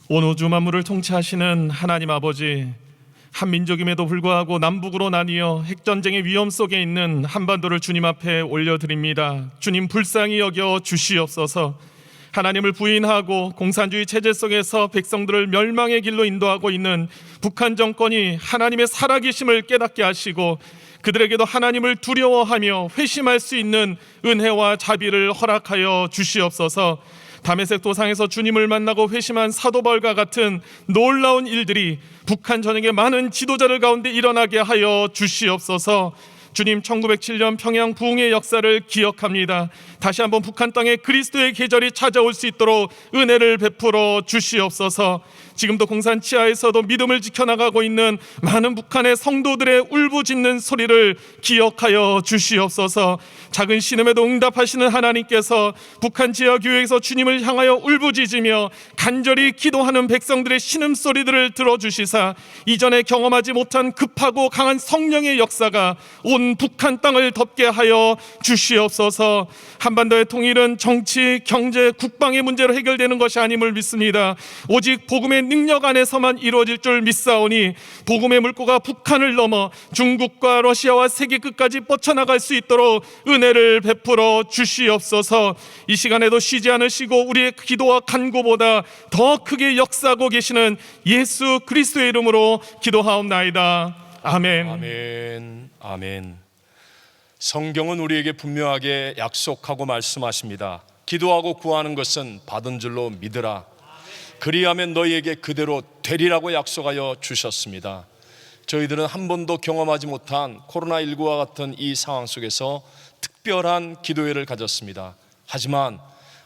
온 우주 만물을 통치하시는 하나님 아버지, 한민족임에도 불구하고 남북으로 나뉘어 핵전쟁의 위험 속에 있는 한반도를 주님 앞에 올려드립니다. 주님 불쌍히 여겨 주시옵소서. 하나님을 부인하고 공산주의 체제 속에서 백성들을 멸망의 길로 인도하고 있는 북한 정권이 하나님의 살아계심을 깨닫게 하시고 그들에게도 하나님을 두려워하며 회심할 수 있는 은혜와 자비를 허락하여 주시옵소서. 다메섹 도상에서 주님을 만나고 회심한 사도 바울과 같은 놀라운 일들이 북한 전역의 많은 지도자들 가운데 일어나게 하여 주시옵소서. 주님, 1907년 평양 부흥의 역사를 기억합니다. 다시 한번 북한 땅에 그리스도의 계절이 찾아올 수 있도록 은혜를 베풀어 주시옵소서. 지금도 공산 치하에서도 믿음을 지켜나가고 있는 많은 북한의 성도들의 울부짖는 소리를 기억하여 주시옵소서. 작은 신음에도 응답하시는 하나님께서 북한 지하교회에서 주님을 향하여 울부짖으며 간절히 기도하는 백성들의 신음소리들을 들어주시사 이전에 경험하지 못한 급하고 강한 성령의 역사가 온 북한 땅을 덮게 하여 주시옵소서. 한반도의 통일은 정치, 경제, 국방의 문제로 해결되는 것이 아님을 믿습니다. 오직 복음의 능력 안에서만 이루어질 줄 믿사오니 복음의 물꼬가 북한을 넘어 중국과 러시아와 세계 끝까지 뻗쳐나갈 수 있도록 은혜를 베풀어 주시옵소서. 이 시간에도 쉬지 않으시고 우리의 기도와 간구보다 더 크게 역사하고 계시는 예수 그리스도의 이름으로 기도하옵나이다. 아멘. 아멘. 아멘. 성경은 우리에게 분명하게 약속하고 말씀하십니다. 기도하고 구하는 것은 받은 줄로 믿으라. 그리하면 너희에게 그대로 되리라고 약속하여 주셨습니다. 저희들은 한 번도 경험하지 못한 코로나19와 같은 이 상황 속에서 특별한 기도회를 가졌습니다. 하지만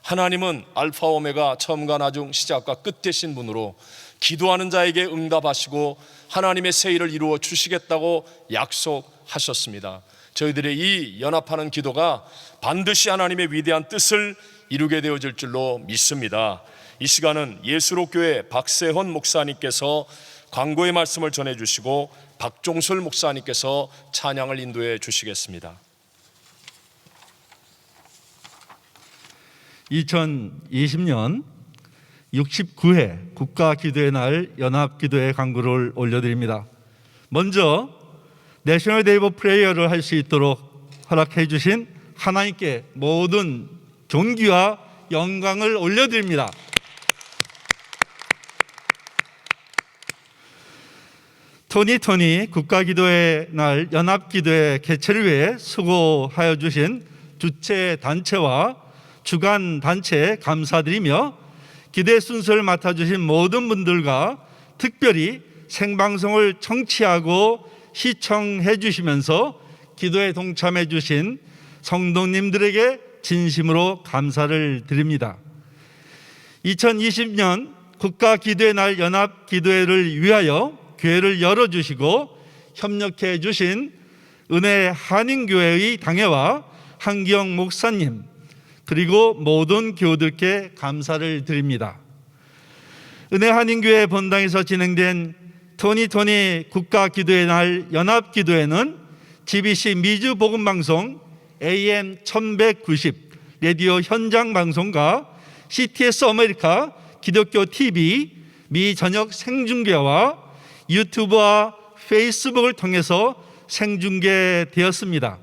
하나님은 알파 오메가 처음과 나중 시작과 끝 되신 분으로 기도하는 자에게 응답하시고 하나님의 새 일을 이루어 주시겠다고 약속하셨습니다. 저희들의 이 연합하는 기도가 반드시 하나님의 위대한 뜻을 이루게 되어질 줄로 믿습니다. 이 시간은 예수로교회 박세헌 목사님께서 광고의 말씀을 전해주시고 박종술 목사님께서 찬양을 인도해 주시겠습니다. 2020년 69회 국가기도의 날 연합기도의 간구를 올려드립니다. 먼저 내셔널 데이 오브 프레이어를 할 수 있도록 허락해 주신 하나님께 모든 존귀와 영광을 올려드립니다. 토니 국가기도의 날 연합기도의 개최를 위해 수고하여 주신 주최 단체와 주관 단체에 감사드리며 기대 순서를 맡아주신 모든 분들과 특별히 생방송을 청취하고 시청해 주시면서 기도에 동참해 주신 성도님들에게 진심으로 감사를 드립니다. 2020년 국가기도의 날 연합기도회를 위하여 교회를 열어주시고 협력해 주신 은혜 한인교회의 당회와 한기영 목사님 그리고 모든 교우들께 감사를 드립니다. 은혜 한인교회 본당에서 진행된 토니 국가기도의 날 연합기도회는 GBC 미주 복음방송 AM 1190 라디오 현장방송과 CTS 아메리카 기독교 TV 미 저녁 생중계와 유튜브와 페이스북을 통해서 생중계되었습니다.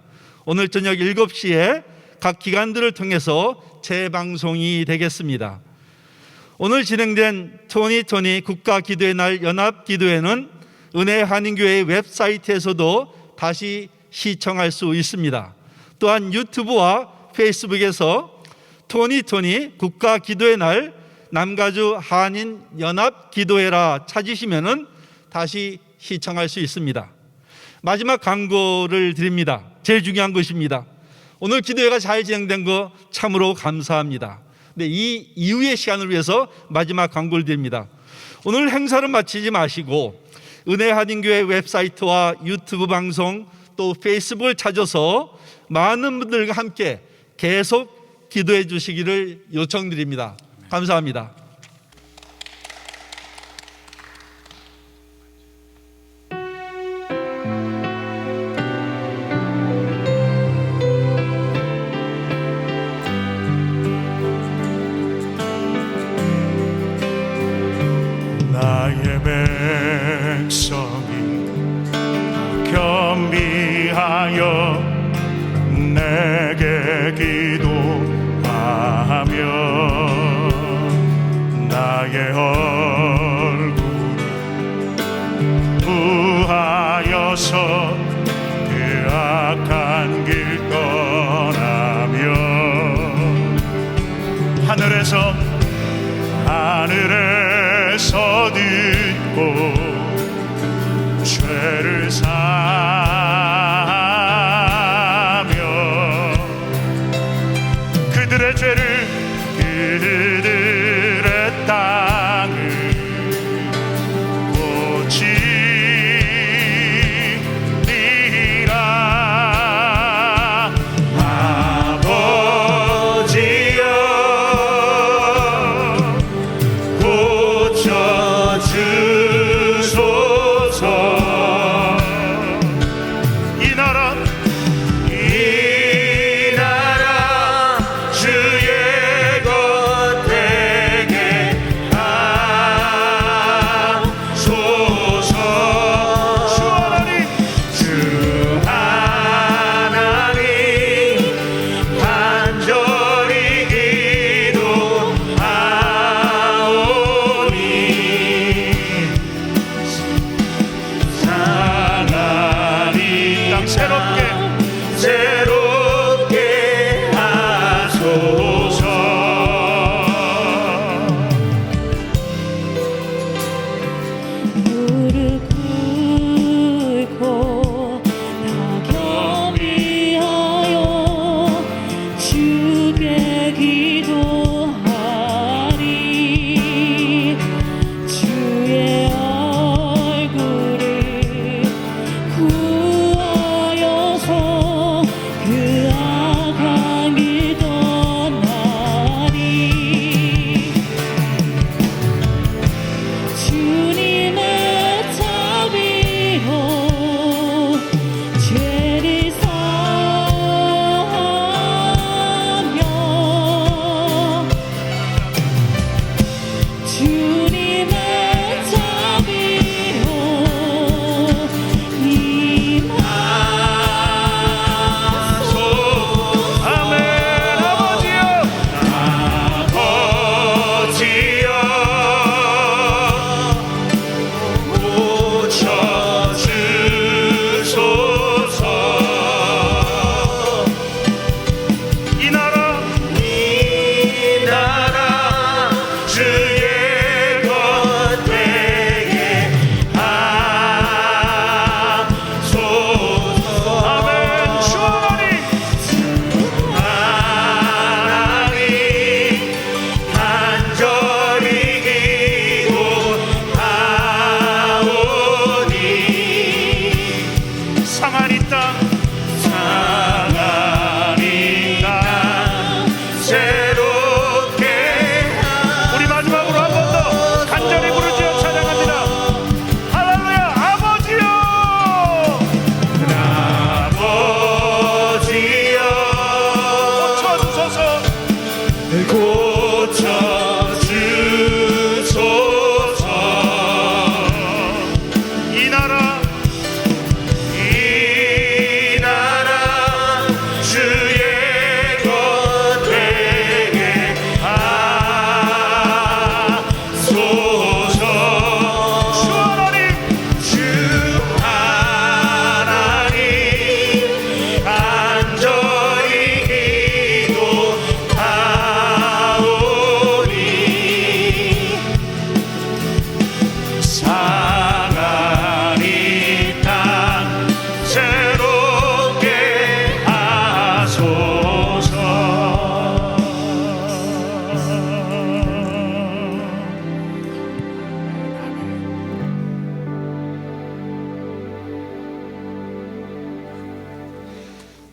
오늘 저녁 7시에 각 기관들을 통해서 재방송이 되겠습니다. 오늘 진행된 토니 국가기도의 날 연합기도회는 은혜 한인교회 웹사이트에서도 다시 시청할 수 있습니다. 또한 유튜브와 페이스북에서 토니 국가기도의 날 남가주 한인 연합기도회라 찾으시면은 다시 시청할 수 있습니다. 마지막 광고를 드립니다. 제일 중요한 것입니다. 오늘 기도회가 잘 진행된 거 참으로 감사합니다. 네, 이 이후의 시간을 위해서 마지막 광고를 드립니다. 오늘 행사를 마치지 마시고 은혜 한인교회 웹사이트와 유튜브 방송 또 페이스북을 찾아서 많은 분들과 함께 계속 기도해 주시기를 요청드립니다. 감사합니다. 나의 백성이 겸비하여 내게 기도하며 나의 얼굴 부하여서 그 악한 길 떠나며 하늘에서 듣고 죄를 사며 그들의 죄를 그들의 땅을 고치리라. 아버지여 고쳐주소서. 이 나라 주의 것에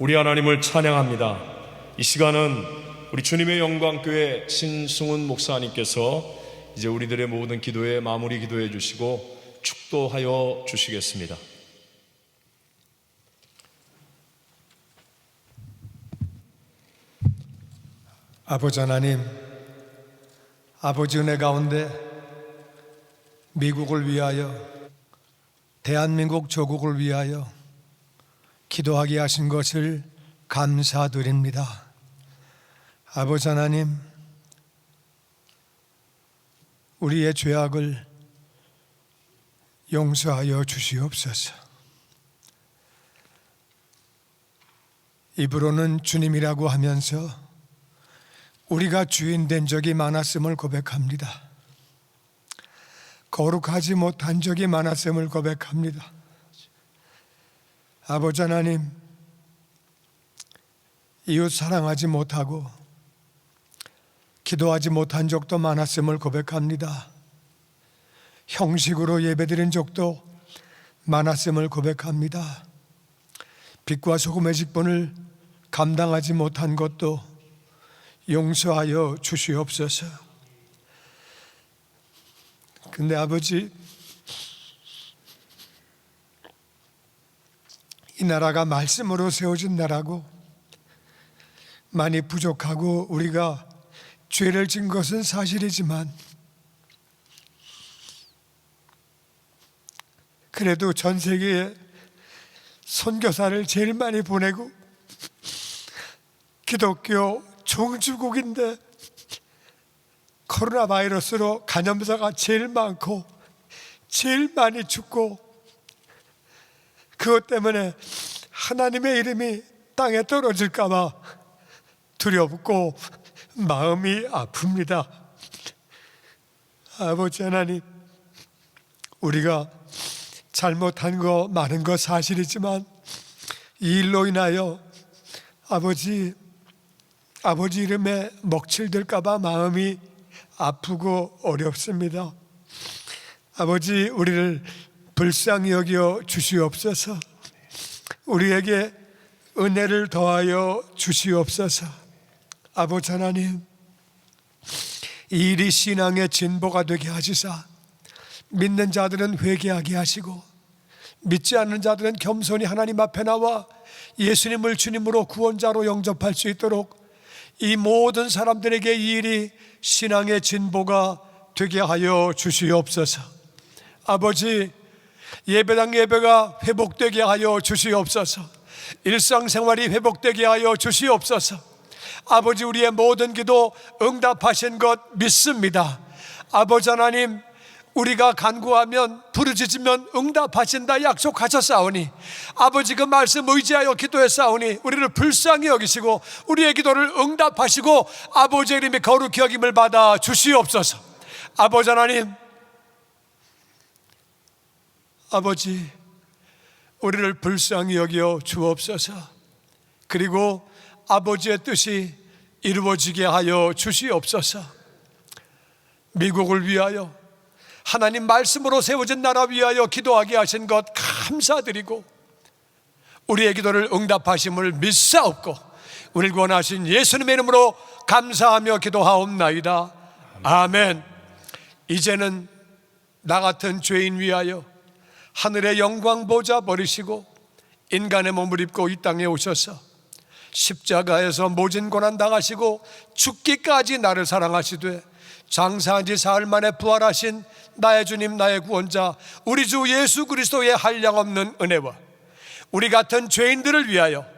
우리 하나님을 찬양합니다. 이 시간은 우리 주님의 영광교회 신승훈 목사님께서 이제 우리들의 모든 기도에 마무리 기도해 주시고 축도하여 주시겠습니다. 아버지 하나님, 아버지 은혜 가운데 미국을 위하여, 대한민국 조국을 위하여 기도하게 하신 것을 감사드립니다. 아버지 하나님, 우리의 죄악을 용서하여 주시옵소서. 입으로는 주님이라고 하면서 우리가 주인 된 적이 많았음을 고백합니다. 거룩하지 못한 적이 많았음을 고백합니다. 아버지 하나님, 이웃 사랑하지 못하고 기도하지 못한 적도 많았음을 고백합니다. 형식으로 예배드린 적도 많았음을 고백합니다. 빛과 소금의 직분을 감당하지 못한 것도 용서하여 주시옵소서. 근데 아버지, 이 나라가 말씀으로 세워진 나라고 많이 부족하고 우리가 죄를 진 것은 사실이지만 그래도 전 세계에 선교사를 제일 많이 보내고 기독교 종주국인데 코로나 바이러스로 감염자가 제일 많고 제일 많이 죽고 그것 때문에 하나님의 이름이 땅에 떨어질까 봐 두렵고 마음이 아픕니다. 아버지 하나님, 우리가 잘못한 거 많은 거 사실이지만 이 일로 인하여 아버지 이름에 먹칠될까 봐 마음이 아프고 어렵습니다. 아버지, 우리를 불쌍히 여겨 주시옵소서. 우리에게 은혜를 더하여 주시옵소서. 아버지 하나님, 이 일이 신앙의 진보가 되게 하시사 믿는 자들은 회개하게 하시고 믿지 않는 자들은 겸손히 하나님 앞에 나와 예수님을 주님으로 구원자로 영접할 수 있도록 이 모든 사람들에게 이 일이 신앙의 진보가 되게 하여 주시옵소서. 아버지, 예배당 예배가 회복되게 하여 주시옵소서. 일상생활이 회복되게 하여 주시옵소서. 아버지, 우리의 모든 기도 응답하신 것 믿습니다. 아버지 하나님, 우리가 간구하면 부르짖으면 응답하신다 약속하셨사오니 아버지, 그 말씀 의지하여 기도했사오니 우리를 불쌍히 여기시고 우리의 기도를 응답하시고 아버지의 이름이 거룩히 여김을 받아 주시옵소서. 아버지 하나님, 아버지, 우리를 불쌍히 여겨 주옵소서. 그리고 아버지의 뜻이 이루어지게 하여 주시옵소서. 미국을 위하여, 하나님 말씀으로 세워진 나라 위하여 기도하게 하신 것 감사드리고 우리의 기도를 응답하심을 믿사옵고 우리를 구원하신 예수님의 이름으로 감사하며 기도하옵나이다. 아멘. 이제는 나 같은 죄인 위하여 하늘의 영광 보좌 버리시고 인간의 몸을 입고 이 땅에 오셔서 십자가에서 모진 고난 당하시고 죽기까지 나를 사랑하시되 장사한 지 사흘 만에 부활하신 나의 주님, 나의 구원자 우리 주 예수 그리스도의 한량없는 은혜와 우리 같은 죄인들을 위하여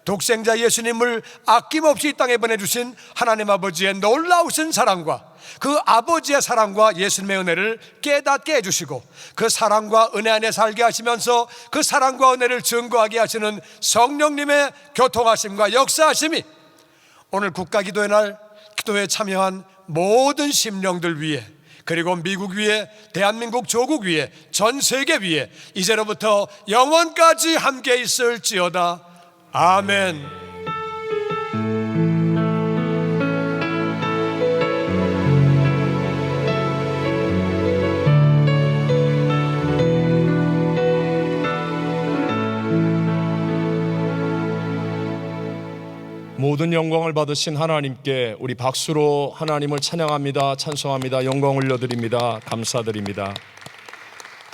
독생자 예수님을 아낌없이 이 땅에 보내주신 하나님 아버지의 놀라우신 사랑과 그 아버지의 사랑과 예수님의 은혜를 깨닫게 해주시고 그 사랑과 은혜 안에 살게 하시면서 그 사랑과 은혜를 증거하게 하시는 성령님의 교통하심과 역사하심이 오늘 국가기도의 날 기도에 참여한 모든 심령들 위해, 그리고 미국 위에, 대한민국 조국 위에, 전 세계 위에 이제로부터 영원까지 함께 있을지어다. 아멘. 모든 영광을 받으신 하나님께 우리 박수로 하나님을 찬양합니다. 찬송합니다. 영광 올려드립니다. 감사드립니다.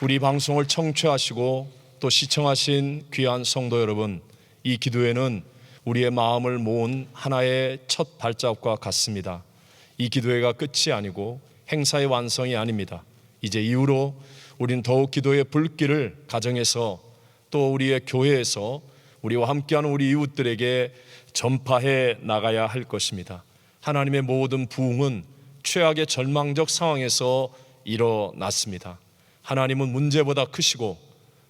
우리 방송을 청취하시고 또 시청하신 귀한 성도 여러분, 이 기도회는 우리의 마음을 모은 하나의 첫 발자국과 같습니다. 이 기도회가 끝이 아니고 행사의 완성이 아닙니다. 이제 이후로 우리는 더욱 기도의 불길을 가정에서 또 우리의 교회에서 우리와 함께하는 우리 이웃들에게 전파해 나가야 할 것입니다. 하나님의 모든 부흥은 최악의 절망적 상황에서 일어났습니다. 하나님은 문제보다 크시고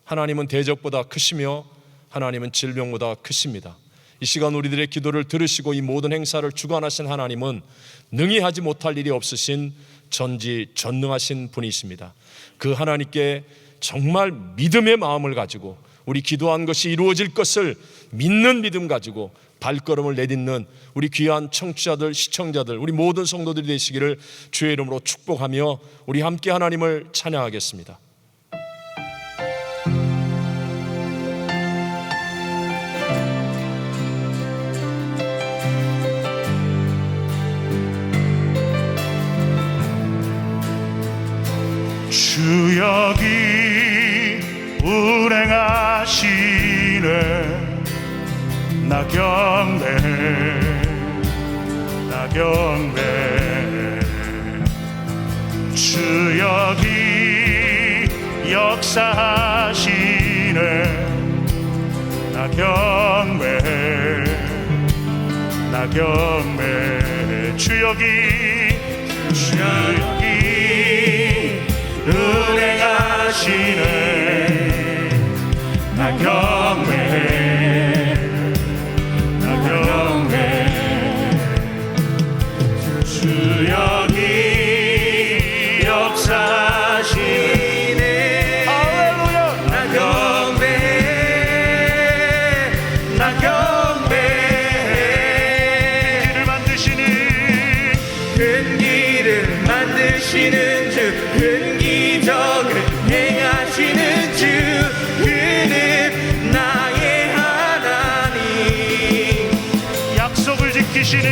하나님은 대적보다 크시며 하나님은 질병보다 크십니다. 이 시간 우리들의 기도를 들으시고 이 모든 행사를 주관하신 하나님은 능히 하지 못할 일이 없으신 전지전능하신 분이십니다. 그 하나님께 정말 믿음의 마음을 가지고 우리 기도한 것이 이루어질 것을 믿는 믿음 가지고 발걸음을 내딛는 우리 귀한 청취자들, 시청자들, 우리 모든 성도들이 되시기를 주의 이름으로 축복하며 우리 함께 하나님을 찬양하겠습니다. 주 여기 운행하시네. 나 경배 주 여기 역사하시네. 나 경배 주 여기 은행하시네. 나 경배 주 여기 역사하시네. 할렐루야. 나 경배 큰 길을 만드시는 주, 큰 기적을 행하시는 주, 그는 나의 하나님. 약속을 지키시는